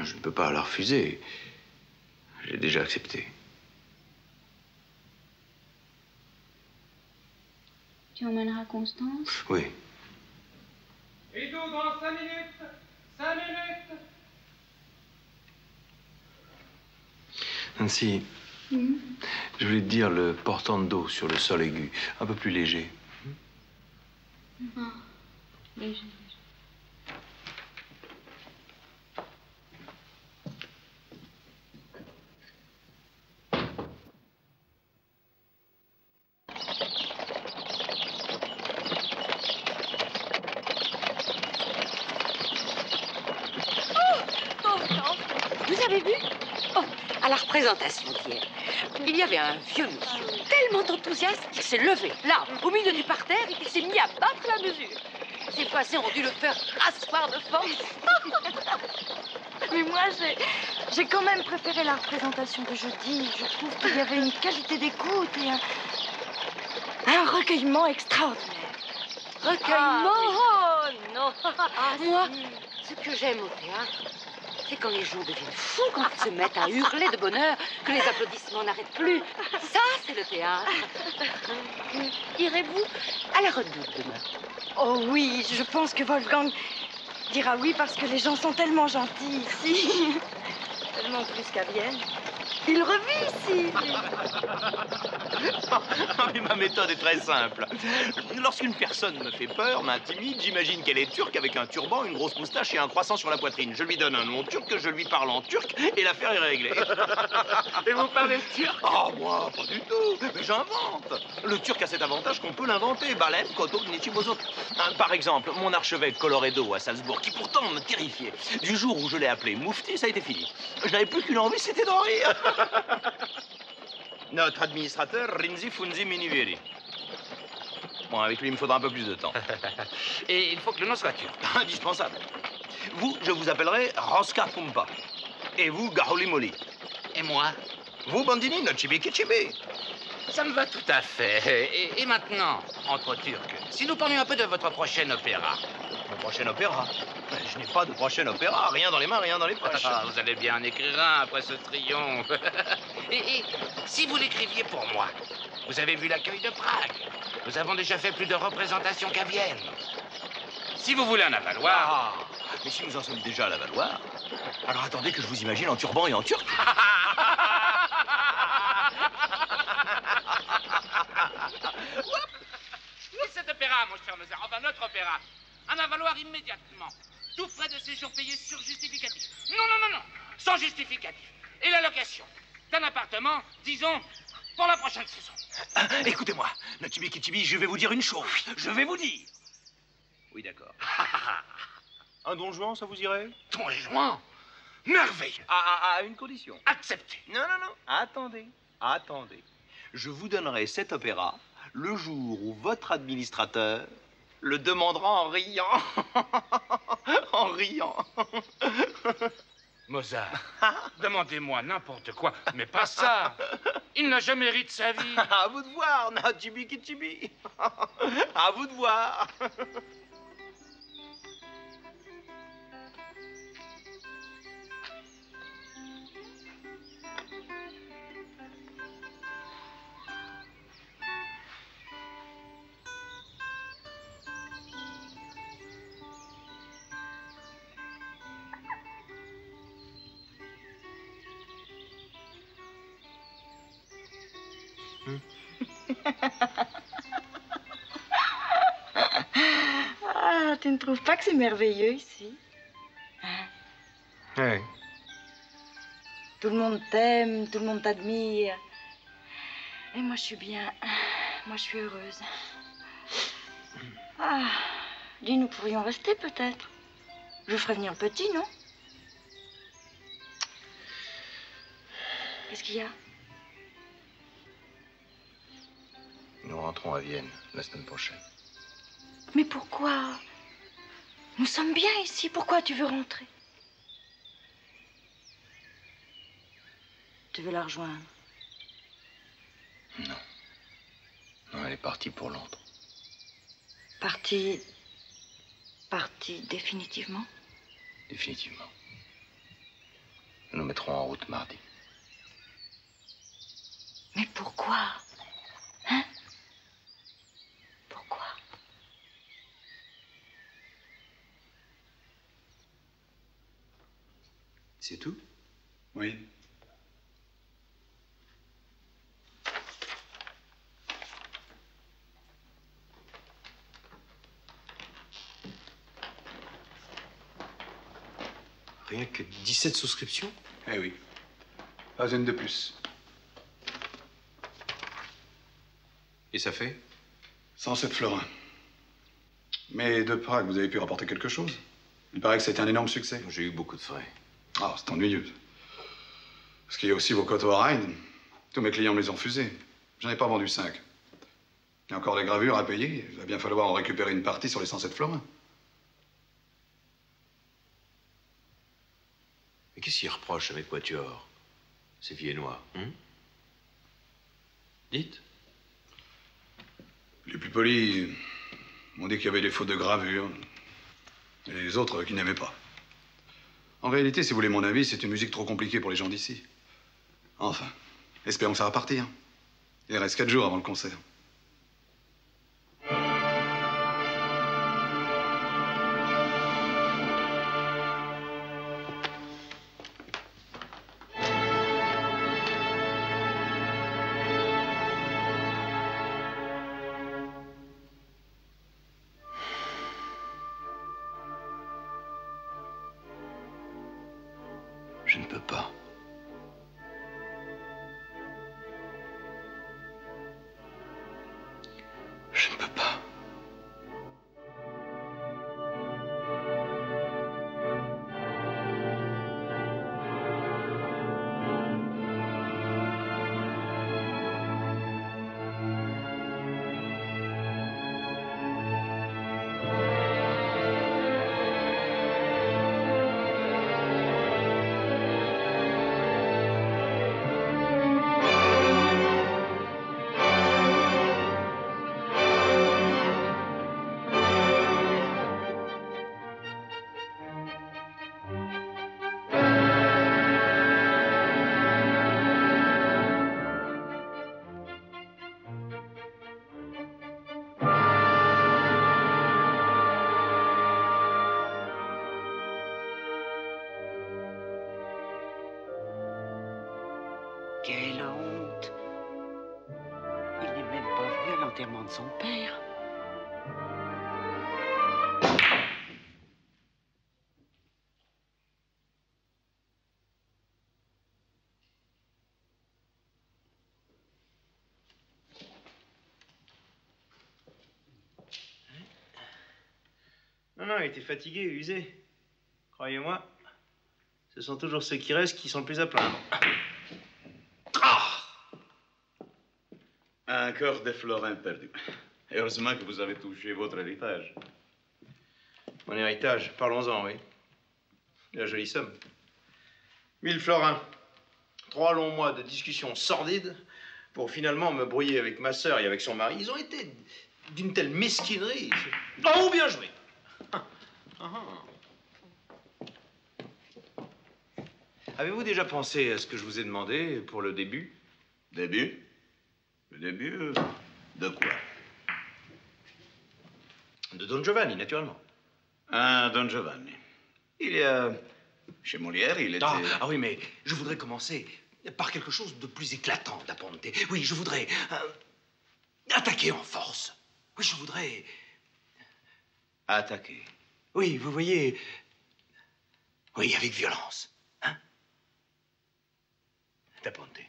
Je ne peux pas la refuser. J'ai déjà accepté. Tu emmèneras Constance? Oui. Et tout dans 5 minutes. 5 minutes. Nancy, je voulais te dire le portando sur le sol aigu, un peu plus léger. Ah, léger. Vous avez vu? Oh, à la représentation d'hier, il y avait un vieux monsieur tellement enthousiaste qu'il s'est levé, là, au milieu du parterre, et qu'il s'est mis à battre la mesure. Ses voisins ont dû le faire rasseoir de force. Mais moi, j'ai quand même préféré la représentation de jeudi. Je trouve qu'il y avait une qualité d'écoute et un recueillement extraordinaire. Recueillement? Ah, Oh non. Moi, ce que j'aime au théâtre, c'est quand les gens deviennent fous, quand ils se mettent à hurler de bonheur, que les applaudissements n'arrêtent plus. Ça, c'est le théâtre. Irez-vous à la Redoute demain? Oh oui, je pense que Wolfgang dira oui parce que les gens sont tellement gentils ici. Tellement plus qu'à Vienne. Il revit ici. Mais ma méthode est très simple. Lorsqu'une personne me fait peur, m'intimide, j'imagine qu'elle est turque avec un turban, une grosse moustache et un croissant sur la poitrine. Je lui donne un nom turc, je lui parle en turc et l'affaire est réglée. Et vous parlez turc? Oh, moi, pas du tout. Mais j'invente. Le turc a cet avantage qu'on peut l'inventer. Balem, koto, nichibozot. Par exemple, mon archevêque Coloredo à Salzbourg, qui pourtant me terrifiait. Du jour où je l'ai appelé Moufti, ça a été fini. Je n'avais plus qu'une envie, c'était d'en rire. Notre administrateur, Rinzi Funzi Miniveri. Bon, avec lui, il me faudra un peu plus de temps. Et il faut que le nom soit turc. Indispensable. Vous, je vous appellerai Roska Pumpa. Et vous, Gaholi Moli. Et moi? Vous, Bandini, Nochibi Kichibi. Ça me va tout à fait. Et maintenant, entre Turcs, si nous parlions un peu de votre prochain opéra. Mon prochain opéra? Je n'ai pas de prochain opéra. Rien dans les mains, rien dans les poches. Ah, vous allez bien en écrire un après ce triomphe. et si vous l'écriviez pour moi, vous avez vu l'accueil de Prague. Nous avons déjà fait plus de représentations qu'à Vienne. Si vous voulez en avaloir... Ah, mais si nous en sommes déjà à la Valoire, alors attendez que je vous imagine en turban et en turc. Et cet opéra, mon cher Mozart, enfin notre opéra, en avaloir immédiatement. Tout frais de séjour payé sur justificatif. Non, sans justificatif. Et la location d'un appartement, disons, pour la prochaine saison. Écoutez-moi, Nochibi Kichibi, je vais vous dire une chose. Je vais vous dire. Oui, d'accord. Un Don Juan, ça vous irait? Don Juan? Merveille. À une condition. Accepté. Non. Attendez. Je vous donnerai cet opéra le jour où votre administrateur le demandera en riant. En riant. Mozart, demandez-moi n'importe quoi, mais pas ça. Il n'a jamais ri de sa vie. À vous de voir, Nochibi Kichibi. À vous de voir. Ah, tu ne trouves pas que c'est merveilleux ici? Hein? Oui. Tout le monde t'aime, tout le monde t'admire. Et moi, je suis bien. Moi, je suis heureuse. Ah, dis, nous pourrions rester peut-être. Je ferais venir petit, non? Qu'est-ce qu'il y a? Nous rentrons à Vienne la semaine prochaine. Mais pourquoi? Nous sommes bien ici. Pourquoi tu veux rentrer? Tu veux la rejoindre? Non. Non, elle est partie pour Londres. Partie définitivement? Définitivement. Nous nous mettrons en route mardi. Mais pourquoi? Hein? Pourquoi? C'est tout? Oui. Rien que 17 souscriptions? Eh oui. Pas une de plus. Et ça fait? 107 florins. Mais de Prague, vous avez pu rapporter quelque chose? Il paraît que c'était un énorme succès. J'ai eu beaucoup de frais. Ah, c'est ennuyeux. Parce qu'il y a aussi vos coteaux à Rhein. Tous mes clients me les ont fusés. J'en ai pas vendu 5. Il y a encore des gravures à payer. Il va bien falloir en récupérer une partie sur les 107 florins. Mais qu'est-ce qu'ils reprochent avec Quatuor? Ces Viennois, hein? Dites. Les plus polis m'ont dit qu'il y avait des fautes de gravure. Et les autres qui n'aimaient pas. En réalité, si vous voulez mon avis, c'est une musique trop compliquée pour les gens d'ici. Enfin, espérons que ça va partir. Il reste 4 jours avant le concert. Je ne peux pas. Je ne peux pas. Quelle honte! Il n'est même pas venu à l'enterrement de son père. Non, il était fatigué, usé. Croyez-moi, ce sont toujours ceux qui restent qui sont le plus à plaindre. Encore des florins perdus. Heureusement que vous avez touché votre héritage. Mon héritage, parlons-en, oui. La jolie somme. 1000 florins. 3 longs mois de discussions sordides pour finalement me brouiller avec ma sœur et avec son mari. Ils ont été d'une telle mesquinerie. Oh, bien joué! Avez-vous déjà pensé à ce que je vous ai demandé pour le début? Début? Le début de quoi? De Don Giovanni, naturellement. Ah, Don Giovanni. Il est chez Molière, il était... Ah oui, mais je voudrais commencer par quelque chose de plus éclatant, Da Ponte. Oui, je voudrais attaquer en force. Oui, je voudrais... Attaquer? Oui, vous voyez... Oui, avec violence. Hein? Da Ponte.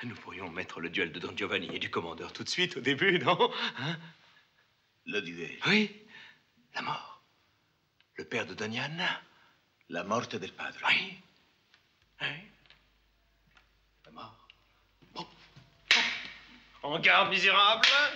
Nous pourrions mettre le duel de Don Giovanni et du commandeur tout de suite, au début, non? Hein? Le duel? Oui. La mort. Le père de Dona Anna. La morte del padre? Oui. Oui. La mort. Bon. En garde, misérable. Hein?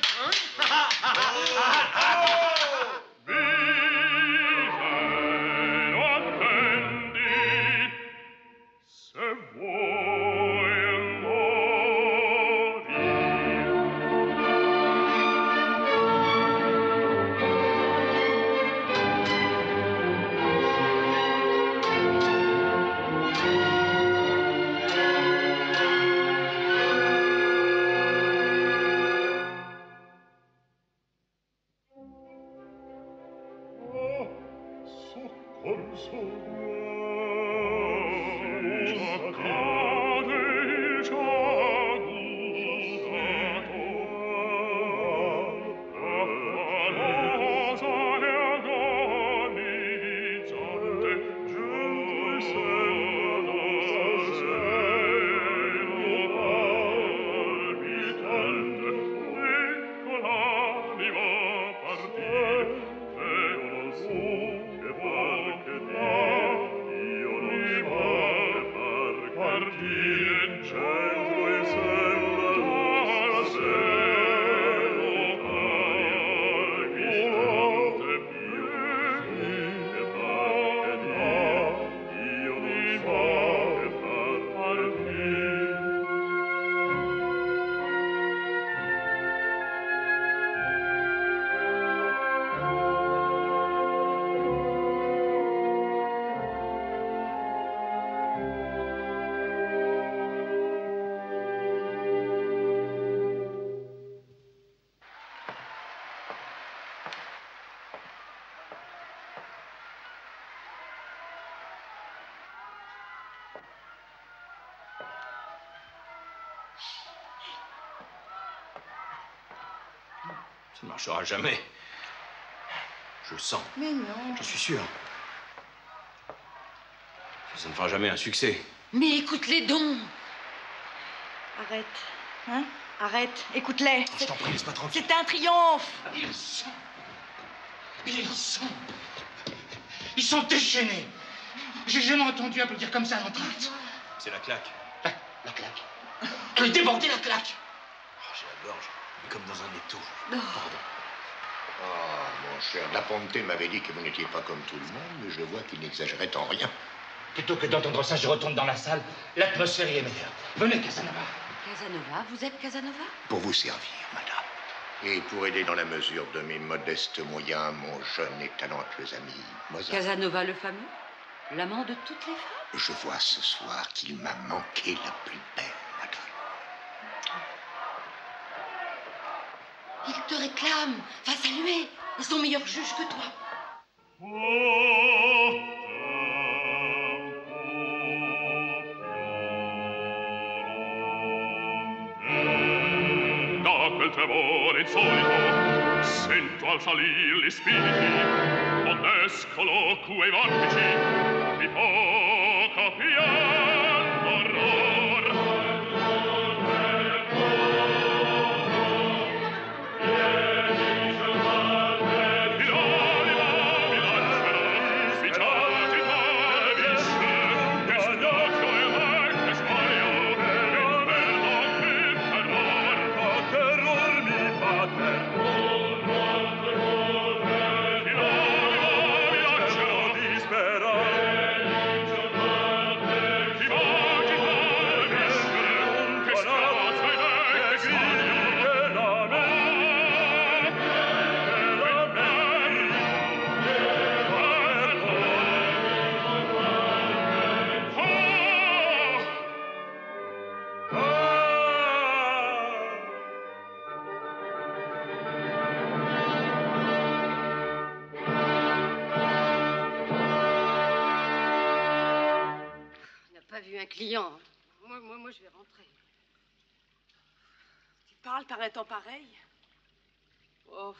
Ça ne marchera jamais. Je le sens. Mais non. Je suis sûr. Ça ne fera jamais un succès. Mais écoute-les donc. Arrête. Hein? Arrête. Écoute-les. Je t'en prie, laisse-moi tranquille. C'est un triomphe. Ils sont déchaînés. J'ai jamais entendu applaudir comme ça à l'entracte. C'est la claque. La claque. Elle débordait la claque. Oh, j'ai la gorge, comme dans un étau. Pardon. Ah, mon cher, Da Ponte m'avait dit que vous n'étiez pas comme tout le monde, mais je vois qu'il n'exagérait en rien. Plutôt que d'entendre ça, je retourne dans la salle. L'atmosphère y est meilleure. Venez, Casanova. Casanova, vous êtes Casanova? Pour vous servir, madame. Et pour aider dans la mesure de mes modestes moyens, mon jeune et talentueux ami Mozart. Casanova le fameux? L'amant de toutes les femmes? Je vois ce soir qu'il m'a manqué la plus belle, madame. Ils te réclament. Va saluer. Ils sont meilleurs juges que toi. Da quel tremore insolito sento al salir gli spiriti, ond'escolo quei vortici mi fa capiar l'orror. Client. Moi, je vais rentrer. Tu parles par un temps pareil? Oh,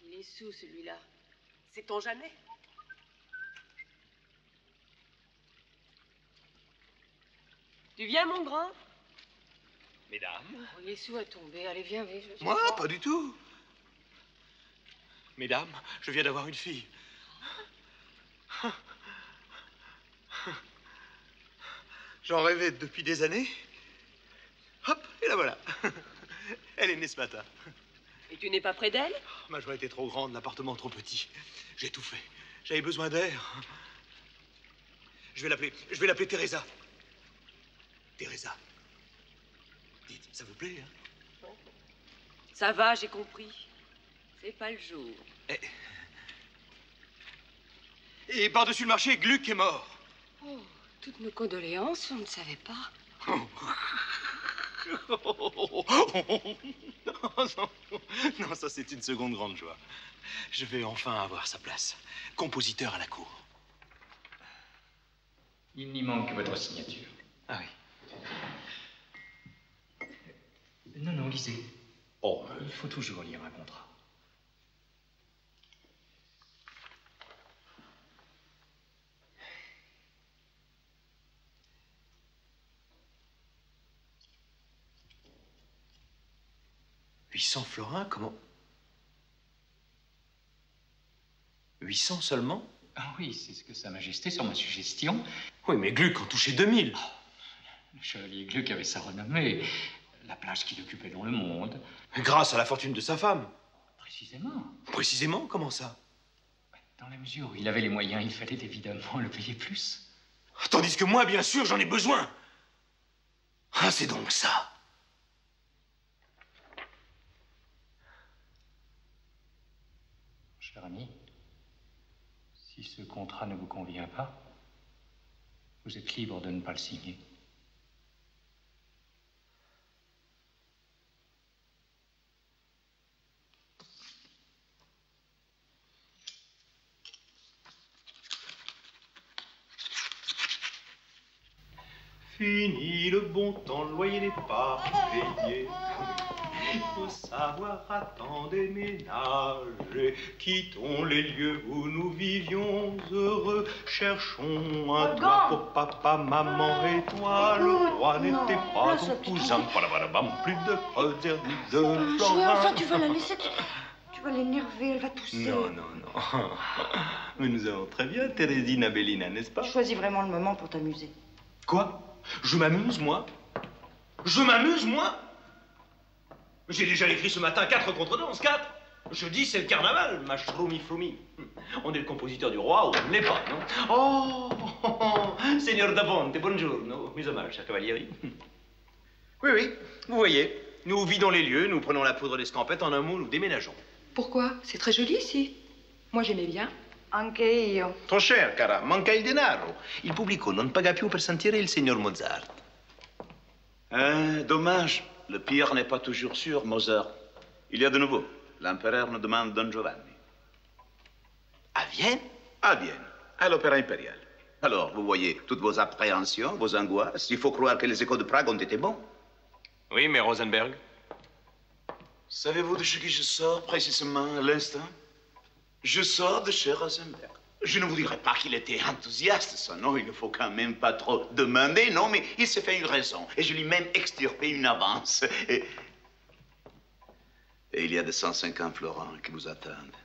il est sous, celui-là. C'est ton jamais? Tu viens, mon grand? Mesdames? Oh, il est sous à tomber. Allez, viens, viens. Moi, pas du tout. Mesdames, je viens d'avoir une fille. J'en rêvais depuis des années. Hop, et la voilà. Elle est née ce matin. Et tu n'es pas près d'elle? Ma joie était trop grande, l'appartement trop petit. J'ai tout fait. J'avais besoin d'air. Je vais l'appeler Teresa. Teresa. Dites, ça vous plaît, hein? Ça va, j'ai compris. C'est pas le jour. Et par-dessus le marché, Gluck est mort. Oh, toutes nos condoléances, on ne savait pas. Non, ça c'est une seconde grande joie. Je vais enfin avoir sa place. Compositeur à la cour. Il n'y manque que votre signature. Ah oui. Non, non, lisez. Oh, il faut toujours lire un contrat. « 800 florins, comment? 800 seulement? Ah oui, c'est ce que Sa Majesté, sur ma suggestion... Oui, mais Gluck en touchait 2000. Le chevalier Gluck avait sa renommée, la place qu'il occupait dans le monde. Grâce à la fortune de sa femme. Précisément. Précisément? Comment ça? Dans la mesure où il avait les moyens, il fallait évidemment le payer plus. Tandis que moi, bien sûr, j'en ai besoin. Ah, c'est donc ça. Cher ami, si ce contrat ne vous convient pas, vous êtes libre de ne pas le signer. Fini le bon temps, le loyer n'est pas payé. Il faut savoir attendre et ménager. Quittons les lieux où nous vivions heureux. Cherchons un toit pour papa, maman et toi. Le roi n'était pas ton cousin. Plus de Creuseur ni de Florin. Mais enfin, tu vas la laisser. Tu vas l'énerver, elle va tousser. Non, non, non. Mais nous allons très bien, Thérésine Abélina, n'est-ce pas? Tu choisis vraiment le moment pour t'amuser. Quoi? Je m'amuse, moi? Je m'amuse, moi? J'ai déjà écrit ce matin 4 contredanses, 4. Je dis c'est le carnaval, ma shroumi-froumi. On est le compositeur du roi ou on ne l'est pas, non? Oh, Seigneur Daponte, buongiorno. Mes hommages, cher cavalieri. Oui, oui, vous voyez, nous vidons les lieux, nous prenons la poudre d'escampette, en un mot, nous déménageons. Pourquoi? C'est très joli ici. Moi, j'aimais bien. Anche io. Trop cher, cara, manca il denaro. Il pubblico non paga più per sentire il signor Mozart. Dommage. Le pire n'est pas toujours sûr, Mozart. Il y a de nouveau. L'empereur nous demande Don Giovanni. À Vienne? À Vienne, à l'Opéra impérial. Alors, vous voyez, toutes vos appréhensions, vos angoisses, il faut croire que les échos de Prague ont été bons. Oui, mais Rosenberg? Savez-vous de chez qui je sors précisément à l'instant? Je sors de chez Rosenberg. Je ne vous dirai pas qu'il était enthousiaste, ça, non, il ne faut quand même pas trop demander, non, mais il s'est fait une raison, et je lui ai même extirpé une avance. Et il y a de 150 florins qui vous attendent.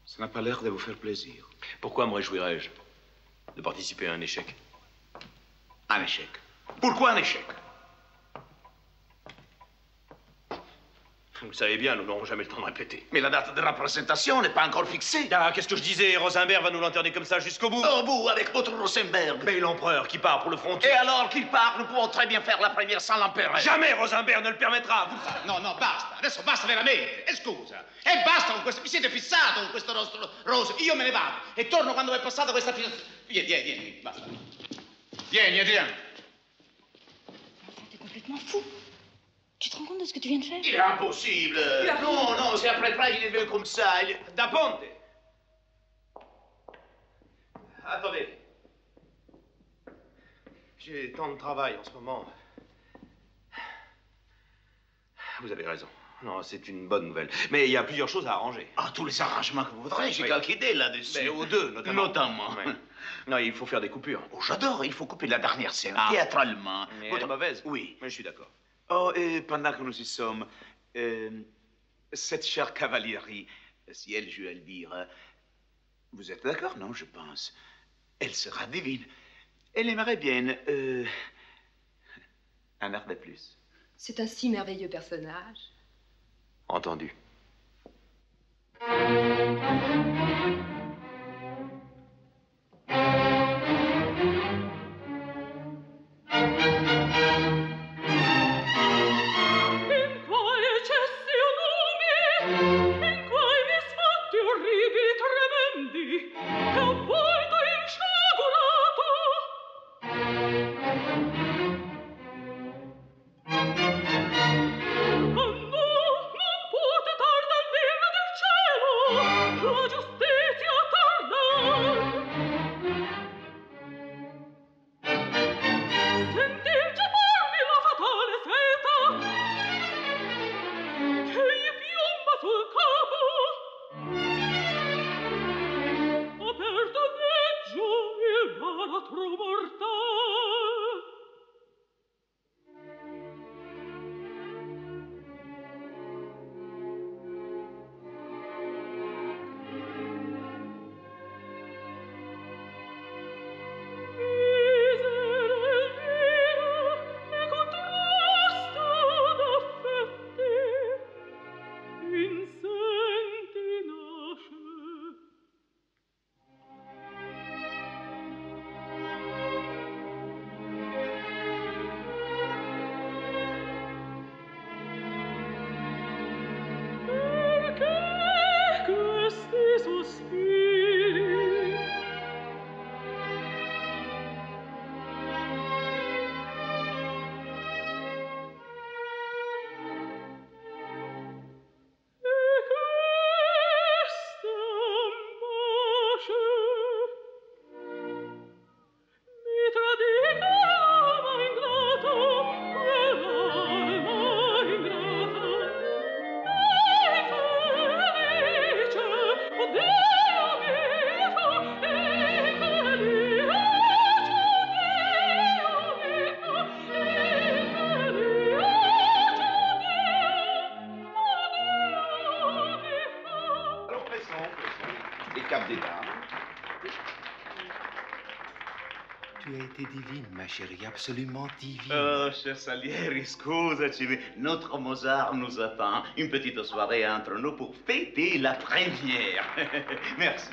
Ça n'a pas l'air de vous faire plaisir. Pourquoi me réjouirais-je de participer à un échec? Un échec? Pourquoi un échec? Vous le savez bien, nous n'aurons jamais le temps de répéter. Mais la date de représentation n'est pas encore fixée. Ah, qu'est-ce que je disais? Rosenberg va nous lanterner comme ça jusqu'au bout. Au bout, avec votre Rosenberg. Mais l'empereur qui part pour le front. Et alors qu'il part, nous pouvons très bien faire la première sans l'empereur. Jamais Rosenberg ne le permettra. No, no, basta. Adesso basta veramente. E scusa. E basta con questo. Vi siete fissato con questo nostro roso. Io me ne vado. E torno quando è passata questa fissazione. Vieni, basta. Vieni, Adrien. T'es complètement fou. Tu te rends compte de ce que tu viens de faire? Il est impossible. Non, non, c'est après Prague, il est venu comme ça. Daponte. Attendez. J'ai tant de travail en ce moment. Vous avez raison. Non, c'est une bonne nouvelle. Mais il y a plusieurs choses à arranger. Ah, tous les arrangements que vous voudrez, j'ai quelques idées là-dessus. Mais aux deux, notamment. Notamment. Ouais. Non, il faut faire des coupures. Oh, j'adore, il faut couper la dernière scène, théâtralement. Mais elle est mauvaise. Oui. Mais je suis d'accord. Oh, et pendant que nous y sommes, cette chère cavalierie, si elle joue Elvire, vous êtes d'accord, non, je pense? Elle sera divine. Elle aimerait bien un air de plus. C'est un si merveilleux personnage. Entendu. tu as été divine, ma chérie, absolument divine. Oh, cher Salieri, scusaci, mais notre Mozart nous attend. Une petite soirée entre nous pour fêter la première. Merci,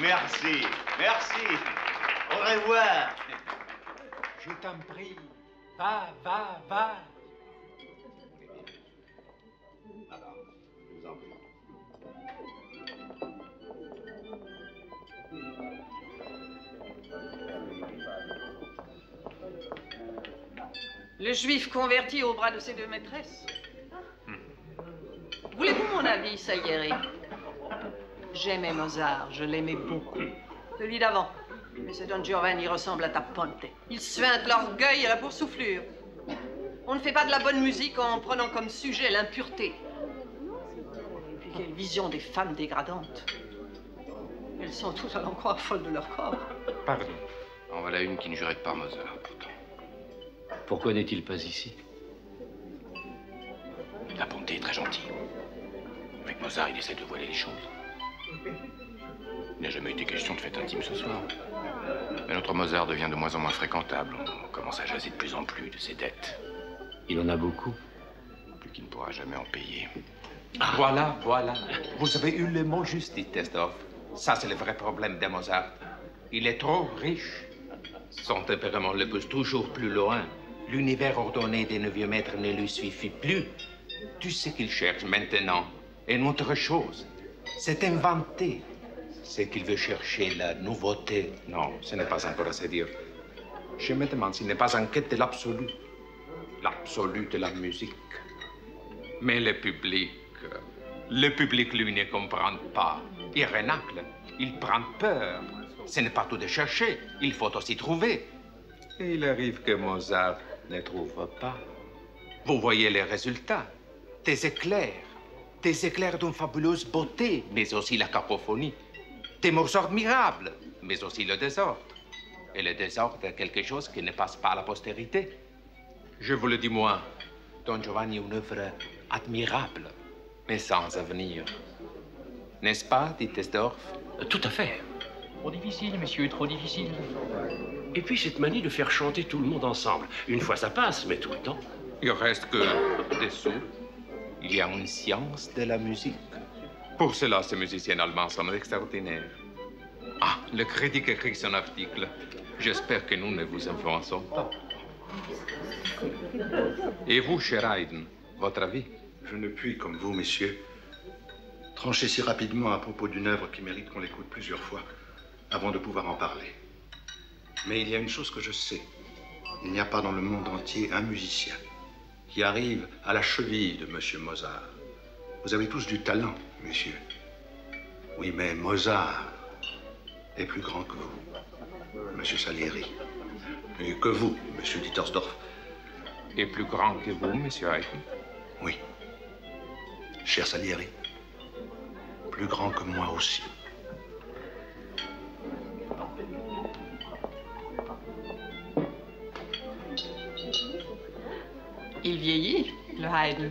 merci, merci. Au revoir. Je t'en prie, va, va, va. Alors, je vous en prie. Le juif converti au bras de ses deux maîtresses. Voulez-vous mon avis, Salieri? J'aimais Mozart, je l'aimais beaucoup. Celui d'avant. Mais ce Don Giovanni ressemble à ta Ponte. Il suinte l'orgueil et la boursouflure. On ne fait pas de la bonne musique en prenant comme sujet l'impureté. Et puis quelle vision des femmes dégradantes. Elles sont toutes à l'en croire folles de leur corps. Pardon. En voilà une qui ne jurait pas Mozart, pourtant. Pourquoi n'est-il pas ici? La bonté est très gentille. Avec Mozart, il essaie de voiler les choses. Il n'a jamais été question de fête intime ce soir. Mais notre Mozart devient de moins en moins fréquentable. On commence à jaser de plus en plus de ses dettes. Il en a beaucoup. Plus qu'il ne pourra jamais en payer. Voilà, voilà. Vous avez eu le mot juste dit, Tesdorf. Ça, c'est le vrai problème de Mozart. Il est trop riche. Son tempérament le pousse toujours plus loin. L'univers ordonné des 9 maîtres ne lui suffit plus. Tu sais qu'il cherche maintenant une autre chose. C'est inventé. C'est qu'il veut chercher la nouveauté. Non, ce n'est pas encore assez dire. Je me demande s'il n'est pas en quête de l'absolu. L'absolu de la musique. Mais le public, lui, ne comprend pas. Il renacle, il prend peur. Ce n'est pas tout de chercher, il faut aussi trouver. Et il arrive que Mozart ne trouve pas. Vous voyez les résultats. Des éclairs d'une fabuleuse beauté, mais aussi la cacophonie. Des morceaux admirables, mais aussi le désordre. Et le désordre est quelque chose qui ne passe pas à la postérité. Je vous le dis moi, Don Giovanni est une œuvre admirable, mais sans avenir. N'est-ce pas, dit Tesdorf? Tout à fait. Trop difficile, messieurs, trop difficile. Et puis cette manie de faire chanter tout le monde ensemble. Une fois ça passe, mais tout le temps. Il reste que dessous, il y a une science de la musique. Pour cela, ces musiciens allemands sont extraordinaires. Ah, le critique écrit son article. J'espère que nous ne vous influençons pas. Et vous, cher Haydn, votre avis? Je ne puis, comme vous, messieurs, trancher si rapidement à propos d'une œuvre qui mérite qu'on l'écoute plusieurs fois avant de pouvoir en parler. Mais il y a une chose que je sais. Il n'y a pas dans le monde entier un musicien qui arrive à la cheville de Monsieur Mozart. Vous avez tous du talent, monsieur. Oui, mais Mozart est plus grand que vous, Monsieur Salieri. Et que vous, Monsieur Dittersdorf. Et plus grand que vous, Monsieur Haydn. Oui. Cher Salieri, plus grand que moi aussi. Il vieillit, le Haydn.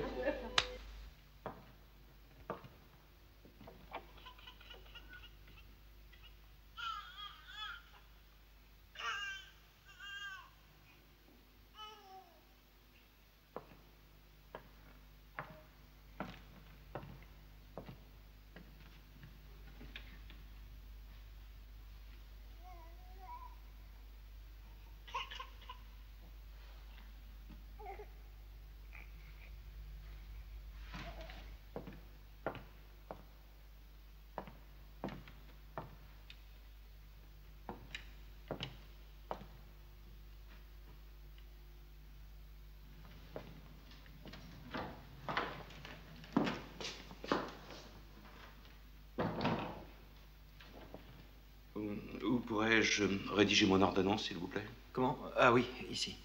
Où pourrais-je rédiger mon ordonnance, s'il vous plaît? Comment? Ah oui, ici.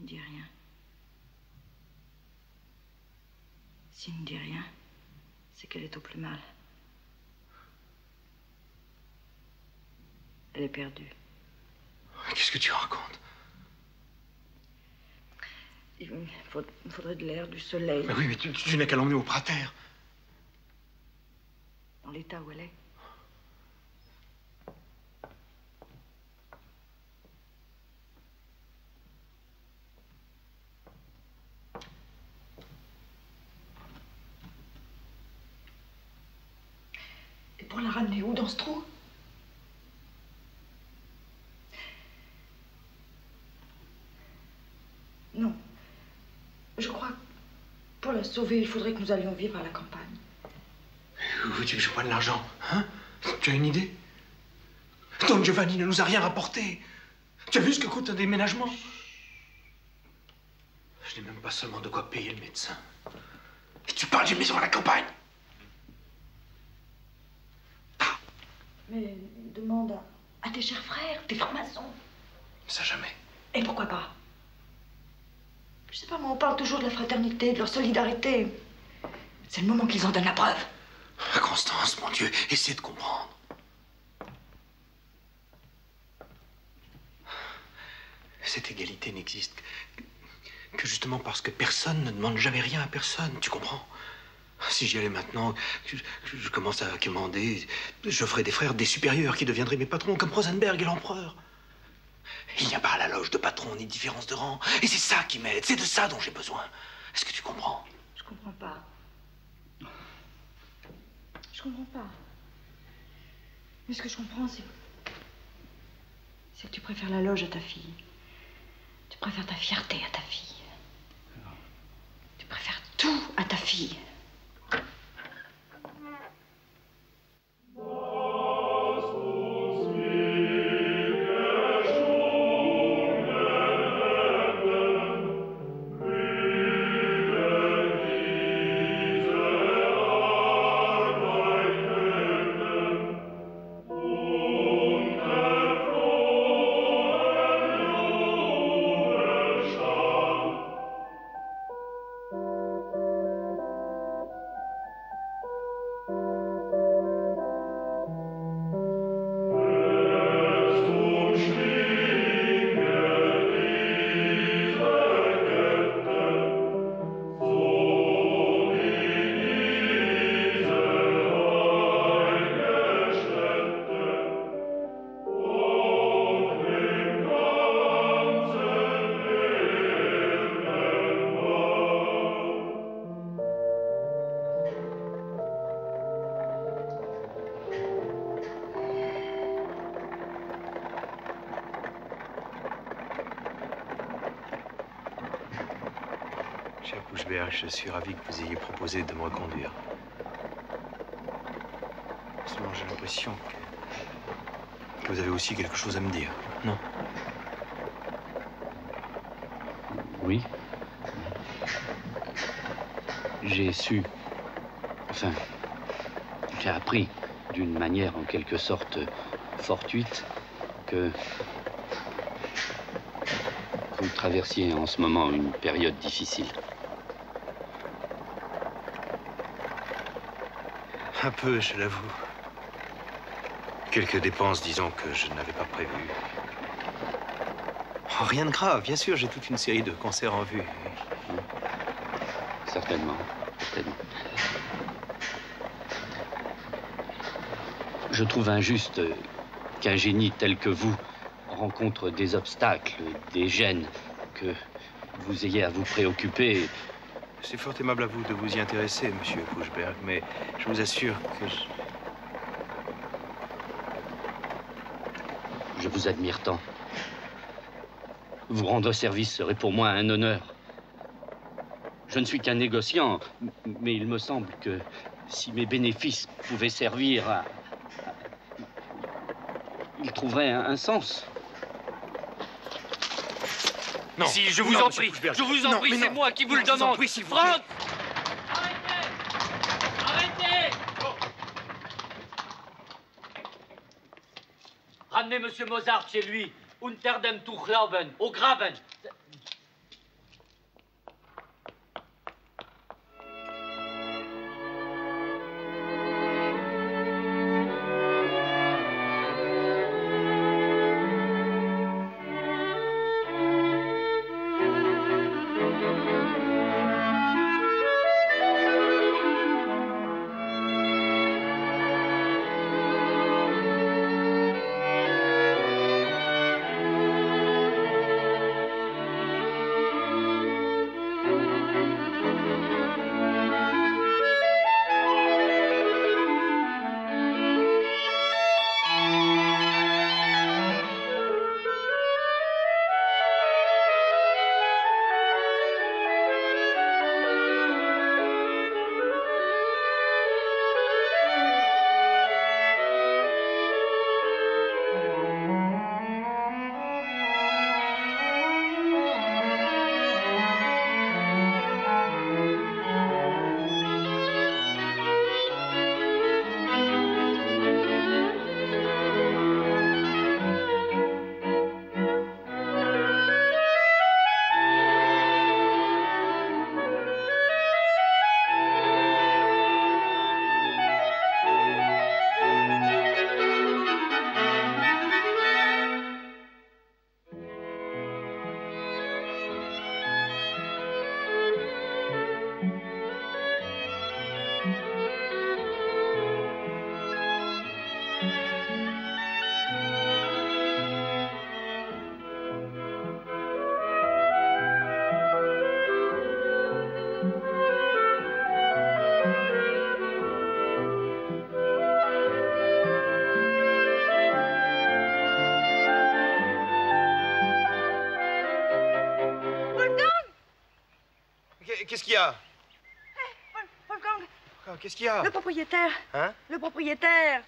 dit rien. S'il ne dit rien, c'est qu'elle est au plus mal. Elle est perdue. Qu'est-ce que tu racontes? Il faudrait de l'air, du soleil. Mais oui, mais tu n'as qu'à l'emmener au Prater. Dans l'état où elle est. Et pour la ramener où, dans ce trou? Non. Je crois que pour la sauver, il faudrait que nous allions vivre à la campagne. Où veux-tu que je prenne l'argent, hein? Tu as une idée? Don Giovanni ne nous a rien rapporté. Tu as vu ce que coûte un déménagement? Je n'ai même pas seulement de quoi payer le médecin. Et tu parles d'une maison à la campagne? Mais demande à tes chers frères, tes francs-maçons. Ça jamais. Et pourquoi pas? Je sais pas, moi, on parle toujours de la fraternité, de leur solidarité. C'est le moment qu'ils en donnent la preuve. Constance, mon Dieu, essaie de comprendre. Cette égalité n'existe que justement parce que personne ne demande jamais rien à personne, tu comprends? Si j'y allais maintenant, je commence à commander, je ferais des frères des supérieurs qui deviendraient mes patrons, comme Rosenberg et l'empereur. Il n'y a pas à la loge de patron ni de différence de rang. Et c'est ça qui m'aide, c'est de ça dont j'ai besoin. Est-ce que tu comprends? Je comprends pas. Je comprends pas. Mais ce que je comprends, c'est que tu préfères la loge à ta fille. Tu préfères ta fierté à ta fille. Tu préfères tout à ta fille. Cher Pushberg, je suis ravi que vous ayez proposé de me reconduire. Seulement, j'ai l'impression que vous avez aussi quelque chose à me dire, non? Oui. J'ai su... Enfin, j'ai appris d'une manière en quelque sorte fortuite que vous traversiez en ce moment une période difficile. Un peu, je l'avoue. Quelques dépenses, disons, que je n'avais pas prévues. Oh, rien de grave, bien sûr, j'ai toute une série de concerts en vue. Certainement, certainement. Je trouve injuste qu'un génie tel que vous rencontre des obstacles, des gênes, que vous ayez à vous préoccuper. C'est fort aimable à vous de vous y intéresser, monsieur Pushberg, mais je vous assure que je vous admire tant. Vous rendre service serait pour moi un honneur. Je ne suis qu'un négociant, mais il me semble que si mes bénéfices pouvaient servir à... Ils trouveraient un sens. Non. Si, je vous en prie, je vous en prie, c'est moi qui vous le demande. Franck! Arrêtez! Ramenez Monsieur Mozart chez lui. Unter dem Tuchlauben, au Graben. qu'est-ce qu'il y a? Wolfgang, Qu'est-ce qu'il y a? le propriétaire. Hein? Le propriétaire.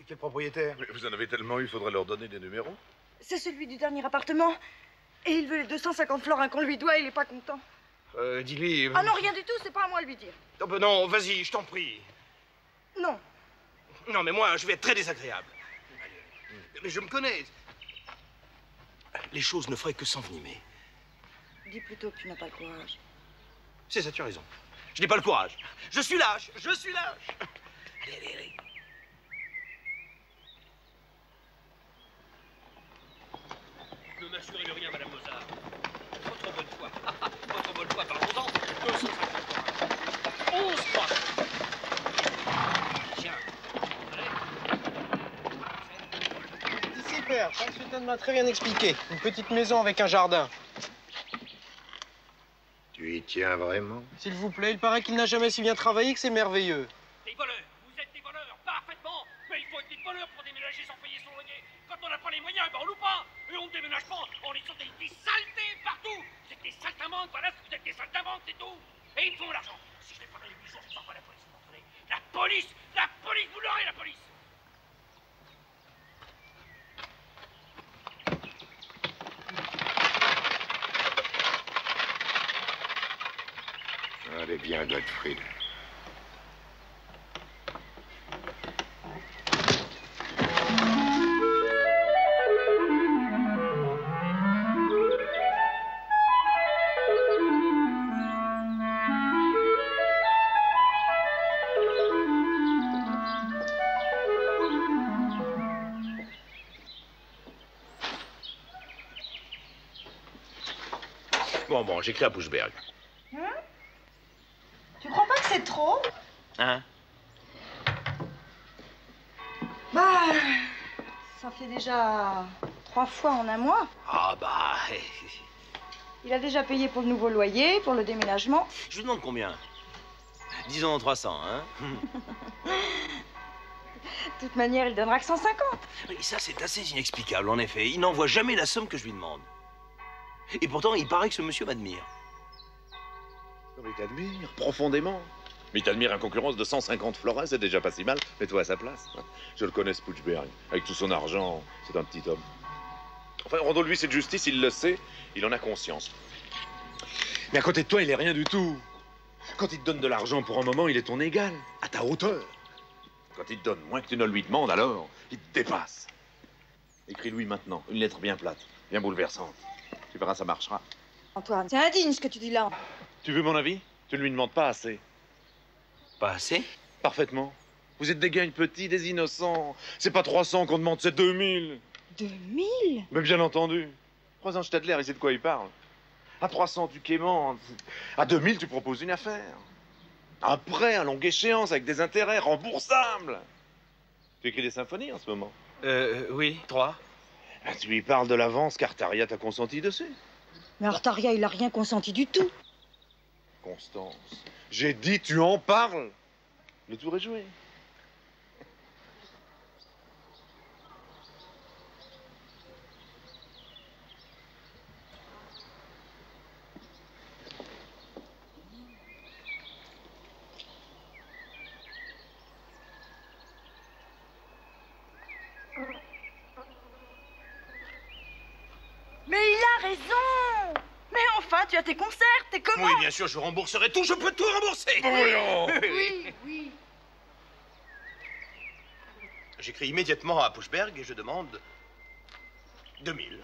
Quel propriétaire? Mais vous en avez tellement eu, il faudrait leur donner des numéros. C'est celui du dernier appartement. Et il veut les 250 florins qu'on lui doit, il est pas content. Dis-lui... Ah non, rien du tout, c'est pas à moi de lui dire. Oh, ben non, vas-y, je t'en prie. Non. Non, mais moi, je vais être très désagréable. Mais je me connais. Les choses ne feraient que s'envenimer. Dis plutôt que tu n'as pas le courage. C'est ça, tu as raison. Je n'ai pas le courage. Je suis lâche, je suis lâche. Allez, allez, allez. Ne m'assurez de rien, Madame Mozart. Votre bonne foi. Votre bonne foi, parlons-en. 250 11 francs. Tiens. Ici, père, Charles Sultan m'a très bien expliqué. Une petite maison avec un jardin. Tu y tiens vraiment? S'il vous plaît, il paraît qu'il n'a jamais si bien travaillé que c'est merveilleux. Des voleurs. Vous êtes des voleurs, parfaitement. Mais il faut être des voleurs pour déménager sans payer son loyer. Quand on n'a pas les moyens, ben on loue pas. Et on ne déménage pas. On est sur des saletés partout. Vous êtes des saltimbanques, voilà, vous êtes des saltimbanques, c'est tout. Et ils me font l'argent. Si je n'ai pas dans les 8 jours, je ne sors pas la police, vous comprenez? La police, vous l'aurez, la police. Allez bien, Gottfried. Bon, j'écris à Pushberg. Tu crois pas que c'est trop? Hein? Bah, ça fait déjà 3 fois en un mois. Ah bah... Il a déjà payé pour le nouveau loyer, pour le déménagement. Je vous demande combien? Disons 300, hein? De toute manière, il donnera que 150. Oui, ça, c'est assez inexplicable, en effet. Il n'envoie jamais la somme que je lui demande. Et pourtant, il paraît que ce monsieur m'admire. Mais il t'admire profondément. Mais il t'admire en concurrence de 150 florins, c'est déjà pas si mal. Mets-toi à sa place. Je le connais, ce Pushberg. Avec tout son argent, c'est un petit homme. Enfin, rendons-lui cette justice, il le sait, il en a conscience. Mais à côté de toi, il est rien du tout. Quand il te donne de l'argent pour un moment, il est ton égal, à ta hauteur. Quand il te donne moins que tu ne lui demandes, alors, il te dépasse. Écris-lui maintenant, une lettre bien plate, bien bouleversante. Tu verras, ça marchera. Antoine, c'est indigne ce que tu dis là. Tu veux mon avis? Tu ne lui demandes pas assez. Pas assez? Parfaitement. Vous êtes des gagnes petits, des innocents. C'est pas 300 qu'on demande, c'est 2000. 2000? Mais bien entendu. Croisant Stadler, il sait de quoi il parle. À 300, tu quémantes. À 2000, tu proposes une affaire. Un prêt à longue échéance avec des intérêts remboursables. Tu écris des symphonies en ce moment? Oui, 3. Tu lui parles de l'avance qu'Artaria t'a consenti dessus. Mais Artaria, il a rien consenti du tout. Constance, j'ai dit tu en parles. Le tour est joué. Mais il a raison! Mais enfin, tu as tes concerts, t'es comment? Oui, bien sûr, je rembourserai tout, je peux tout rembourser. Oui, oui. J'écris immédiatement à Pushberg et je demande 2000.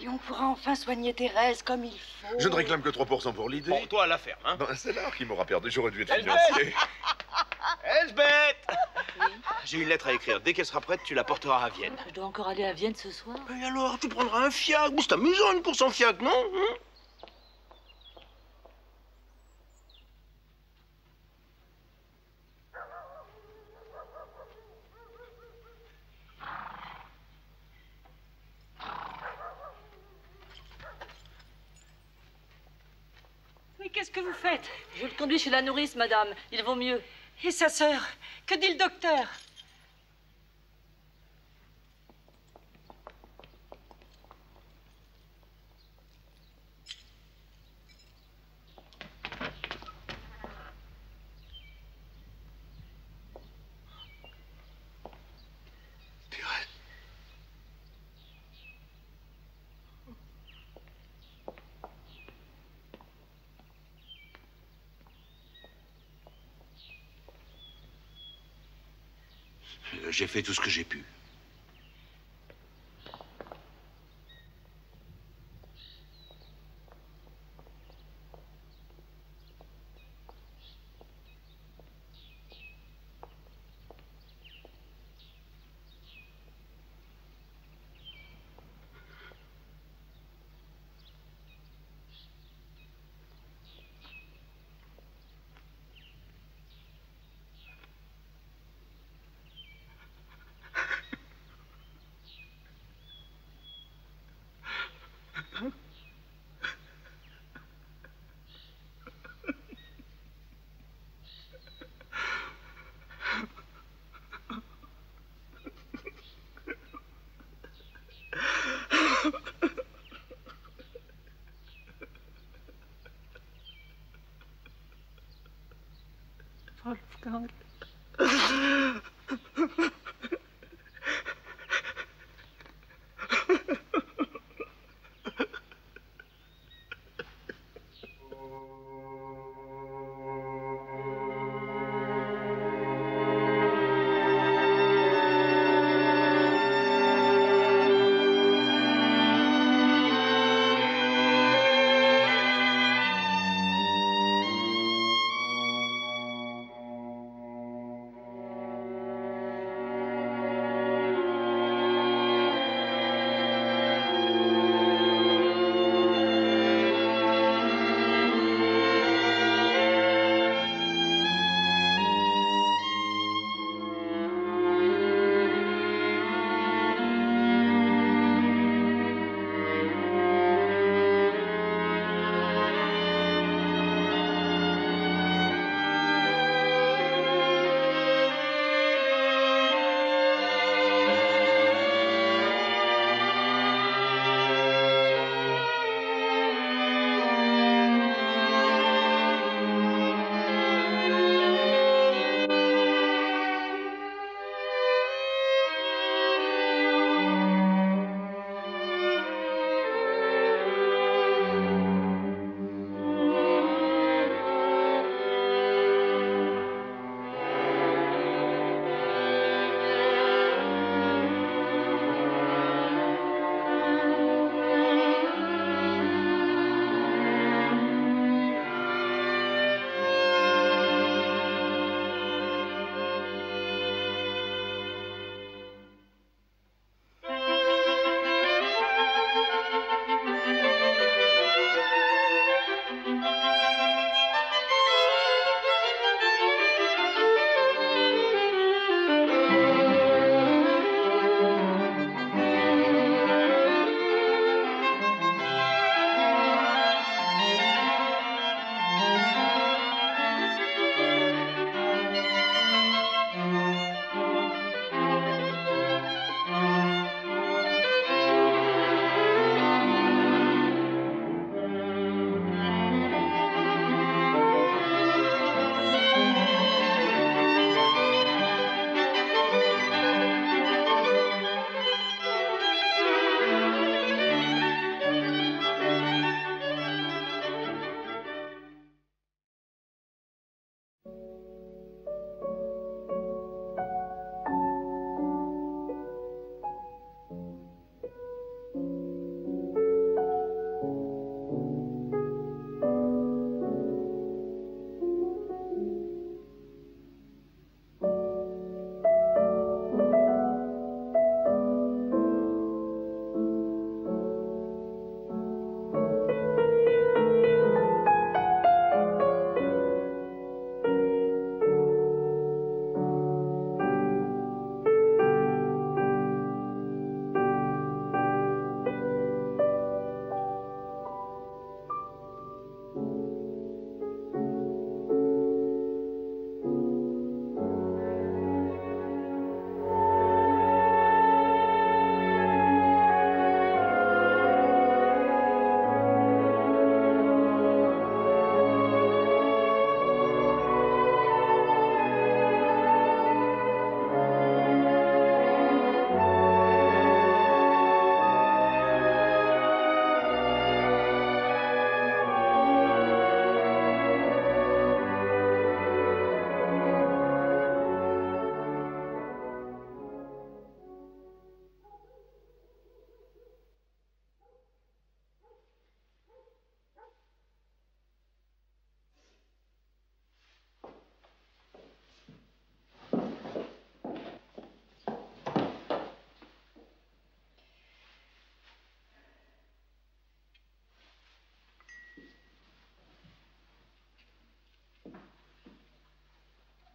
Et on pourra enfin soigner Thérèse comme il faut. Je ne réclame que 3% pour l'idée. Bon, toi, à la ferme, hein? Ben, c'est l'art qui m'aura perdu, j'aurais dû être financier. Elsbeth! J'ai une lettre à écrire. Dès qu'elle sera prête, tu la porteras à Vienne. Je dois encore aller à Vienne ce soir. Et alors, tu prendras un fiac. C'est amusant, une course en fiac, non? Mais qu'est-ce que vous faites? Je le conduis chez la nourrice, madame. Il vaut mieux. Et sa sœur? Que dit le docteur? J'ai fait tout ce que j'ai pu. Wolfgang.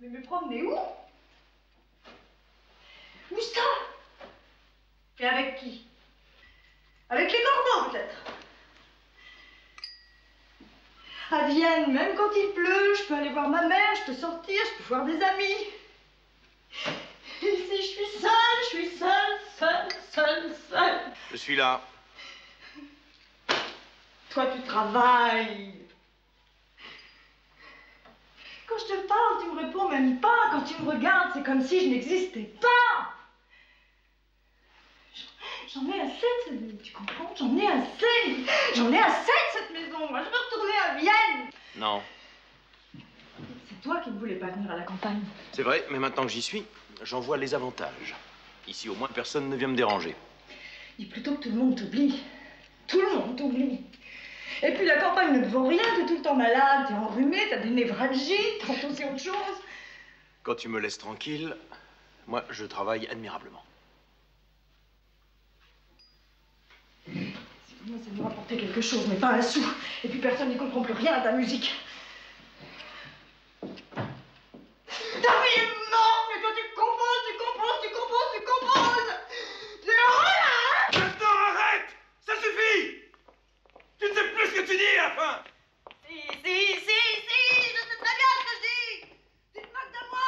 Mais me promener où? Où ça? Et avec qui? Avec les corbeaux, peut-être. À Vienne, même quand il pleut, je peux aller voir ma mère, je peux sortir, je peux voir des amis. Et ici, je suis seule. Je suis là. Toi, tu travailles. Quand je te parle, tu me réponds même pas. Quand tu me regardes, c'est comme si je n'existais pas. J'en ai assez de cette maison, tu comprends? J'en ai assez. J'en ai assez de cette maison. Moi, je veux retourner à Vienne. Non. C'est toi qui ne voulais pas venir à la campagne. C'est vrai, mais maintenant que j'y suis, j'en vois les avantages. Ici, au moins, personne ne vient me déranger. Dis plutôt que tout le monde t'oublie. Tout le monde t'oublie. Et puis la campagne ne te vaut rien, t'es tout le temps malade, t'es enrhumé, t'as des névralgies, tantôt c'est autre chose. Quand tu me laisses tranquille, moi, je travaille admirablement. Moi, ça me rapporter quelque chose, mais pas un sou. Et puis personne n'y comprend plus rien à ta musique. Ta vie est morte, mais toi tu composes. Tu là. Maintenant, arrête! Ça suffit! Tu ne sais plus ce que tu dis à la fin! Si, je sais très bien ce que je dis. Tu te moques de moi.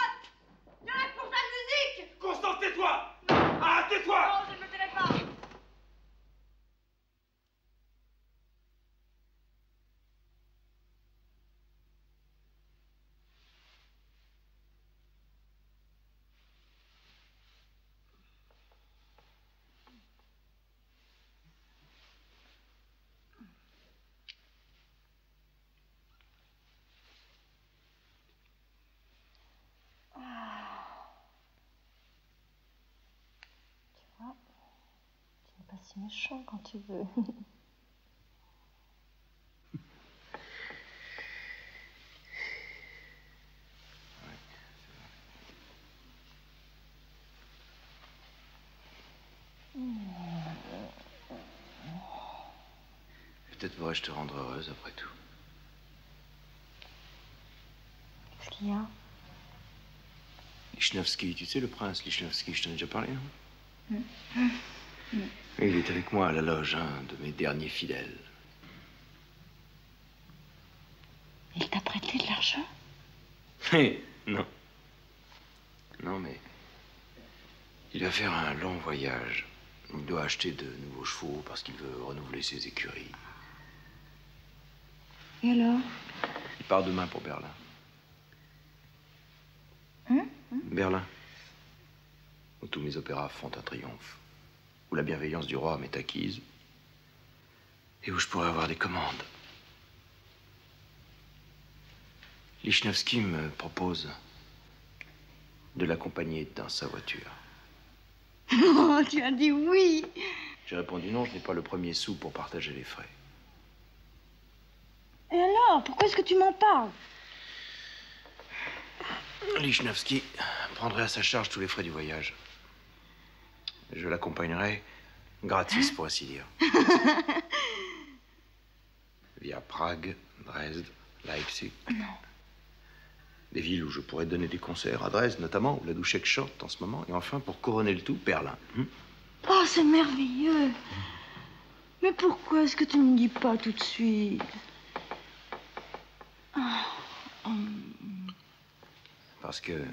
Tu restes pour ta musique. Constance, tais-toi! Ah, tais-toi! Non, je ne me tairai pas. C'est méchant quand tu veux. Peut-être pourrais-je te rendre heureuse après tout. Qu'est-ce qu'il y a? Lichnowsky, tu sais le prince Lichnowsky, je t'en ai déjà parlé, hein? Oui, il est avec moi à la loge, un de mes derniers fidèles. Il t'a prêté de l'argent? Non. Non, mais il va faire un long voyage. Il doit acheter de nouveaux chevaux parce qu'il veut renouveler ses écuries. Et alors? Il part demain pour Berlin. Berlin, où tous mes opéras font un triomphe, où la bienveillance du roi m'est acquise et où je pourrais avoir des commandes. Lichnowsky me propose de l'accompagner dans sa voiture. Oh, tu as dit oui. J'ai répondu non, je n'ai pas le premier sou pour partager les frais. Et alors, pourquoi est-ce que tu m'en parles? Lichnowsky prendrait à sa charge tous les frais du voyage. Je l'accompagnerai gratis, pour ainsi dire. Via Prague, Dresde, Leipzig. Non. Des villes où je pourrais donner des concerts, à Dresde notamment, où la Douchek chante en ce moment. Et enfin, pour couronner le tout, Berlin. Oh, c'est merveilleux. Mais pourquoi est-ce que tu ne me dis pas tout de suite? Parce que...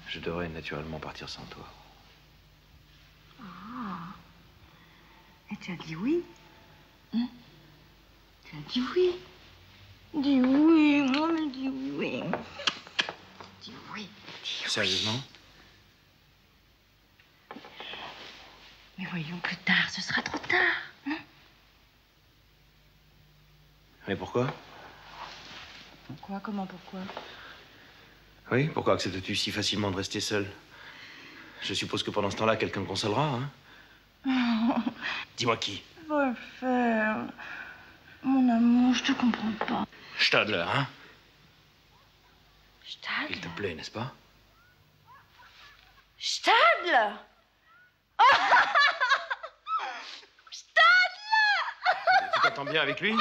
je devrais naturellement partir sans toi. Ah. Et tu as dit oui? Tu as dit oui? Dis oui, moi, mais dis oui. Dis oui. Sérieusement? Mais voyons plus tard, ce sera trop tard, non? Mais pourquoi? Pourquoi? Comment pourquoi? Oui, pourquoi acceptes-tu si facilement de rester seule? Je suppose que pendant ce temps-là, quelqu'un te consolera, hein? Dis-moi qui? Va le faire. Mon amour, je te comprends pas. Stadler, hein? Stadler? Il te plaît, n'est-ce pas? Stadler? Tu t'entends bien avec lui?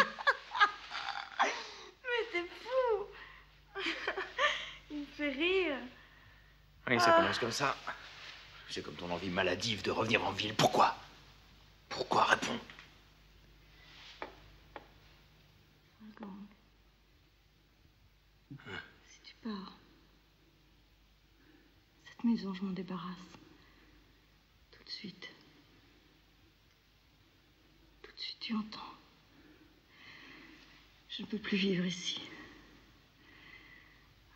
fait rire. Oui, ça commence comme ça. C'est comme ton envie maladive de revenir en ville. Pourquoi? Pourquoi? Réponds. Wolfgang, si tu pars, cette maison, je m'en débarrasse. Tout de suite. Tout de suite, tu entends. Je ne peux plus vivre ici.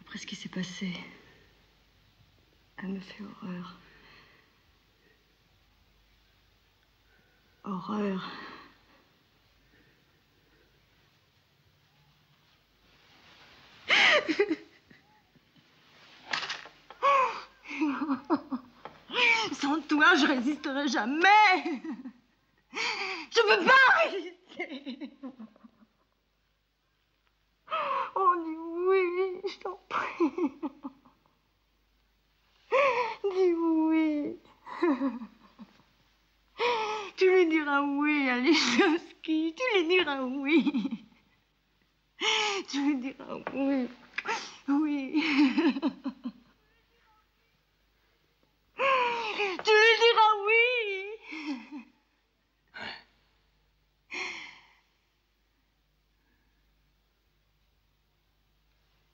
Après ce qui s'est passé, elle me fait horreur. Horreur. Sans toi, je résisterai jamais. Je peux pas résister. Oh, dis oui, je t'en prie. Dis oui. Tu lui diras oui à Lichnowsky. Tu lui diras oui. Tu lui diras oui. Oui. Tu lui diras oui.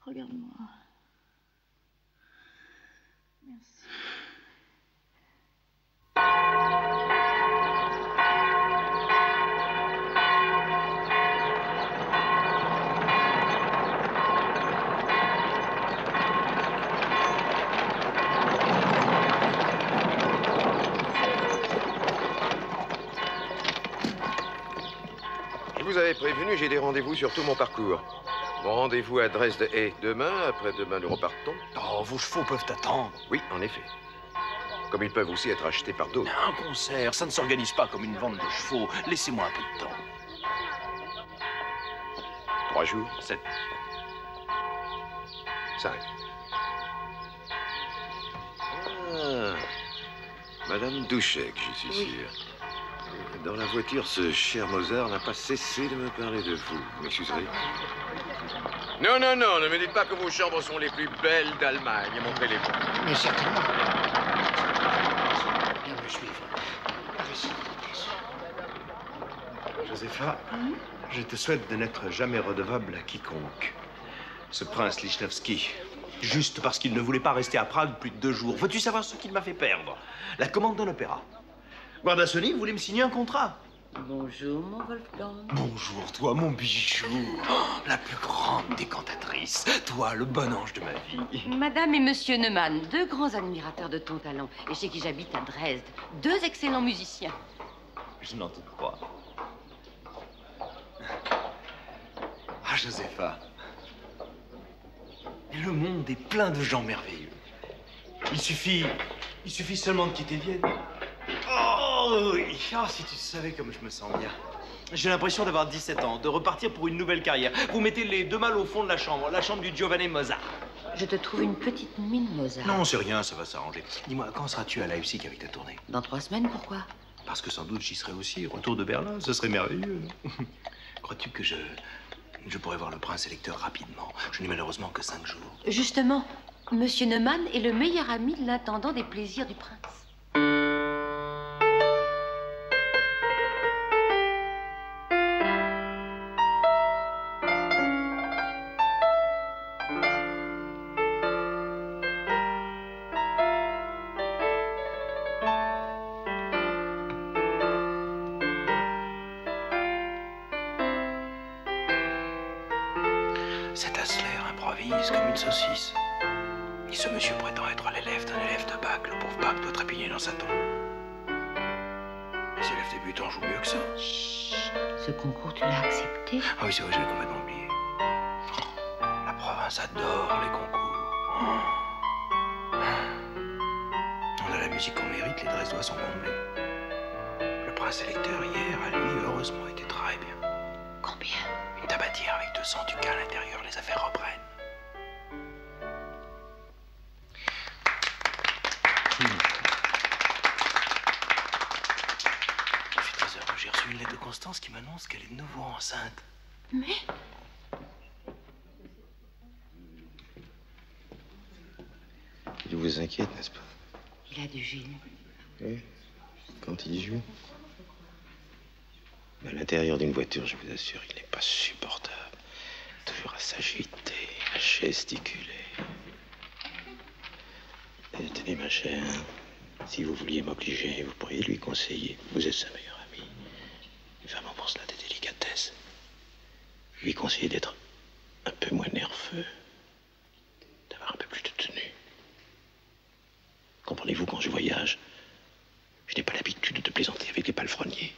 Regarde-moi. Merci. Je vous avais prévenu, j'ai des rendez-vous sur tout mon parcours. Mon rendez-vous à Dresde est demain, après-demain nous repartons. Oh, vos chevaux peuvent attendre. Oui, en effet. Comme ils peuvent aussi être achetés par d'autres. Un concert, ça ne s'organise pas comme une vente de chevaux. Laissez-moi un peu de temps. 3 jours. 7. 5. Ah, Madame Douchek, je suis sûr. Dans la voiture, ce cher Mozart n'a pas cessé de me parler de vous. Vous m'excuserez? Non, non, non, ne me dites pas que vos chambres sont les plus belles d'Allemagne. Montrez-les-moi. Mais certainement. Viens me suivre. Josépha, je te souhaite de n'être jamais redevable à quiconque. Ce prince Lichnowsky, juste parce qu'il ne voulait pas rester à Prague plus de 2 jours. Veux-tu savoir ce qu'il m'a fait perdre? La commande d'un opéra. Guardasoni voulait me signer un contrat. Bonjour, mon Wolfgang. Bonjour, toi, mon bijou. Oh, la plus grande des cantatrices. Toi, le bon ange de ma vie. Madame et Monsieur Neumann, 2 grands admirateurs de ton talent, et chez qui j'habite à Dresde, 2 excellents musiciens. Je n'en doute pas. Ah, Josépha. Le monde est plein de gens merveilleux. Il suffit seulement de quitter Vienne. Oh oui, oh, si tu savais comme je me sens bien. J'ai l'impression d'avoir 17 ans, de repartir pour une nouvelle carrière. Vous mettez les 2 malles au fond de la chambre du Giovanni Mozart. Je te trouve une petite mine, Mozart. Non, c'est rien, ça va s'arranger. Dis-moi, quand seras-tu à Leipzig avec ta tournée? Dans 3 semaines, pourquoi? Parce que sans doute j'y serai aussi. Retour de Berlin, ce serait merveilleux. Crois-tu que je pourrais voir le prince électeur rapidement? Je n'ai malheureusement que 5 jours. Justement, Monsieur Neumann est le meilleur ami de l'intendant des plaisirs du prince. Cet Hassler improvise comme une saucisse. Et ce monsieur prétend être l'élève d'un élève de Bach. Le pauvre Bach doit trépigner dans sa tombe. Les élèves débutants jouent mieux que ça. Chut. Ce concours, tu l'as accepté? Ah oui, c'est vrai, j'avais complètement oublié. La province adore les concours. On a la musique qu'on mérite, les Dresdois sont comblés. Le prince électeur hier a, lui, heureusement été très bien. Combien? Une tabatière avec 200 ducats à l'intérieur, les affaires reprennent. Je suis très heureux, j'ai reçu une lettre de Constance qui m'annonce qu'elle est de nouveau enceinte. Mais... vous inquiète, n'est-ce pas? Il a du gêne. Oui, quand il joue. Mais à l'intérieur d'une voiture, je vous assure, il n'est pas supportable. Toujours à s'agiter, à gesticuler. Et tenez, ma chère, si vous vouliez m'obliger, vous pourriez lui conseiller. Vous êtes sa meilleure amie. Une femme en pour cela des délicatesses. Lui conseiller d'être un peu moins nerveux, d'avoir un peu plus de tenue. Comprenez-vous, quand je voyage, je n'ai pas l'habitude de plaisanter avec les palefreniers.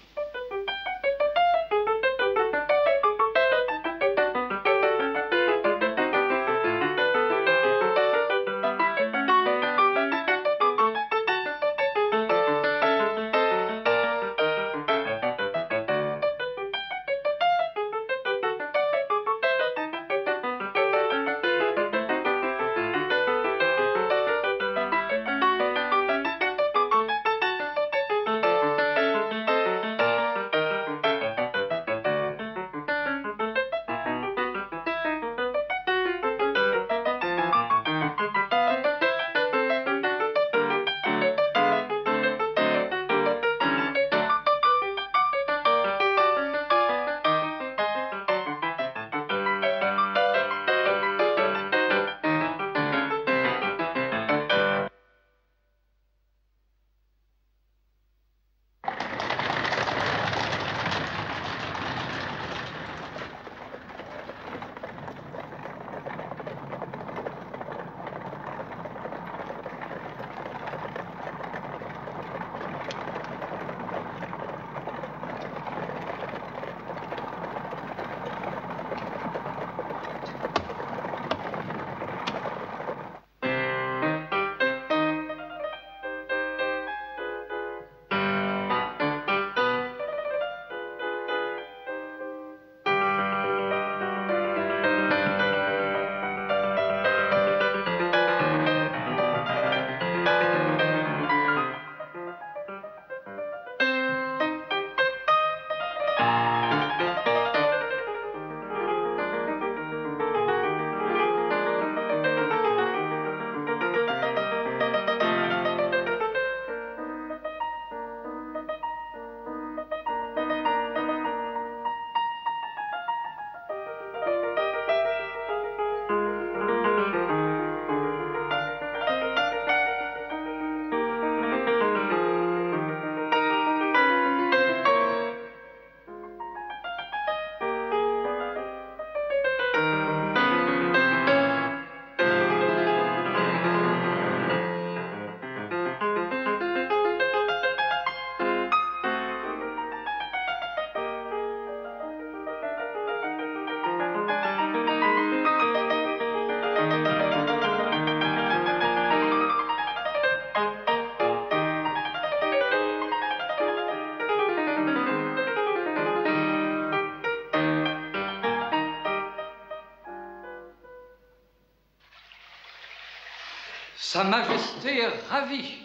Sa Majesté est ravie,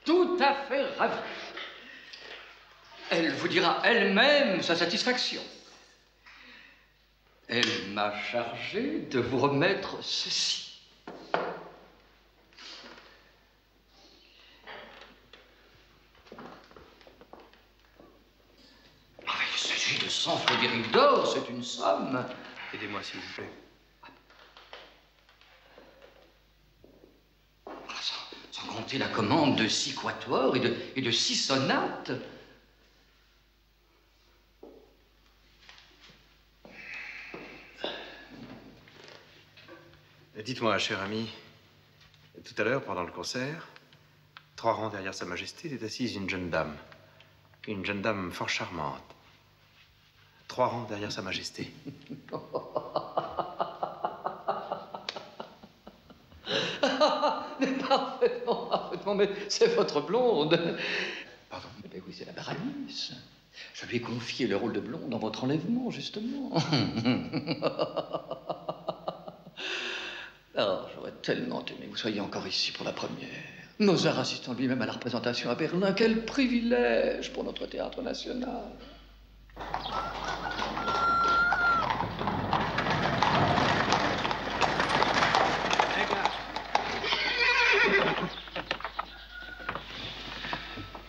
tout à fait ravie. Elle vous dira elle-même sa satisfaction. Elle m'a chargé de vous remettre ceci. Il s'agit de 100 florins d'or, c'est une somme. Aidez-moi, s'il vous plaît. Sans compter la commande de 6 quatuors et de 6 sonates. Dites-moi, cher ami, tout à l'heure, pendant le concert, 3 rangs derrière Sa Majesté était assise une jeune dame fort charmante. 3 rangs derrière Sa Majesté. Parfaitement, mais c'est votre blonde. Pardon. Mais oui, c'est la baronesse. Je lui ai confié le rôle de blonde dans votre enlèvement, justement. Alors, j'aurais tellement aimé que vous soyez encore ici pour la première. Mozart assistant lui-même à la représentation à Berlin. Quel privilège pour notre théâtre national.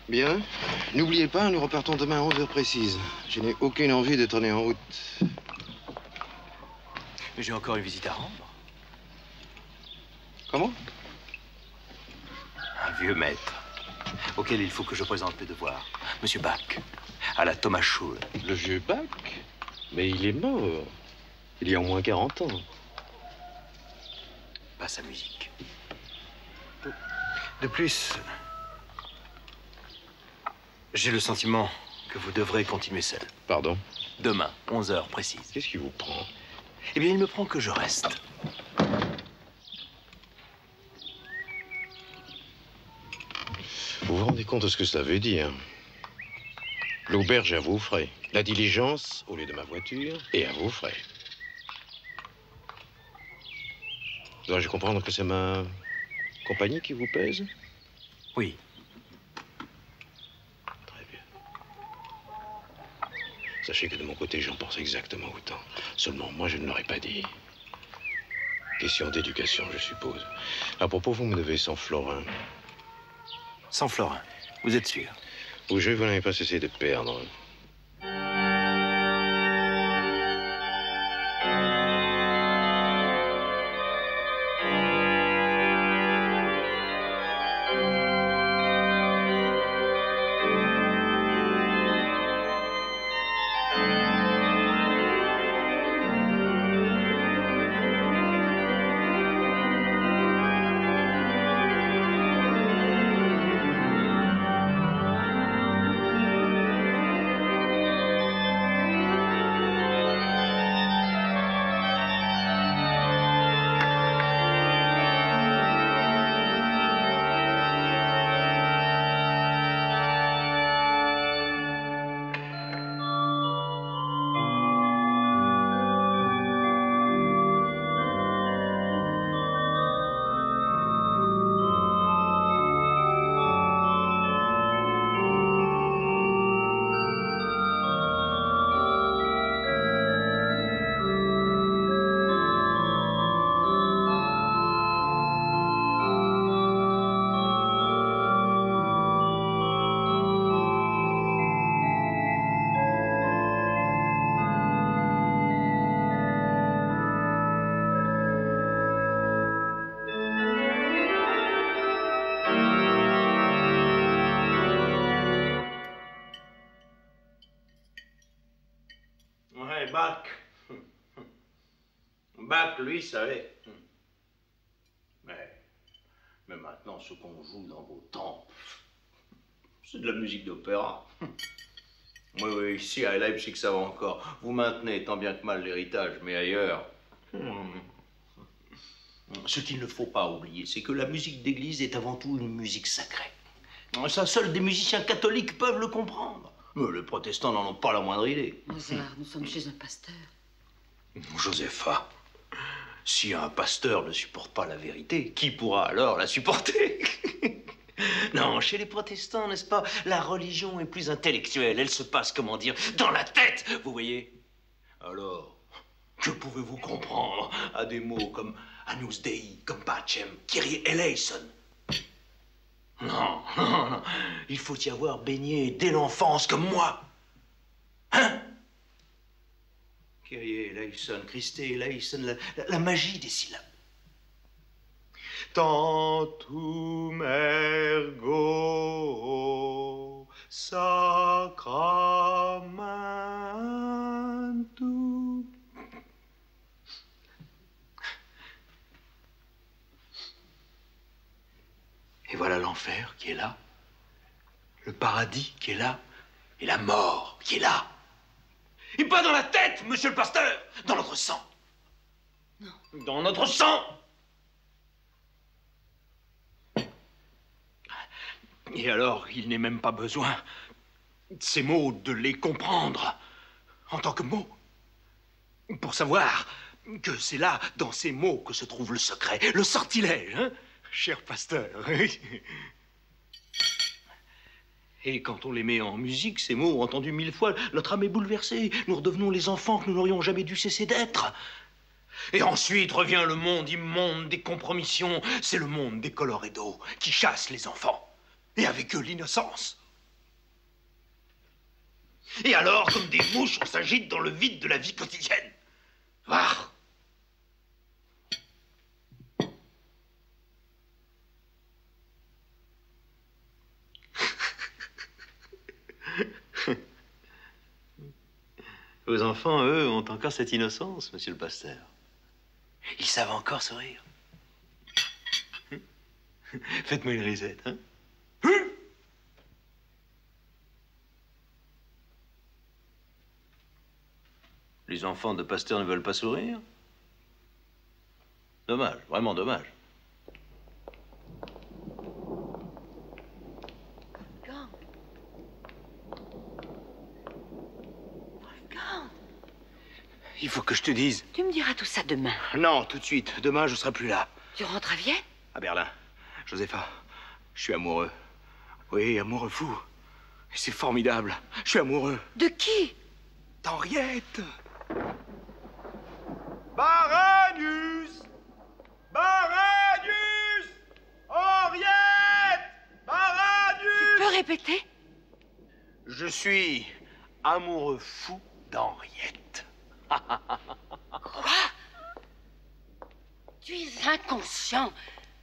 Bien. N'oubliez pas, nous repartons demain à 11h précise. Je n'ai aucune envie de tourner en route. Mais j'ai encore une visite à rendre. Comment? Un vieux maître, auquel il faut que je présente mes devoirs. Monsieur Bach, à la Thomas Schule. Le vieux Bach? Mais il est mort. Il y a au moins 40 ans. Pas sa musique. De plus, j'ai le sentiment que vous devrez continuer seul. Pardon? Demain, 11h précise. Qu'est-ce qui vous prend? Eh bien, il me prend que je reste. Vous vous rendez compte de ce que cela veut dire? L'auberge à vos frais. La diligence, au lieu de ma voiture, est à vos frais. Dois-je comprendre que c'est ma compagnie qui vous pèse? Oui. Très bien. Sachez que de mon côté, j'en pense exactement autant. Seulement, moi, je ne l'aurais pas dit. Question d'éducation, je suppose. À propos, vous me devez 100 florins. 100 florins, vous êtes sûr? Au jeu, vous n'avez pas cessé de perdre. Bach. Bach, lui, savait. Mais maintenant, ce qu'on joue dans vos temples, c'est de la musique d'opéra. Oui, ici, à Leipzig, ça va encore. Vous maintenez tant bien que mal l'héritage, mais ailleurs... Ce qu'il ne faut pas oublier, c'est que la musique d'église est avant tout une musique sacrée. Ça, seuls des musiciens catholiques peuvent le comprendre. Mais les protestants n'en ont pas la moindre idée. Mozart, nous sommes chez un pasteur. Josepha, si un pasteur ne supporte pas la vérité, qui pourra alors la supporter? Non, chez les protestants, n'est-ce pas, la religion est plus intellectuelle. Elle se passe, comment dire, dans la tête, vous voyez? Alors, que pouvez-vous comprendre à des mots comme Agnus Dei, comme Pacem, Kyrie eleison? Non, il faut y avoir baigné dès l'enfance comme moi. Hein? Kyrie eleison, Christe eleison, la magie des syllabes. Tantum ergo sacramentum. Et voilà l'enfer qui est là, le paradis qui est là, et la mort qui est là. Et pas dans la tête, monsieur le pasteur, dans notre sang. Non. Dans notre sang. Et alors, il n'est même pas besoin, ces mots, de les comprendre en tant que mots, pour savoir que c'est là, dans ces mots, que se trouve le secret, le sortilège, hein, cher pasteur. Et quand on les met en musique, ces mots, entendus 1000 fois, notre âme est bouleversée. Nous redevenons les enfants que nous n'aurions jamais dû cesser d'être. Et ensuite revient le monde immonde des compromissions. C'est le monde des colorédos qui chasse les enfants. Et avec eux, l'innocence. Et alors, comme des mouches, on s'agite dans le vide de la vie quotidienne. Ah. Vos enfants, eux, ont encore cette innocence, monsieur le pasteur. Ils savent encore sourire. Faites-moi une risette, hein? Les enfants de pasteur ne veulent pas sourire? Dommage, vraiment dommage. Il faut que je te dise. Tu me diras tout ça demain. Non, tout de suite. Demain, je serai plus là. Tu rentres à Vienne? À Berlin. Josepha, je suis amoureux. Oui, amoureux fou. Et c'est formidable. Je suis amoureux. De qui? d'Henriette. Baranius! Baranius! Henriette! Baranius! Tu peux répéter? Je suis amoureux fou d'Henriette. Quoi? Tu es inconscient.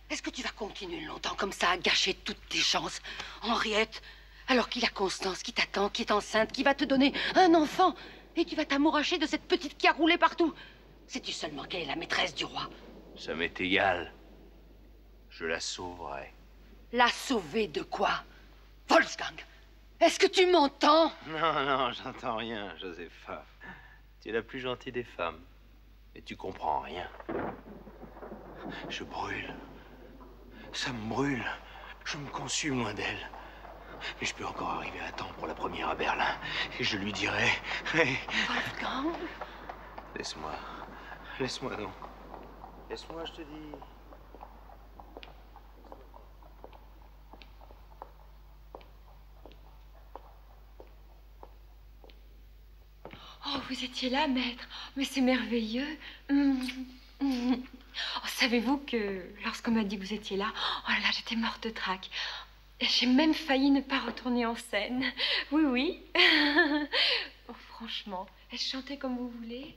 Est-ce que tu vas continuer longtemps comme ça à gâcher toutes tes chances? Henriette, alors qu'il y a Constance qui t'attend, qui est enceinte, qui va te donner un enfant, et tu vas t'amouracher de cette petite qui a roulé partout. Sais-tu seulement qu'elle est la maîtresse du roi? Ça m'est égal. Je la sauverai. La sauver de quoi? Wolfgang, est-ce que tu m'entends? Non, non, j'entends rien, Josepha. Tu es la plus gentille des femmes. Mais tu comprends rien. Je brûle. Ça me brûle. Je me consume loin d'elle. Mais je peux encore arriver à temps pour la première à Berlin. Et je lui dirai... Hey. Wolfgang? Laisse-moi. Laisse-moi donc. Laisse-moi, je te dis. Oh, vous étiez là, maître. Mais c'est merveilleux. Oh, savez-vous que lorsqu'on m'a dit que vous étiez là, oh là là, j'étais morte de trac. J'ai même failli ne pas retourner en scène. Oui, oui. Oh, franchement, est-ce chanter comme vous voulez?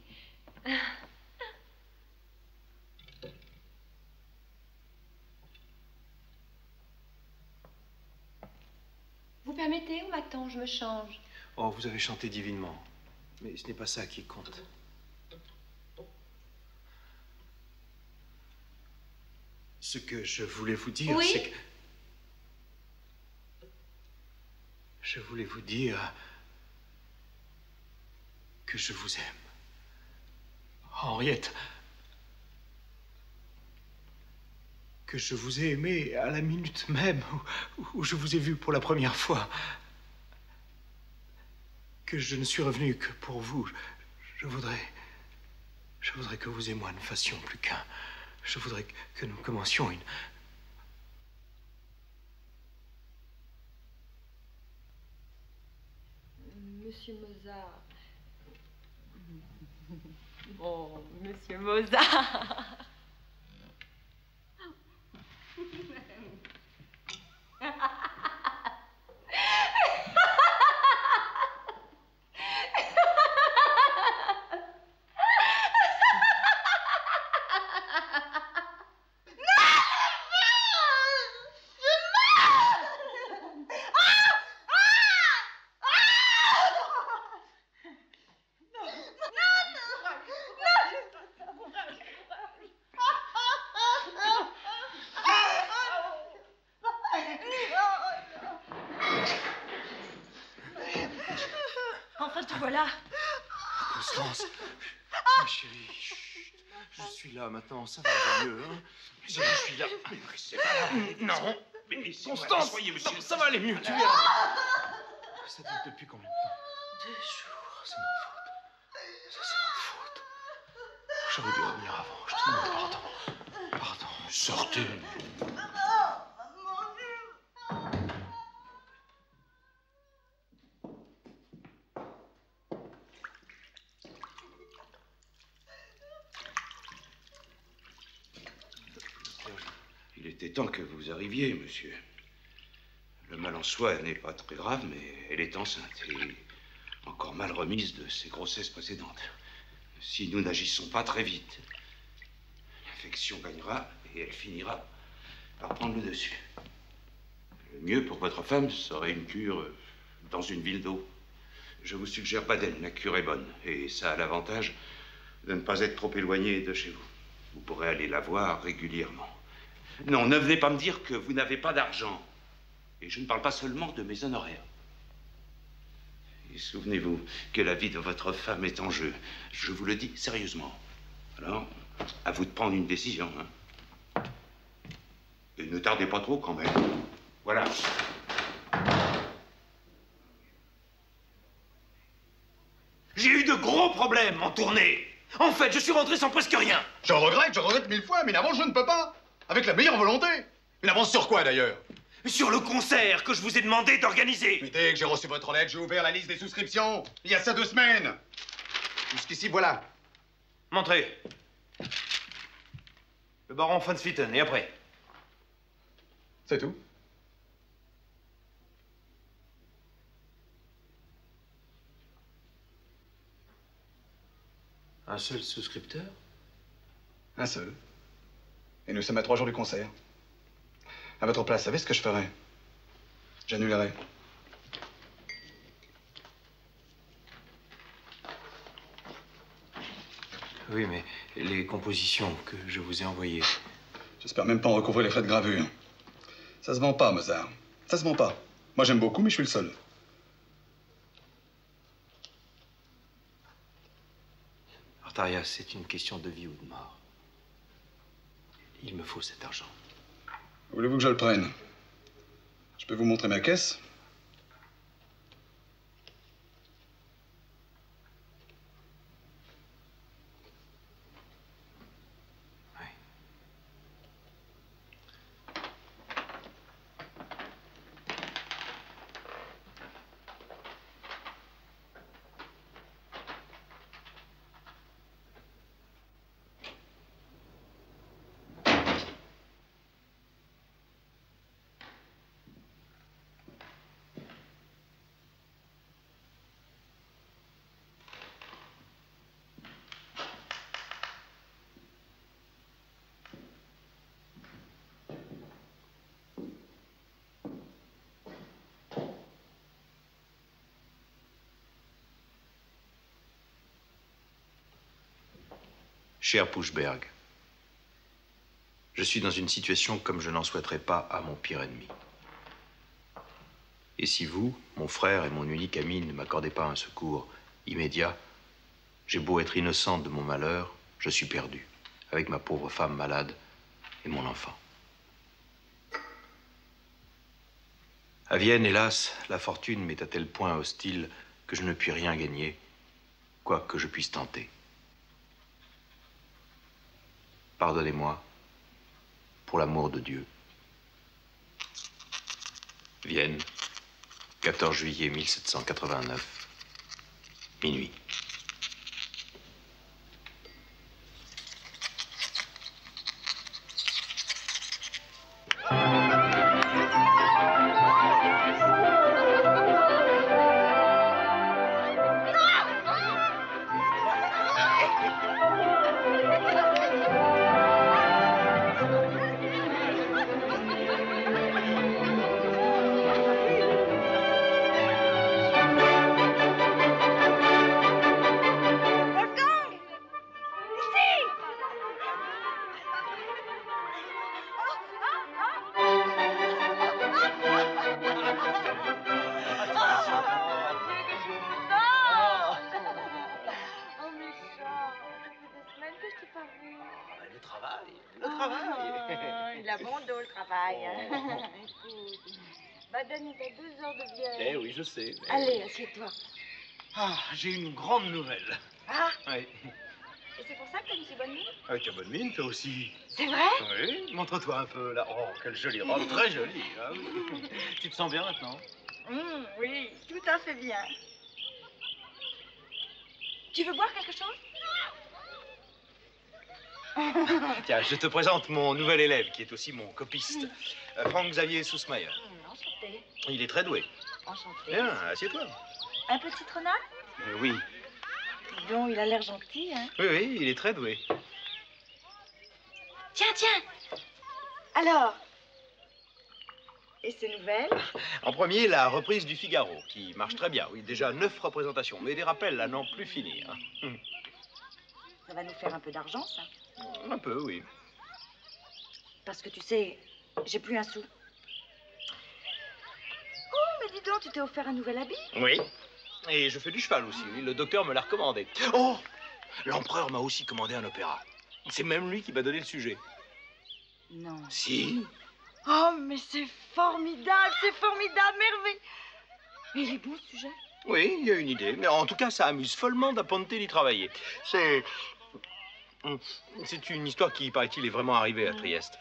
Vous permettez, on m'attend, je me change. Oh, vous avez chanté divinement. Mais ce n'est pas ça qui compte. Ce que je voulais vous dire, oui? c'est que... Je voulais vous dire que je vous aime. Henriette, que je vous ai aimé à la minute même où je vous ai vu pour la première fois. Que je ne suis revenu que pour vous. Je voudrais que vous et moi ne fassions plus qu'un. Je voudrais que nous commencions une... Monsieur Mozart. Oh, Monsieur Mozart. Enfin, te voilà. Constance, ma chérie, chut. Je suis là maintenant, ça va mieux, hein? Je suis là. Mais restez pas là. Non, mais Constance, soyez, monsieur. Non, ça va aller mieux, tu verras. Ça dure depuis combien de temps? 2 jours. C'est ma faute. Ça, c'est ma faute. J'aurais dû revenir avant. Je te demande pardon. Pardon. Sortez. Il était temps que vous arriviez, monsieur. Le mal en soi n'est pas très grave, mais elle est enceinte. Et encore mal remise de ses grossesses précédentes. Si nous n'agissons pas très vite, l'infection gagnera et elle finira par prendre le dessus. Le mieux pour votre femme serait une cure dans une ville d'eau. Je vous suggère Baden, la cure est bonne. Et ça a l'avantage de ne pas être trop éloigné de chez vous. Vous pourrez aller la voir régulièrement. Non, ne venez pas me dire que vous n'avez pas d'argent. Et je ne parle pas seulement de mes honoraires. Et souvenez-vous que la vie de votre femme est en jeu. Je vous le dis sérieusement. Alors, à vous de prendre une décision. Hein. Et ne tardez pas trop quand même. Voilà. J'ai eu de gros problèmes en tournée. En fait, je suis rentré sans presque rien. Je regrette 1000 fois, mais une avance, je ne peux pas. Avec la meilleure volonté. Une avance sur quoi, d'ailleurs? Sur le concert que je vous ai demandé d'organiser. Mais dès que j'ai reçu votre lettre, j'ai ouvert la liste des souscriptions. Il y a ça 2 semaines. Jusqu'ici, voilà. Montrez. Le baron von Swieten, et après? C'est tout. Un seul souscripteur? Un seul. Et nous sommes à 3 jours du concert. À votre place, savez ce que je ferais? J'annulerais. Oui, mais les compositions que je vous ai envoyées... J'espère même pas en recouvrir les frais de gravure. Ça se vend pas, Mozart. Ça se vend pas. Moi, j'aime beaucoup, mais je suis le seul. Artaria, c'est une question de vie ou de mort. Il me faut cet argent. Voulez-vous que je le prenne? Je peux vous montrer ma caisse? Cher Pushberg, je suis dans une situation comme je n'en souhaiterais pas à mon pire ennemi. Et si vous, mon frère et mon unique ami, ne m'accordez pas un secours immédiat, j'ai beau être innocent de mon malheur, je suis perdu, avec ma pauvre femme malade et mon enfant. À Vienne, hélas, la fortune m'est à tel point hostile que je ne puis rien gagner, quoi que je puisse tenter. Pardonnez-moi, pour l'amour de Dieu. Vienne, 14 juillet 1789, minuit. Il a bon dos, le travail. Écoute, Baden est à 2 heures de Vienne. Eh oui, je sais. Mais... Allez, assieds-toi. Ah, j'ai une grande nouvelle. Ah, Oui. et c'est pour ça que t'as une si bonne mine? Ah, tu as bonne mine, toi aussi. C'est vrai? Oui, montre-toi un peu, là. Oh, quelle jolie robe, très jolie. Ah, oui. Tu te sens bien maintenant? Oui, tout à fait bien. Tu veux boire quelque chose? Tiens, je te présente mon nouvel élève, qui est aussi mon copiste, Frank Xavier Sussmayer. Enchanté. Il est très doué. Enchanté. Viens, assieds-toi. Un peu de citronnade? Oui. Dis donc, il a l'air gentil, hein? Oui, oui, il est très doué. Tiens, tiens! Alors? Et ces nouvelles? En premier, la reprise du Figaro, qui marche très bien. Oui, déjà 9 représentations, mais des rappels à n'en plus finir. Ça va nous faire un peu d'argent, ça? Un peu, oui. Parce que tu sais, j'ai plus un sou. Oh, mais dis donc, tu t'es offert un nouvel habit? Oui. Et je fais du cheval aussi, oui. Le docteur me l'a recommandé. Oh! L'empereur m'a aussi commandé un opéra. C'est même lui qui m'a donné le sujet. Non. Si. Oh, mais c'est formidable, merveille. Mais il est beau, ce sujet. Oui, il y a une idée. Mais en tout cas, ça amuse follement d'Aponte d'y travailler. C'est une histoire qui, paraît-il, est vraiment arrivée à Trieste.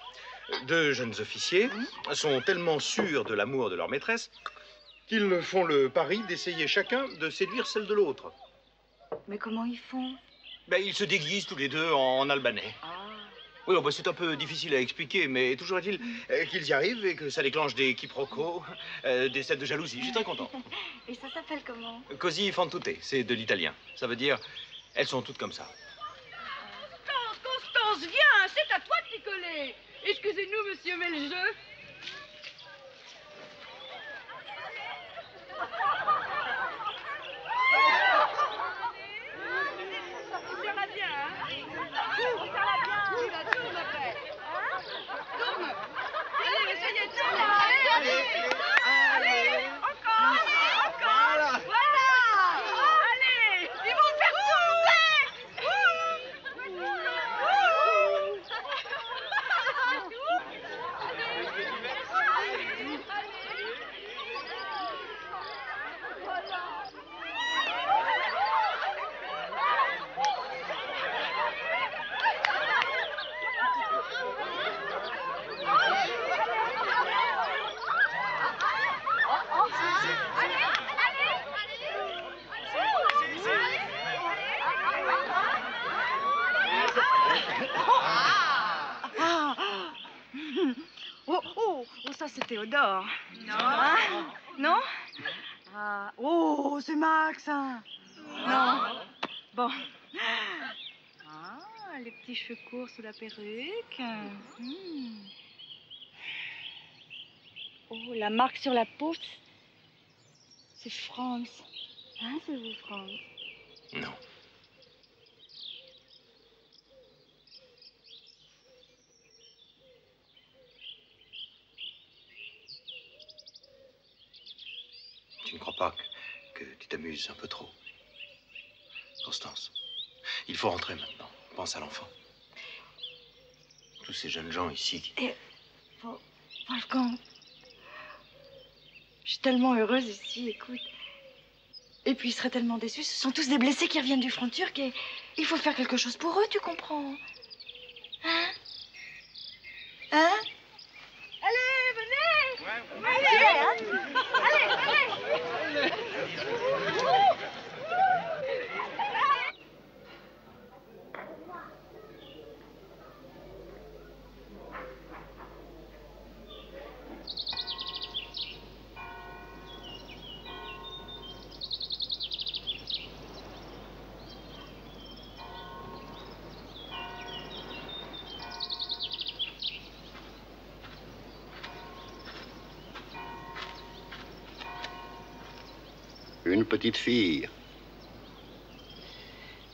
2 jeunes officiers sont tellement sûrs de l'amour de leur maîtresse qu'ils font le pari d'essayer chacun de séduire celle de l'autre. Mais comment ils font? Ben, ils se déguisent tous les deux en albanais. Oui, ben, c'est un peu difficile à expliquer, mais toujours est-il qu'ils y arrivent et que ça déclenche des quiproquos, des scènes de jalousie. Je suis très content. Et ça s'appelle comment? Così fan tutte, c'est de l'italien. Ça veut dire, elles sont toutes comme ça. Constance, viens, c'est à toi de picoler. Excusez-nous, monsieur, mais le jeu. Serre-la bien, hein? Serre-la bien. Tourne après. Tourne. Allez, mais ça y est, tourne. Allez, encore. Voilà. Allez, ils vont faire Oh, ça c'est Théodore. Non. Hein? Non? Ah, oh, c'est Max. Hein? Non. Bon. Ah, les petits cheveux courts sous la perruque. Oh, la marque sur la peau, c'est Franz. Hein, c'est vous, Franz? Non. Tu ne crois pas que tu t'amuses un peu trop? Constance, il faut rentrer maintenant. Pense à l'enfant. Tous ces jeunes gens ici. Et Wolfgang, je suis tellement heureuse ici, écoute. Et puis ils seraient tellement déçus. Ce sont tous des blessés qui reviennent du front turc et il faut faire quelque chose pour eux, tu comprends? Hein? Hein? Allez, venez! Allez, hein? Allez! Une petite fille.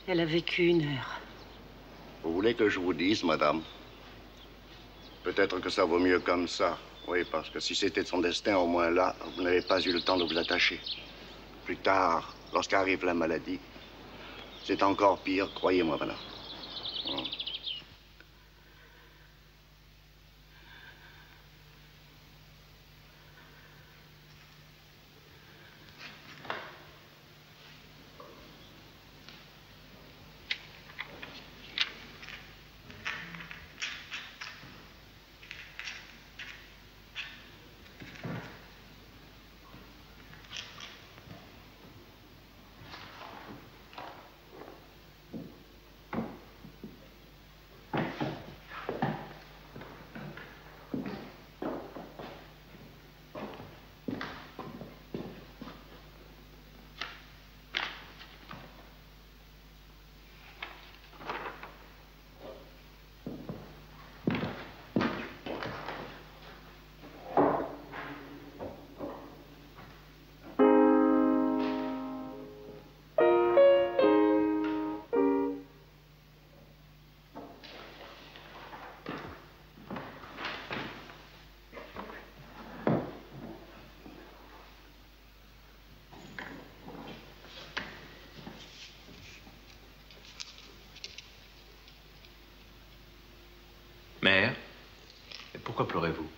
Elle a vécu 1 heure. Vous voulez que je vous dise, madame? Peut-être que ça vaut mieux comme ça. Oui, parce que si c'était son destin, au moins là, vous n'avez pas eu le temps de vous attacher. Plus tard, lorsqu'arrive la maladie, c'est encore pire, croyez-moi, madame. pleurez-vous?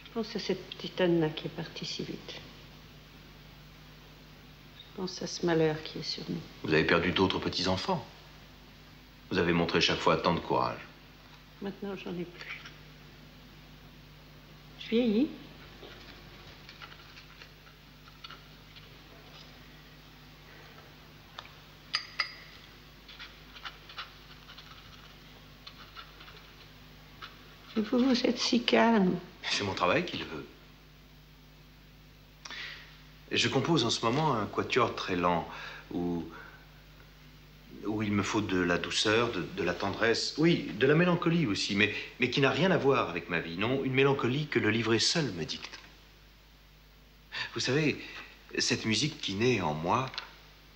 Je pense à cette petite Anna qui est partie si vite. Je pense à ce malheur qui est sur nous. Vous avez perdu d'autres petits-enfants. Vous avez montré chaque fois tant de courage. Maintenant, j'en ai plus. Je vieillis. Et vous êtes si calme. C'est mon travail qui le veut. Je compose en ce moment un quatuor très lent où il me faut de la douceur, de la tendresse, oui, de la mélancolie aussi, mais qui n'a rien à voir avec ma vie. Non, une mélancolie que le livret seul me dicte. Vous savez, cette musique qui naît en moi,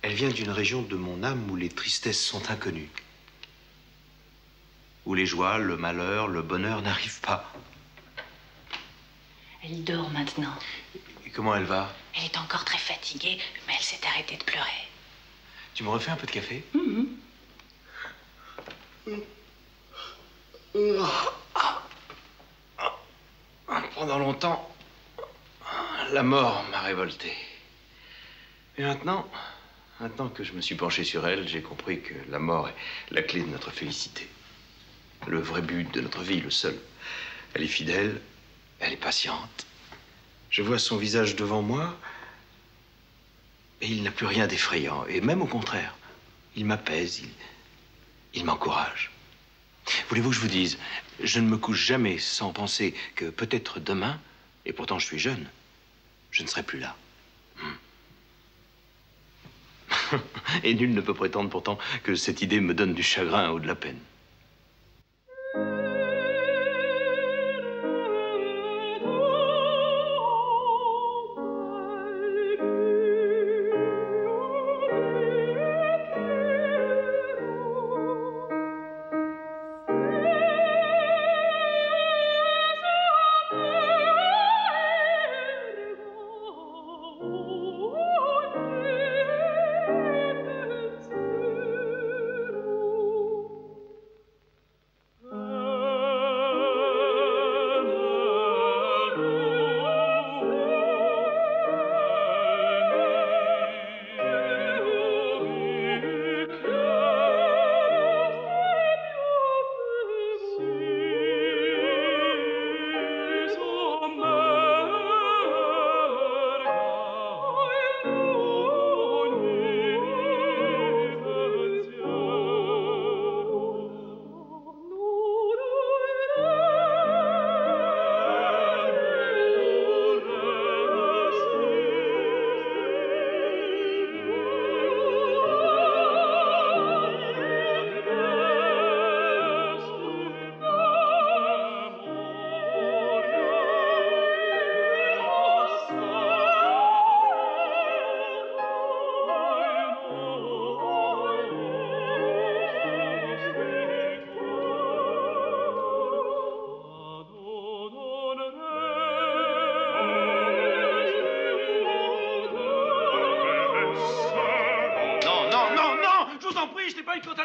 elle vient d'une région de mon âme où les tristesses sont inconnues. Où les joies, le malheur, le bonheur n'arrivent pas. Elle dort maintenant. Et comment elle va? Elle est encore très fatiguée, mais elle s'est arrêtée de pleurer. Tu me refais un peu de café? Pendant longtemps, la mort m'a révolté. Et maintenant que je me suis penché sur elle, j'ai compris que la mort est la clé de notre félicité. Le vrai but de notre vie, le seul. Elle est fidèle, elle est patiente. Je vois son visage devant moi et il n'a plus rien d'effrayant. Et même au contraire, il m'apaise, il m'encourage. Voulez-vous que je vous dise, je ne me couche jamais sans penser que peut-être demain, et pourtant je suis jeune, je ne serai plus là. Et nul ne peut prétendre pourtant que cette idée me donne du chagrin ou de la peine.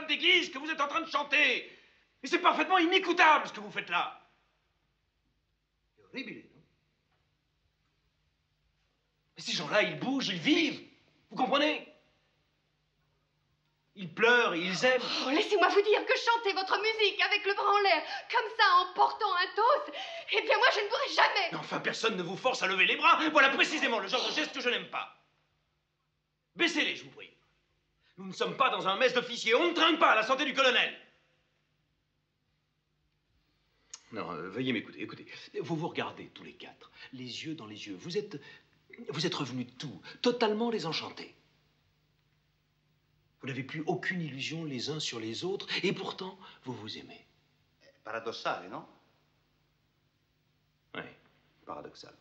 d'église que vous êtes en train de chanter. Et c'est parfaitement inécoutable ce que vous faites là. C'est horrible, non? Mais ces gens-là, ils bougent, ils vivent. Vous comprenez? Ils pleurent, ils aiment. Oh, laissez-moi vous dire que chanter votre musique avec le bras en l'air, comme ça, en portant un toast, eh bien moi, je ne pourrai jamais. Mais enfin, personne ne vous force à lever les bras. Voilà précisément le genre de geste que je n'aime pas. Baissez-les, je vous prie. Nous ne sommes pas dans un mess d'officiers. On ne trinque pas à la santé du colonel. Non, veuillez m'écouter. Écoutez, vous vous regardez tous les quatre, les yeux dans les yeux. Vous êtes revenus de tout, totalement désenchantés. Vous n'avez plus aucune illusion les uns sur les autres, et pourtant, vous vous aimez. Paradoxal, non? Oui, paradoxal.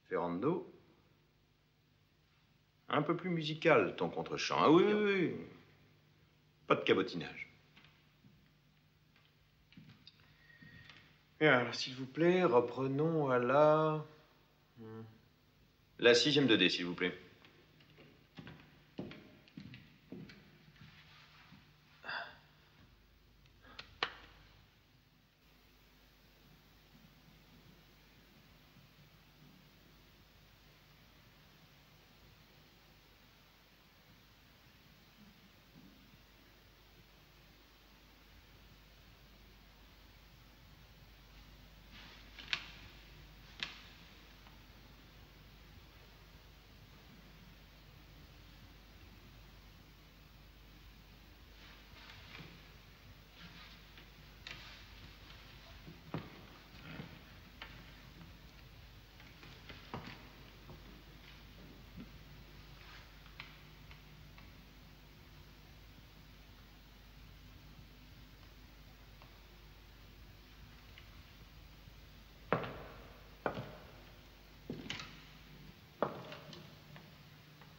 Ferrando, un peu plus musical, ton contre-champ. Ah oui, oui, oui. Pas de cabotinage. Bien, alors, s'il vous plaît, reprenons à la 6e de D, s'il vous plaît.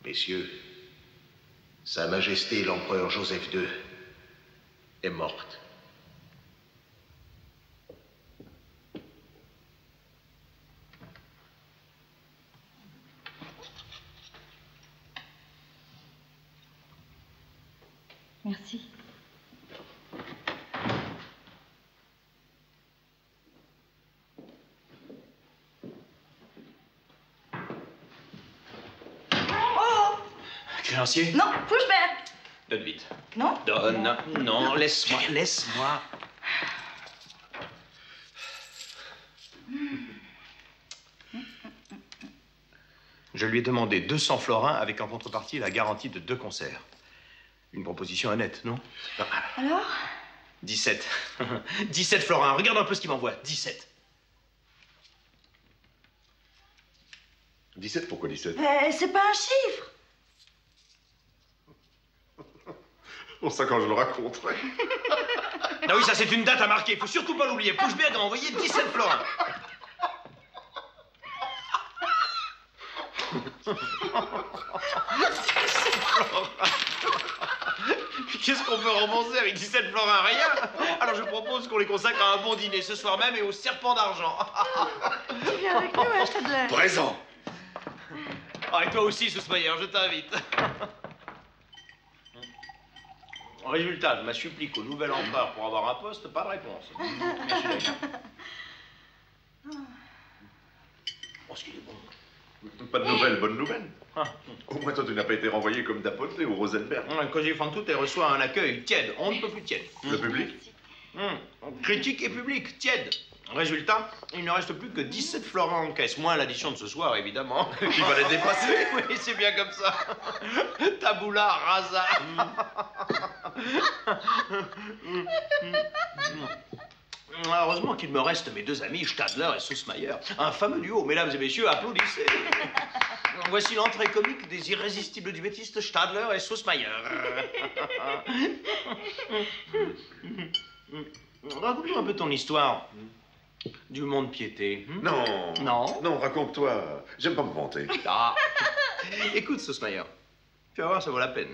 Messieurs, Sa Majesté l'empereur Joseph II est morte. Merci. Oh! Créancier? Non, Pushberg! Donne vite. Non? Donne. Non, laisse-moi, laisse-moi. Je lui ai demandé 200 florins avec en contrepartie la garantie de 2 concerts. Une proposition honnête, non? Alors? 17. 17 florins. Regarde un peu ce qu'il m'envoie. 17. 17, pourquoi 17? C'est pas un chiffre. Pour ça, quand je le raconterai. Ah oui, ça c'est une date à marquer. Il faut surtout pas l'oublier. Pushberg a envoyé 17 florins. Qu'est-ce qu'on peut romancer avec 17 florins? Rien. Alors je propose qu'on les consacre à un bon dîner ce soir même et au serpent d'argent. Tu viens avec nous, hein, Stadler? Présent. Ah, et toi aussi, Sussmayer, je t'invite. Résultat, je m'assuplique au nouvel empereur pour avoir un poste, pas de réponse. Merci, Dagna. Oh, ce qu'il est bon. Pas de nouvelles, bonne nouvelle. Au moins, toi, tu n'as pas été renvoyé comme Dapoté ou Rosenberg. Cosy fan tout et reçoit un accueil tiède. On ne peut plus tiède. Le public? Critique et public, tiède. Résultat, il ne reste plus que 17 florins en caisse, moins l'addition de ce soir, évidemment. Qui va les dépasser. Oui, c'est bien comme ça. Taboula rasa. Heureusement qu'il me reste mes 2 amis, Stadler et Sussmayer. Un fameux duo, mesdames et messieurs, applaudissez. Voici l'entrée comique des irrésistibles duettistes Stadler et Sussmayer. Raconte-nous un peu ton histoire du monde piété. Non. Non. Non, raconte-toi. J'aime pas me vanter. Ah. Écoute, Sussmayer, tu vas voir, ça vaut la peine.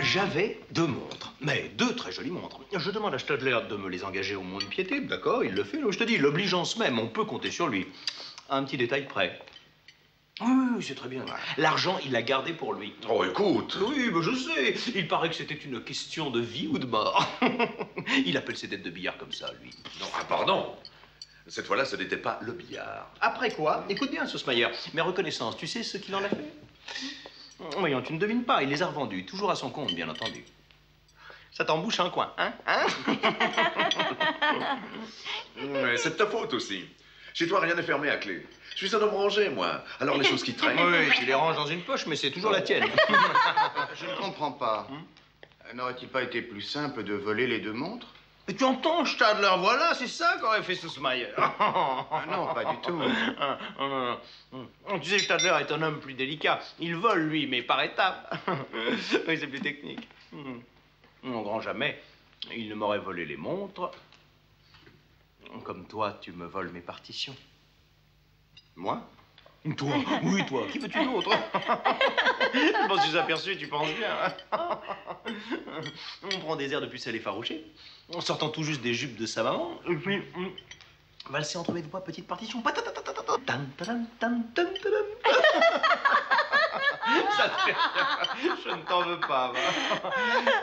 J'avais 2 montres, mais 2 très jolies montres. Je demande à Stadler de me les engager au monde piété, d'accord, il le fait. Je te dis, l'obligeance même, on peut compter sur lui. Un petit détail près. Oui, c'est très bien. L'argent, il l'a gardé pour lui. Oh, écoute. Oui, mais je sais. Il paraît que c'était une question de vie ou de mort. Il appelle ses dettes de billard comme ça, lui. Non, ah, pardon. Cette fois-là, ce n'était pas le billard. Après quoi? Écoute bien, Sussmayer. Mes reconnaissances, tu sais ce qu'il en a fait? Voyons, tu ne devines pas, il les a revendus, toujours à son compte, bien entendu. Ça t'embouche un coin, hein? Mais c'est de ta faute aussi. Chez toi, rien n'est fermé à clé. Je suis un homme rangé, moi. Alors les choses qui traînent... Oui, tu les ranges dans une poche, mais c'est toujours la tienne. Je ne comprends pas. N'aurait-il pas été plus simple de voler les 2 montres? Mais tu entends, Stadler, voilà, c'est ça qu'aurait fait Sussmayer. Non, pas du tout. Tu sais, Stadler est un homme plus délicat. Il vole, lui, mais par étapes. Oui, c'est plus technique. Au grand jamais, il ne m'aurait volé les montres. Comme toi, tu me voles mes partitions. Moi? Toi? Oui, toi. Qui veux-tu d'autre? Je m'en suis aperçu, tu penses bien. On prend des airs de pucelle effarouchée, en sortant tout juste des jupes de sa maman, et puis valser entre mes doigts, petite partition. Ça te fait rire. Je ne t'en veux pas, va.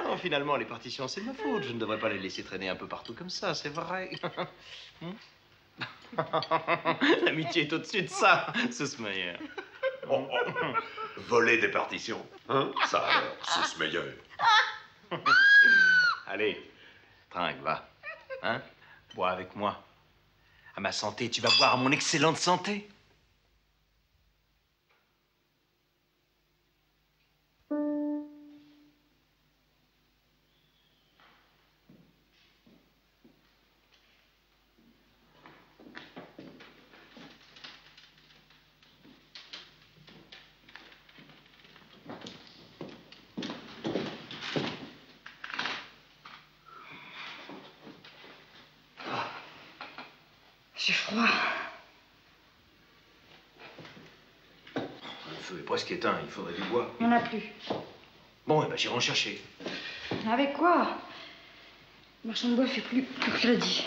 Non, finalement, les partitions, c'est de ma faute. Je ne devrais pas les laisser traîner un peu partout comme ça, c'est vrai. L'amitié est au-dessus de ça, Sussmayer. Voler des partitions. Hein? Ça alors, Sussmayer. Allez, trinque, va. Hein? Bois avec moi. À ma santé, tu vas boire à mon excellente santé. J'ai froid. feu est presque éteint, il faudrait du bois. Il n'y en a plus. Bon, eh ben, j'irai en chercher. Avec quoi? Le marchand de bois fait plus crédit.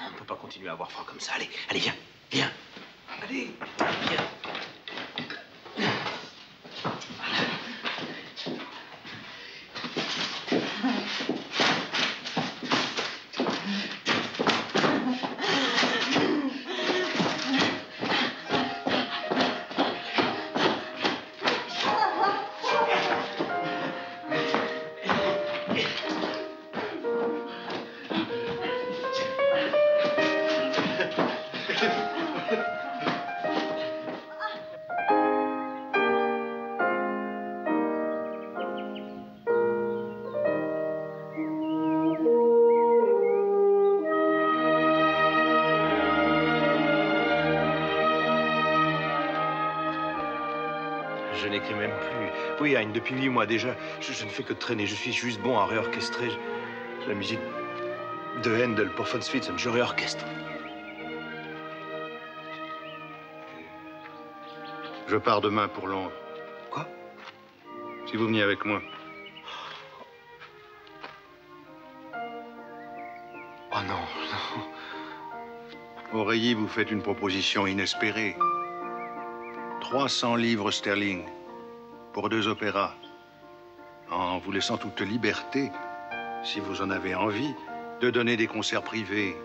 On ne peut pas continuer à avoir froid comme ça. Allez, allez, viens, viens. Allez, viens. Je n'écris même plus. Oui, Hein, depuis 8 mois déjà, je ne fais que traîner. Je suis juste bon à réorchestrer. La musique de Handel pour von Switzen, je réorchestre. Je pars demain pour Londres. Quoi? Si vous veniez avec moi. Oh non, non. Aureilly vous fait une proposition inespérée. 300 livres sterling pour 2 opéras, en vous laissant toute liberté, si vous en avez envie, de donner des concerts privés.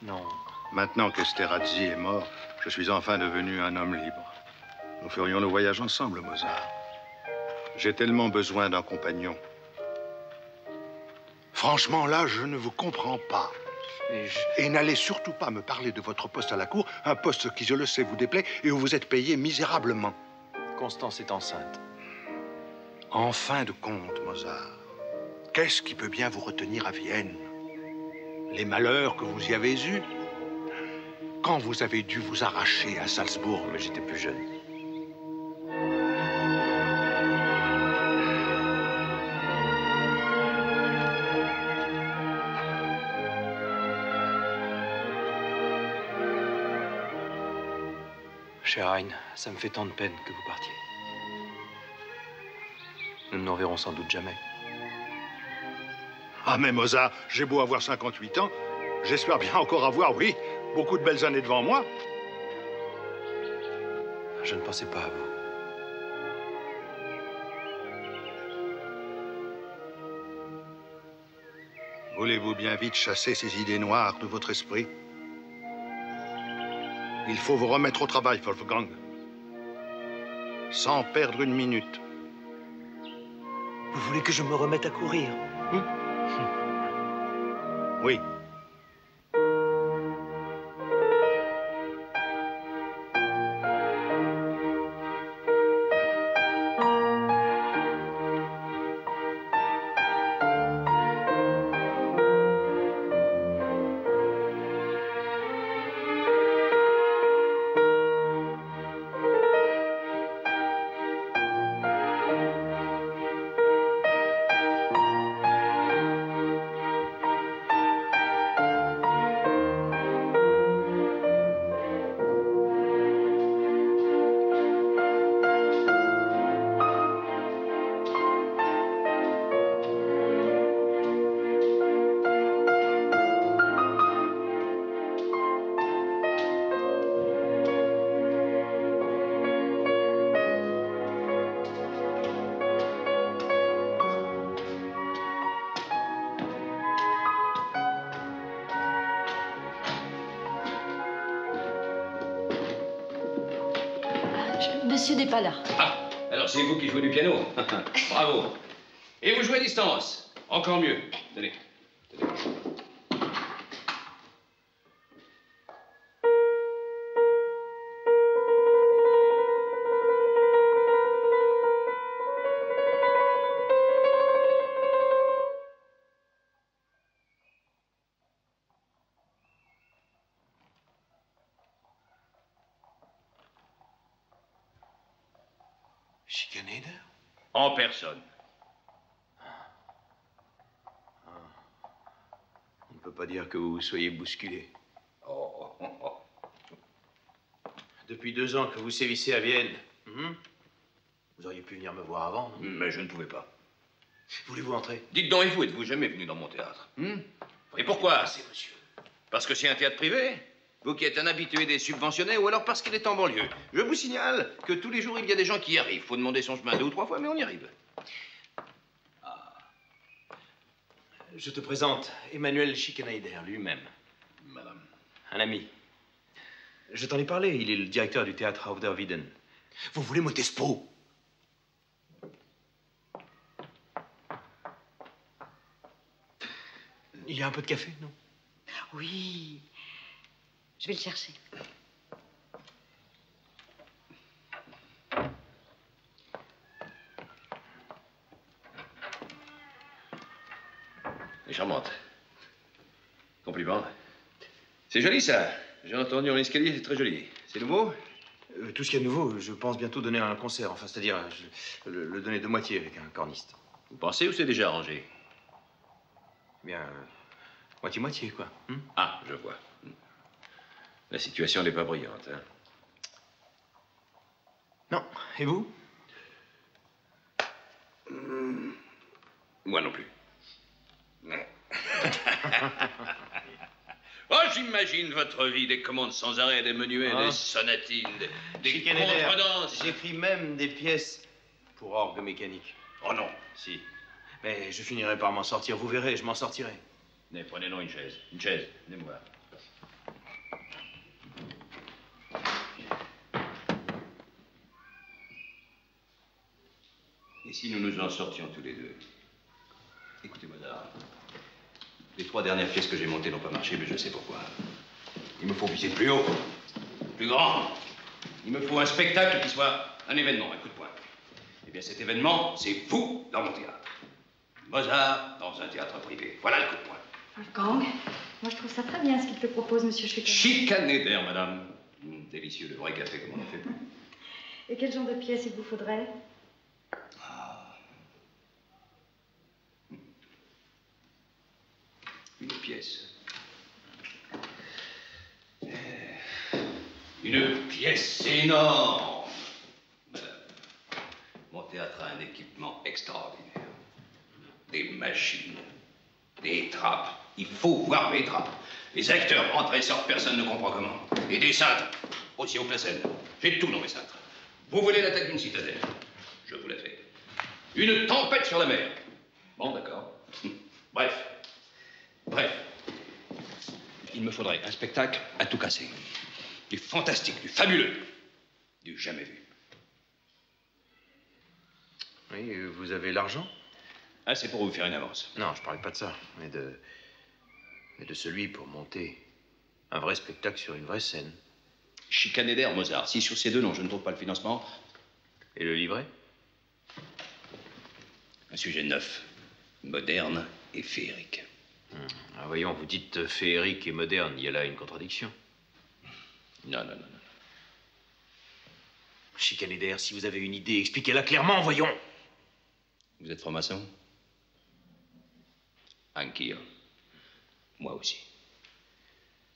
Non. Maintenant qu'Esterhazy est mort, je suis enfin devenu un homme libre. Nous ferions nos voyages ensemble, Mozart. J'ai tellement besoin d'un compagnon. Franchement, là, je ne vous comprends pas. Et n'allez surtout pas me parler de votre poste à la cour, un poste qui, je le sais, vous déplaît et où vous êtes payé misérablement. Constance est enceinte. En fin de compte, Mozart, qu'est-ce qui peut bien vous retenir à Vienne? Les malheurs que vous y avez eus? Quand vous avez dû vous arracher à Salzbourg? Mais j'étais plus jeune. Cher Hein, ça me fait tant de peine que vous partiez. Nous ne nous reverrons sans doute jamais. Ah, mais Mozart, j'ai beau avoir 58 ans, j'espère bien encore avoir, oui, beaucoup de belles années devant moi. Je ne pensais pas à vous. Voulez-vous bien vite chasser ces idées noires de votre esprit? Il faut vous remettre au travail, Wolfgang. Sans perdre une minute. Vous voulez que je me remette à courir? Oui. Monsieur n'est pas là. Ah, alors c'est vous qui jouez du piano. Bravo. Et vous jouez à distance. Encore mieux. Tenez. Schikaneder? En personne. On ne peut pas dire que vous soyez bousculé. Oh. Depuis 2 ans que vous sévissez à Vienne, vous auriez pu venir me voir avant, non? Mais je ne pouvais pas. Voulez-vous entrer? Dites donc, et vous, êtes-vous jamais venu dans mon théâtre? Et pourquoi? C'est monsieur. Parce que c'est un théâtre privé? Vous qui êtes un habitué des subventionnés, ou alors parce qu'il est en banlieue? Je vous signale que tous les jours, il y a des gens qui y arrivent. Faut demander son chemin 2 ou 3 fois, mais on y arrive. Je te présente Emmanuel Schikaneder lui-même. Madame. Un ami. Je t'en ai parlé, il est le directeur du théâtre Auf der Wieden. Vous voulez Montespo? Il y a un peu de café, non? Oui. Je vais le chercher. Elle est charmante. Compliment. C'est joli, ça. J'ai entendu en escalier, c'est très joli. C'est nouveau? Tout ce qui est nouveau, je pense bientôt donner un concert. Enfin, c'est-à-dire le donner de moitié avec un corniste. Vous pensez ou c'est déjà arrangé? Bien, moitié-moitié, quoi. Ah, je vois. La situation n'est pas brillante, hein? Non. Et vous? Moi non plus. Oh, j'imagine votre vie, des commandes sans arrêt, des menuets, des sonatines, des contredanses. J'écris même des pièces pour orgue mécanique. Oh non. Si. Mais je finirai par m'en sortir, vous verrez, je m'en sortirai. Mais prenez-nous une chaise. Une chaise, venez me voir. Et si nous nous en sortions tous les deux? Écoutez, Mozart, les 3 dernières pièces que j'ai montées n'ont pas marché, mais je sais pourquoi. Il me faut viser plus haut, plus grand. Il me faut un spectacle qui soit un événement, un coup de poing. Eh bien, cet événement, c'est vous dans mon théâtre. Mozart dans un théâtre privé. Voilà le coup de poing. Wolfgang, moi je trouve ça très bien ce qu'il te propose, monsieur Schikaneder. Schikaneder, madame. Délicieux, le vrai café comme on en fait plus. Et quel genre de pièce il vous faudrait? Une pièce. Une pièce énorme. Madame, mon théâtre a un équipement extraordinaire. Des machines, des trappes. Il faut voir mes trappes. Les acteurs entrent et sortent, personne ne comprend comment. Et des cintres, aussi haut que la scène. J'ai tout dans mes cintres. Vous voulez l'attaque d'une citadelle? Je vous la fais. Une tempête sur la mer? Bon, d'accord. Bref. Il me faudrait un spectacle à tout casser. Du fantastique, du fabuleux, du jamais vu. Oui, vous avez l'argent? Ah, c'est pour vous faire une avance. Non, je parlais pas de ça, mais de celui pour monter un vrai spectacle sur une vraie scène. Schikaneder, Mozart. Si sur ces 2 noms, je ne trouve pas le financement. Et le livret? Un sujet neuf, moderne et féerique. Ah, voyons, vous dites féerique et moderne, il y a là une contradiction. Non. Schikaneder, si vous avez une idée, expliquez-la clairement, voyons. Vous êtes franc-maçon? Anch'io. Moi aussi.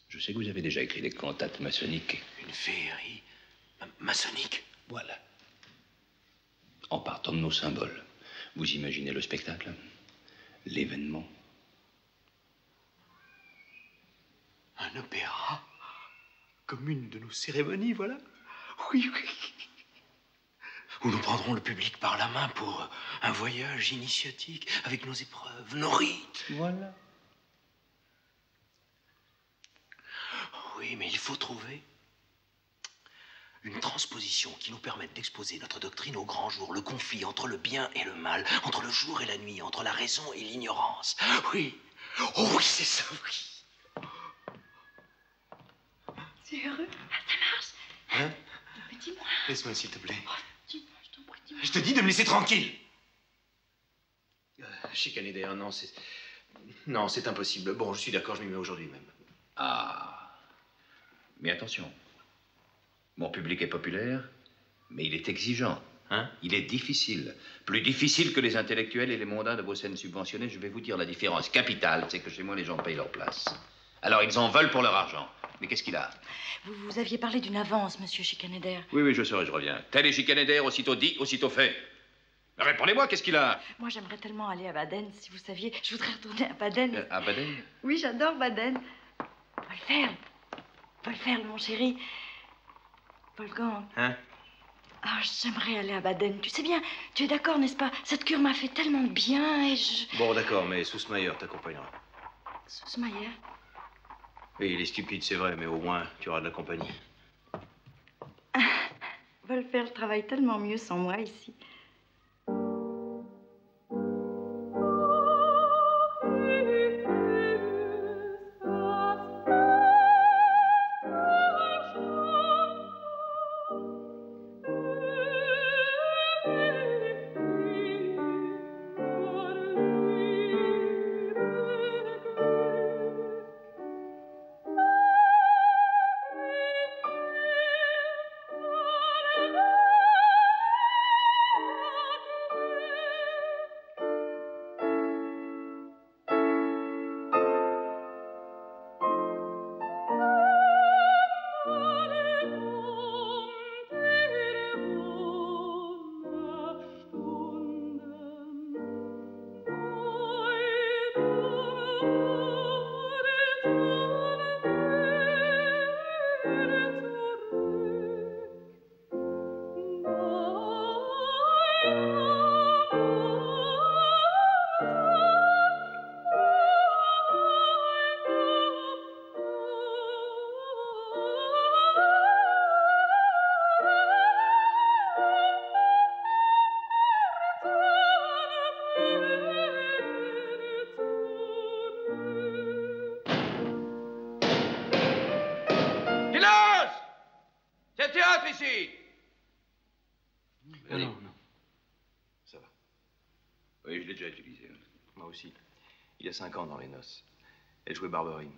Je sais que vous avez déjà écrit des cantates maçonniques. Une féerie maçonnique? Voilà. En partant de nos symboles, vous imaginez le spectacle, l'événement. Un opéra? Comme une de nos cérémonies, voilà. Oui. Où nous prendrons le public par la main pour un voyage initiatique avec nos épreuves, nos rites. Voilà. Oui, mais il faut trouver une transposition qui nous permette d'exposer notre doctrine au grand jour, le conflit entre le bien et le mal, entre le jour et la nuit, entre la raison et l'ignorance. Oui. Oh oui, c'est ça, oui. Tu es heureux? Ah, ça marche. Hein? Mais dis-moi. Laisse-moi, s'il te plaît. Oh, dis-moi, je t'en prie, dis-moi. Je te dis de me laisser tranquille. Schikaneder, non, c'est... Non, c'est impossible. Bon, je suis d'accord, je m'y mets aujourd'hui même. Ah. Mais attention. Mon public est populaire, mais il est exigeant. Hein? Il est difficile. Plus difficile que les intellectuels et les mondains de vos scènes subventionnées. Je vais vous dire la différence capitale, c'est que chez moi, les gens payent leur place. Alors, ils en veulent pour leur argent. Mais qu'est-ce qu'il a? Vous aviez parlé d'une avance, monsieur Schikaneder. Oui, je saurai, je reviens. Tel est Schikaneder, aussitôt dit, aussitôt fait. Mais répondez-moi, qu'est-ce qu'il a? Moi, j'aimerais tellement aller à Baden, si vous saviez. Je voudrais retourner à Baden. À Baden? Oui, j'adore Baden. Wolfgang, mon chéri. Wolfgang. Hein? Ah, j'aimerais aller à Baden. Tu sais bien, tu es d'accord, n'est-ce pas? Cette cure m'a fait tellement de bien et je... Bon, d'accord, mais Sousmayer t'accompagnera. Sousmayer? Oui, il est stupide, c'est vrai, mais au moins, tu auras de la compagnie. Wolfgang travaille tellement mieux sans moi ici. Ici. Non, non. Ça va. Oui, je l'ai déjà utilisé. Moi aussi. Il y a 5 ans dans les noces. Elle jouait Barberine.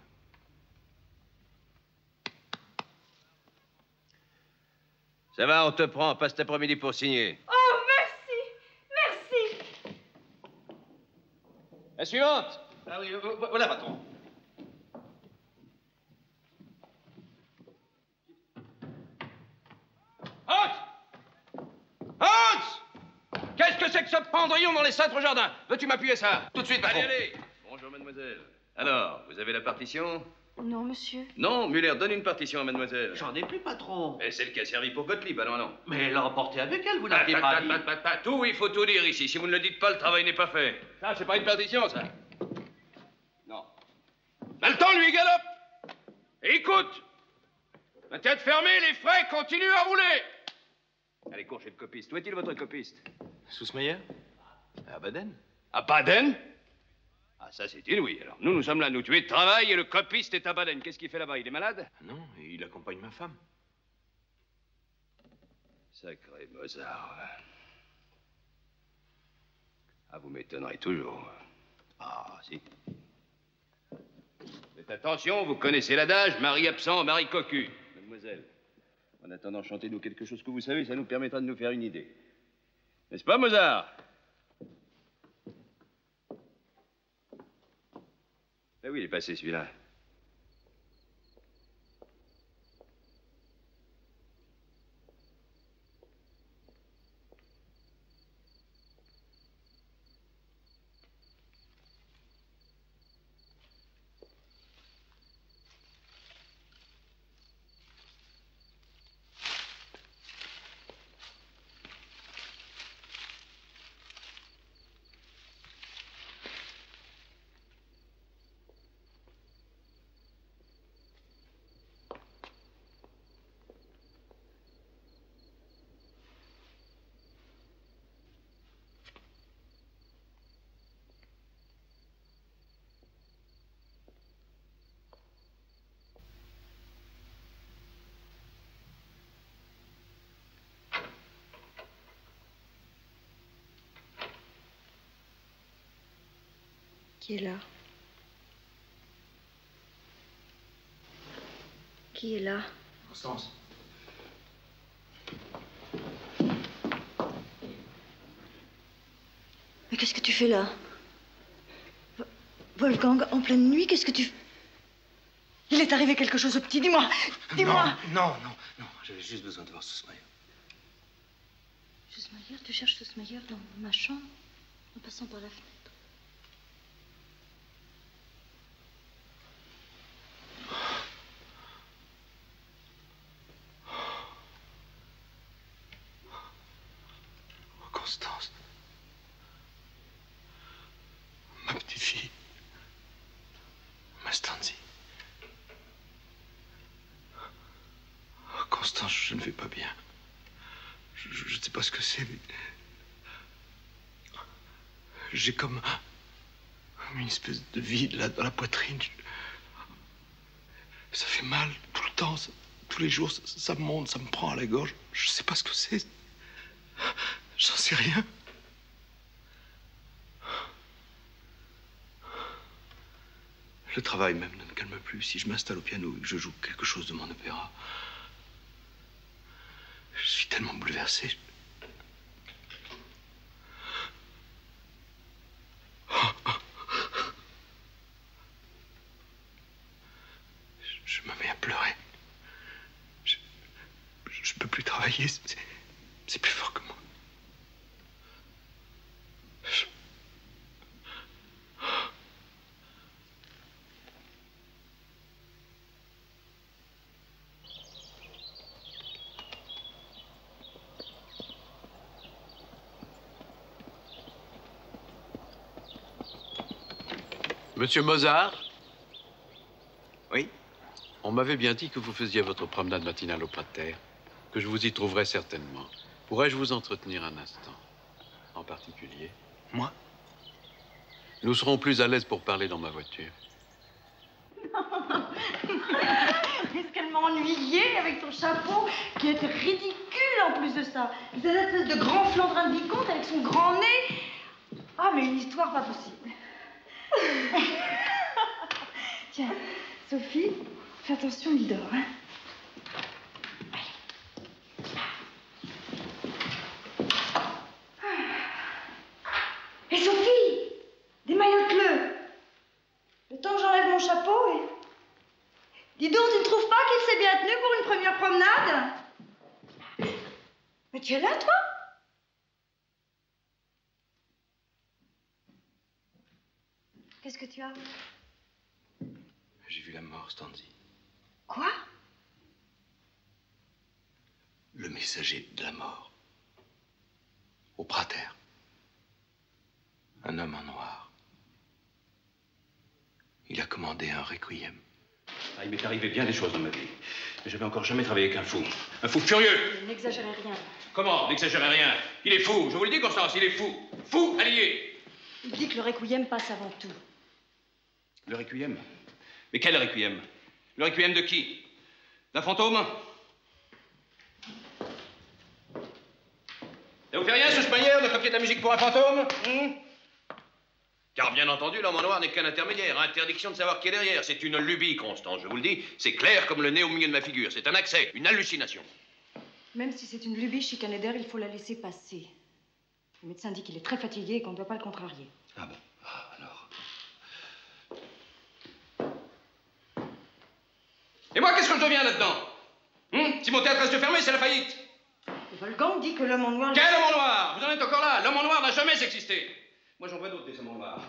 Ça va, on te prend. Passe cet après-midi pour signer. Oh, merci. La suivante. Ah oui, voilà, patron. Qu'est-ce que c'est que ce pendrillon dans les cintres jardins? Veux-tu m'appuyer ça? Tout de suite, patron. Allez. Bonjour, mademoiselle. Alors, vous avez la partition? Non, monsieur. Non, Muller, donne une partition à mademoiselle. J'en ai plus, patron. Et celle qui a servi pour Gottlieb, alors non. Mais elle l'a emporté avec elle, vous l'avez pas dit. Tout, il faut tout dire ici. Si vous ne le dites pas, le travail n'est pas fait. Ça, c'est pas une partition, ça. Non. Malton, lui, galope. Écoute. La tête fermée, les frais continuent à rouler. Allez, cours chez le copiste. Où est-il, votre copiste? Sousmayer? À Baden? À Baden? Ah, ça, c'est inouï. Alors, nous sommes là, nous tuer de travail, et le copiste est à Baden. Qu'est-ce qu'il fait là-bas? Il est malade? Non, il accompagne ma femme. Sacré Mozart. Ah, vous m'étonnerez toujours. Ah, si. Faites attention, vous connaissez l'adage, mari absent, mari cocu. Mademoiselle, en attendant, chantez-nous quelque chose que vous savez, ça nous permettra de nous faire une idée. N'est-ce pas, Mozart? Ah oui, il est passé, celui-là. Qui est là? Qui est là? Constance. Mais qu'est-ce que tu fais là? Wolfgang, en pleine nuit, qu'est-ce que tu... Il est arrivé quelque chose au petit, dis-moi. Dis-moi. Non, j'avais juste besoin de voir Sussmayer. Sussmayer, tu cherches Sussmayer dans ma chambre, en passant par la fenêtre. Constance. Ma petite fille. Ma Stanzi. Constance, je ne vais pas bien. Je ne sais pas ce que c'est, mais... J'ai comme une espèce de vide là dans la poitrine. Ça fait mal tout le temps. Tous les jours, ça me monte, ça me prend à la gorge. Je ne sais pas ce que c'est. J'en sais rien. Le travail même ne me calme plus. Si je m'installe au piano et que je joue quelque chose de mon opéra, je suis tellement bouleversé. Je me mets à pleurer. Je peux plus travailler. C'est plus fort que moi. Monsieur Mozart? Oui? On m'avait bien dit que vous faisiez votre promenade matinale au Prater, que je vous y trouverais certainement. Pourrais-je vous entretenir un instant? En particulier? Moi? Nous serons plus à l'aise pour parler dans ma voiture. Est-ce qu'elle m'a ennuyée avec son chapeau, qui était ridicule en plus de ça. Cette espèce de grand Flandrin de vicomte avec son grand nez. Ah, mais une histoire pas possible. Tiens, Sophie, fais attention, il dort, hein. Et Sophie, démaillote-le. Le temps que j'enlève mon chapeau et... Dis donc, tu ne trouves pas qu'il s'est bien tenu pour une première promenade? Mais tu es là, toi? Qu'est-ce que tu as? J'ai vu la mort, Stanzi. Quoi? Le messager de la mort. Au Prater. Un homme en noir. Il a commandé un requiem. Ah, il m'est arrivé bien des choses dans ma vie. Mais j'avais encore jamais travaillé avec un fou. Un fou furieux. N'exagérez rien. Comment? N'exagérez rien. Il est fou. Je vous le dis, Constance, il est fou. Fou, allié. Il dit que le requiem passe avant tout. Le requiem? Mais quel requiem? Le requiem de qui? D'un fantôme? Ça vous fait rien, Sussmayer, de copier de la musique pour un fantôme? Car bien entendu, l'homme en noir n'est qu'un intermédiaire. Interdiction de savoir qui est derrière. C'est une lubie, Constance, je vous le dis. C'est clair comme le nez au milieu de ma figure. C'est un accès, une hallucination. Même si c'est une lubie chicanée d'air, il faut la laisser passer. Le médecin dit qu'il est très fatigué et qu'on ne doit pas le contrarier. Ah bon? Ah, alors... Et moi, qu'est-ce que je deviens là-dedans? Si mon théâtre reste fermé, c'est la faillite. Wolfgang dit que l'homme en noir... Quel homme en noir? Vous en êtes encore là? L'homme en noir n'a jamais existé. Moi, j'en vois d'autres, des hommes en noir.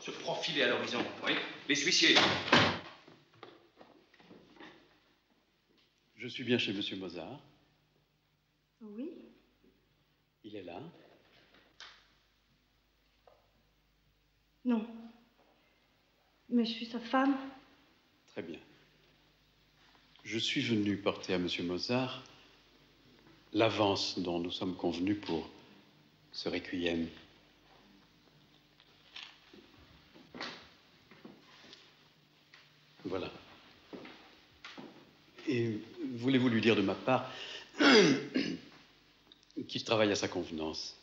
Se profiler à l'horizon, oui. Les huissiers. Je suis bien chez Monsieur Mozart. Oui. Il est là? Non. Mais je suis sa femme. Très bien. Je suis venu porter à Monsieur Mozart l'avance dont nous sommes convenus pour ce requiem. Voilà. Et voulez-vous lui dire de ma part qu'il travaille à sa convenance?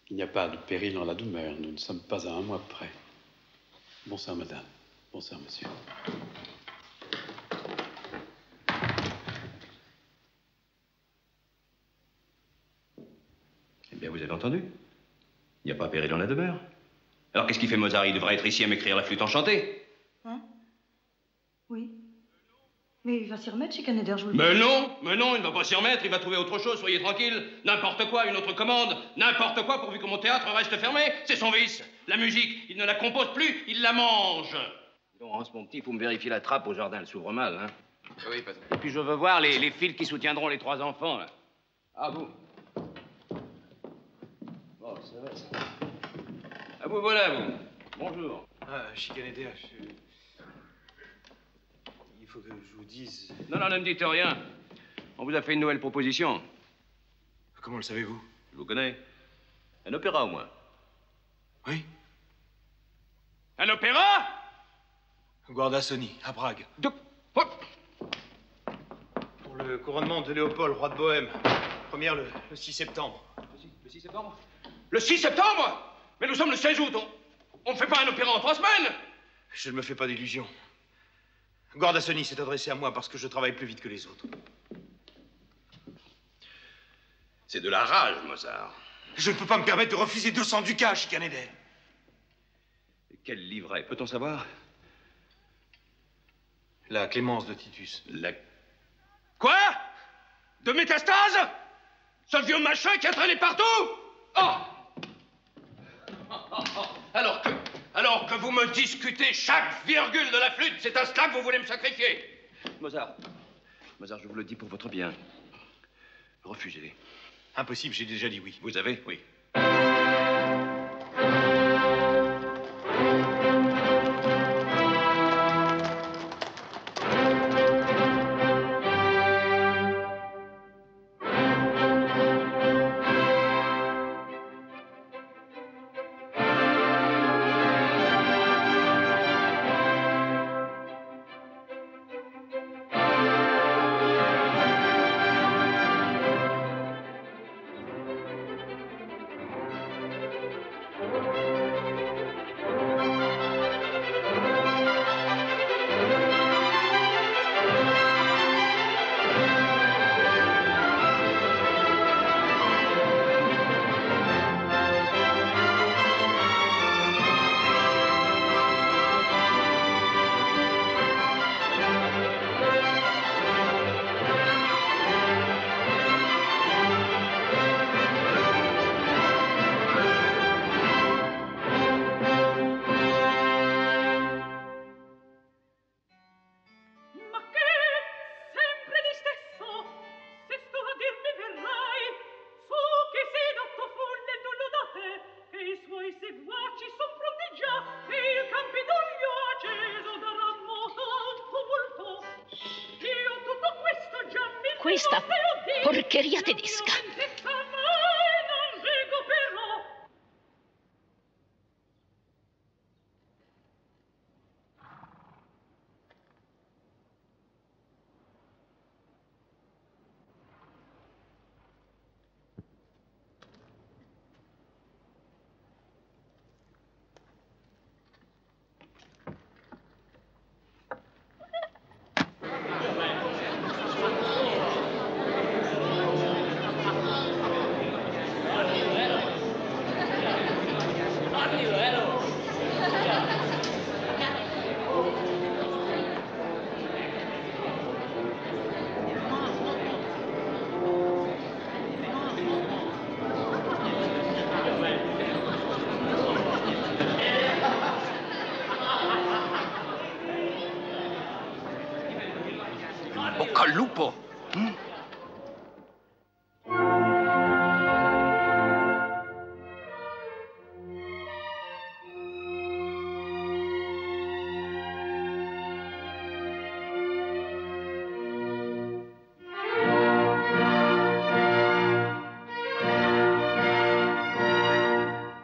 Il n'y a pas de péril en la demeure. Nous ne sommes pas à un mois près. Bonsoir, madame. Bonsoir, monsieur. Eh bien, vous avez entendu? Il n'y a pas péril dans la demeure. Alors qu'est-ce qu'il fait Mozart? Il devrait être ici à m'écrire la flûte enchantée. Hein? Oui. Mais il va s'y remettre chez Canadair, je vous le dis. Mais non, il ne va pas s'y remettre, il va trouver autre chose, soyez tranquille. N'importe quoi, une autre commande, n'importe quoi pourvu que mon théâtre reste fermé. C'est son vice. La musique, il ne la compose plus, il la mange. Bon, Hans, mon petit, il faut me vérifier la trappe au jardin, elle s'ouvre mal, hein. Oui, patron. Et puis je veux voir les fils qui soutiendront les 3 enfants, là. Ah, vous. Bon, ça va, ça. Ah, vous voilà, vous. Bonjour. Ah, Chicaneder, il faut que je vous dise... Non, ne me dites rien. On vous a fait une nouvelle proposition. Comment le savez-vous? Je vous connais. Un opéra, au moins. Oui. Un opéra? Guardasoni, à Prague. Hop. Pour le couronnement de Léopold, roi de Bohême. Première le 6 septembre. Le 6 septembre? Le 6 septembre? Mais nous sommes le 16 août. On ne fait pas un opéra en 3 semaines. Je ne me fais pas d'illusions. Guardasoni s'est adressé à moi parce que je travaille plus vite que les autres. C'est de la rage, Mozart. Je ne peux pas me permettre de refuser 200 ducats, Chicaneder. Quel livret, peut-on savoir? La Clémence de Titus. Quoi? De métastase? Ce vieux machin qui a traîné partout? Oh! Alors que vous me discutez chaque virgule de la flûte, c'est à cela que vous voulez me sacrifier. Mozart, je vous le dis pour votre bien. Refusez. Impossible, j'ai déjà dit oui. Vous avez? Oui. Questa porcheria tedesca. Bocca al lupo!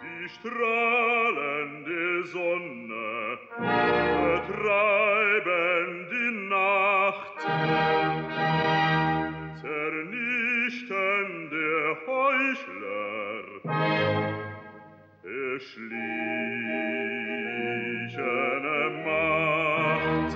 Die strahlende Sonne vertreiben die Nacht. Zernichten der Heuchler erschlichene Macht.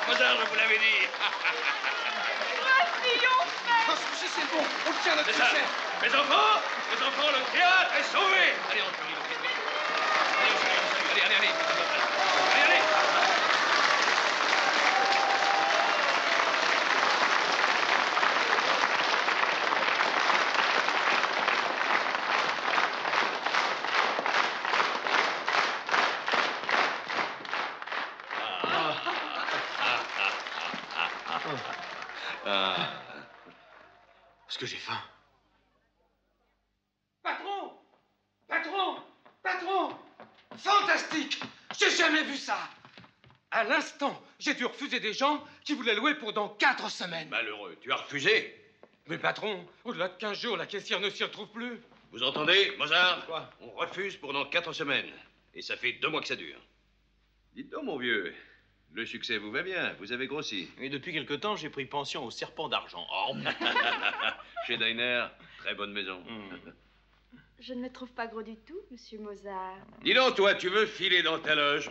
Mozart, je vous l'avais dit. Si c'est bon, on tient notre succès. Mes enfants, le théâtre est sauvé. Allez, on salue le Christ. Allez, on salue. Allez. Allez. Est-ce que j'ai faim? Patron! Fantastique! J'ai jamais vu ça! À l'instant, j'ai dû refuser des gens qui voulaient louer pour dans 4 semaines. Malheureux, tu as refusé? Mais patron, au-delà de 15 jours, la caissière ne s'y retrouve plus. Vous entendez, Mozart? Quoi? On refuse pour dans 4 semaines. Et ça fait 2 mois que ça dure. Dites donc, mon vieux, le succès vous va bien, vous avez grossi. Et depuis quelque temps, j'ai pris pension au Serpent d'Argent. Oh. Chez Deiner, très bonne maison. Je ne me trouve pas gros du tout, monsieur Mozart. Dis donc, toi, tu veux filer dans ta loge?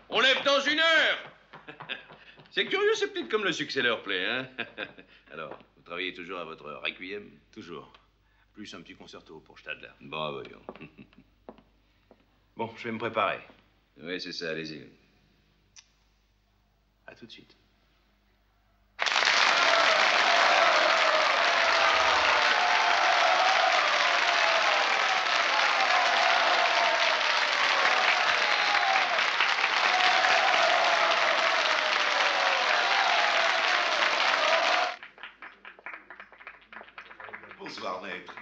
On lève dans 1 heure. C'est curieux, c'est peut-être comme le succès leur plaît, hein? Alors, vous travaillez toujours à votre requiem? Toujours. Plus un petit concerto pour Stadler. Bon, voyons. Bon, je vais me préparer. Oui, c'est ça, allez-y. À tout de suite. Bonsoir, maître.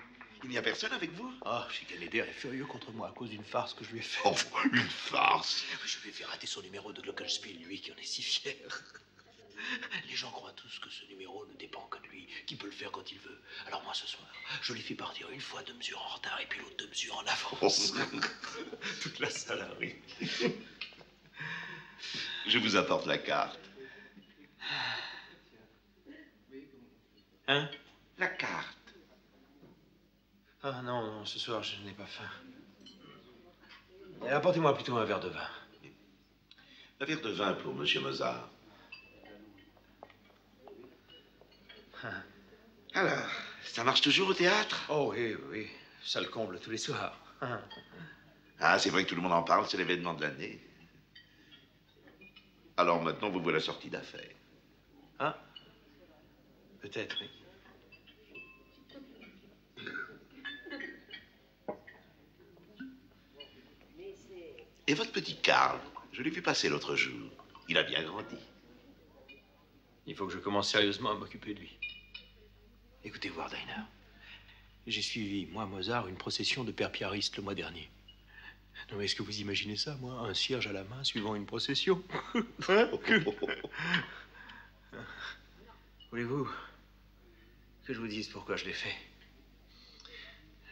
Il n'y a personne avec vous? Ah, Schikaneder est furieux contre moi à cause d'une farce que je lui ai faite. Oh, une farce? Je lui ai fait rater son numéro de Glockenspiel, lui qui en est si fier. Les gens croient tous que ce numéro ne dépend que de lui, qu'il peut le faire quand il veut. Alors moi, ce soir, je lui fais partir une fois 2 mesures en retard et puis l'autre 2 mesures en avance. Toute la salle arrive. Je vous apporte la carte. Hein? La carte. Ah non, ce soir, je n'ai pas faim. Apportez-moi plutôt un verre de vin. Un verre de vin pour Monsieur Mozart. Alors, ça marche toujours au théâtre? Oh oui, oui. Ça le comble tous les soirs. Ah, c'est vrai que tout le monde en parle, c'est l'événement de l'année. Alors maintenant, vous voilà sorti d'affaires. Ah, peut-être, oui. Et votre petit Karl, je l'ai vu passer l'autre jour. Il a bien grandi. Il faut que je commence sérieusement à m'occuper de lui. Écoutez voir, Dinah. J'ai suivi, moi, Mozart, une procession de pères piaristes le mois dernier. Non, mais est-ce que vous imaginez ça, moi, un cierge à la main suivant une procession? Voulez-vous que je vous dise pourquoi je l'ai fait?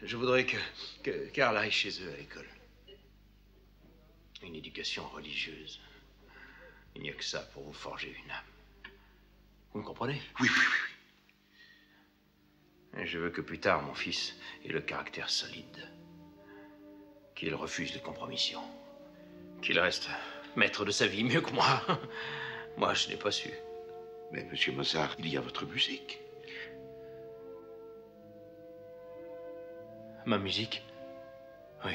Je voudrais que Karl aille chez eux à l'école. Une éducation religieuse. Il n'y a que ça pour vous forger une âme. Vous me comprenez? Oui, oui, oui. Et je veux que plus tard, mon fils ait le caractère solide. Qu'il refuse les compromissions. Qu'il reste maître de sa vie mieux que moi. Moi, je n'ai pas su. Mais, Monsieur Mozart, il y a votre musique. Ma musique? Oui.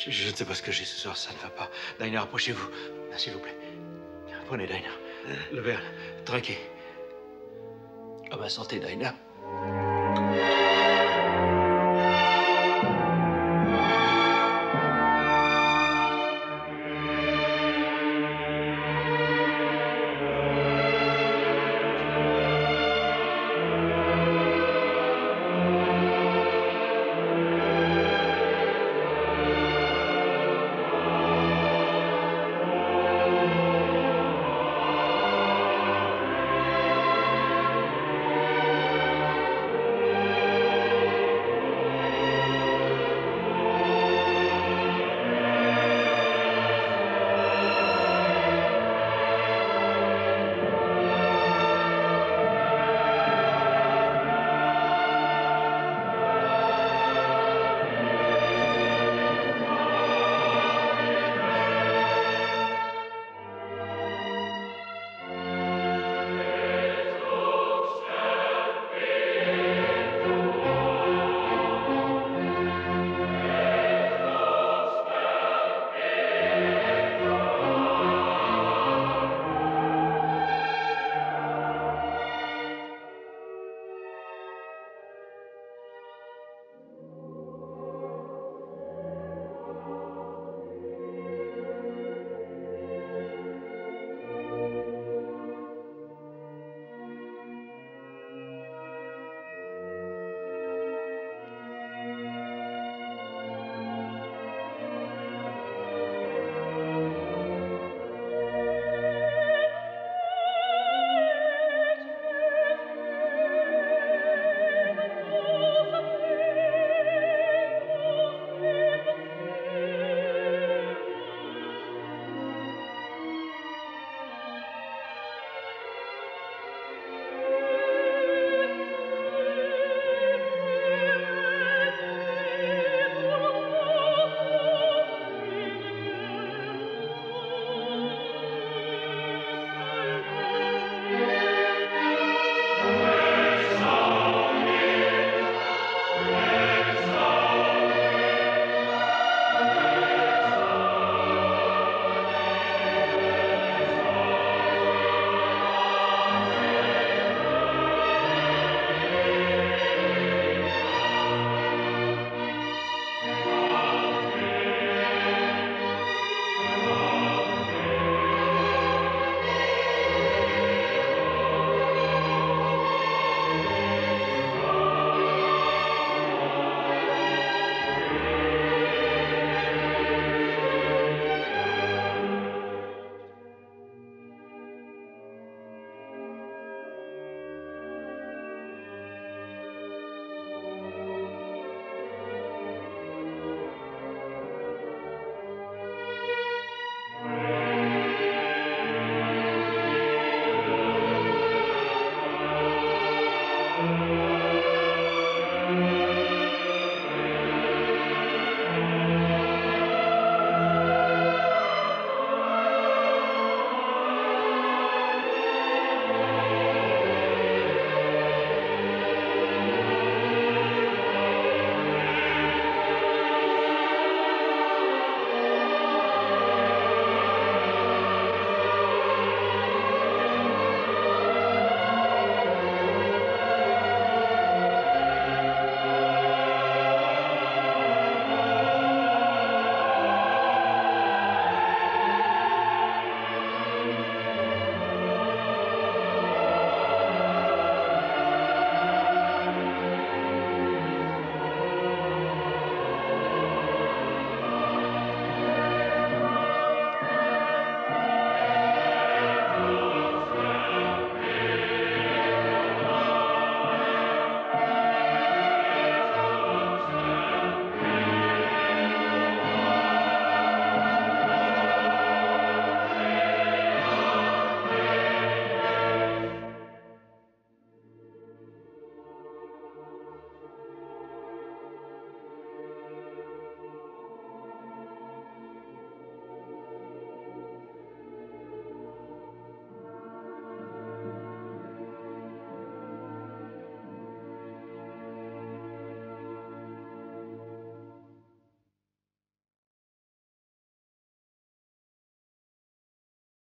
Je ne sais pas ce que j'ai ce soir, ça ne va pas. Dinah, approchez-vous, s'il vous plaît. Prenez, Dinah. Le verre, trinquez. À ma santé, Dinah.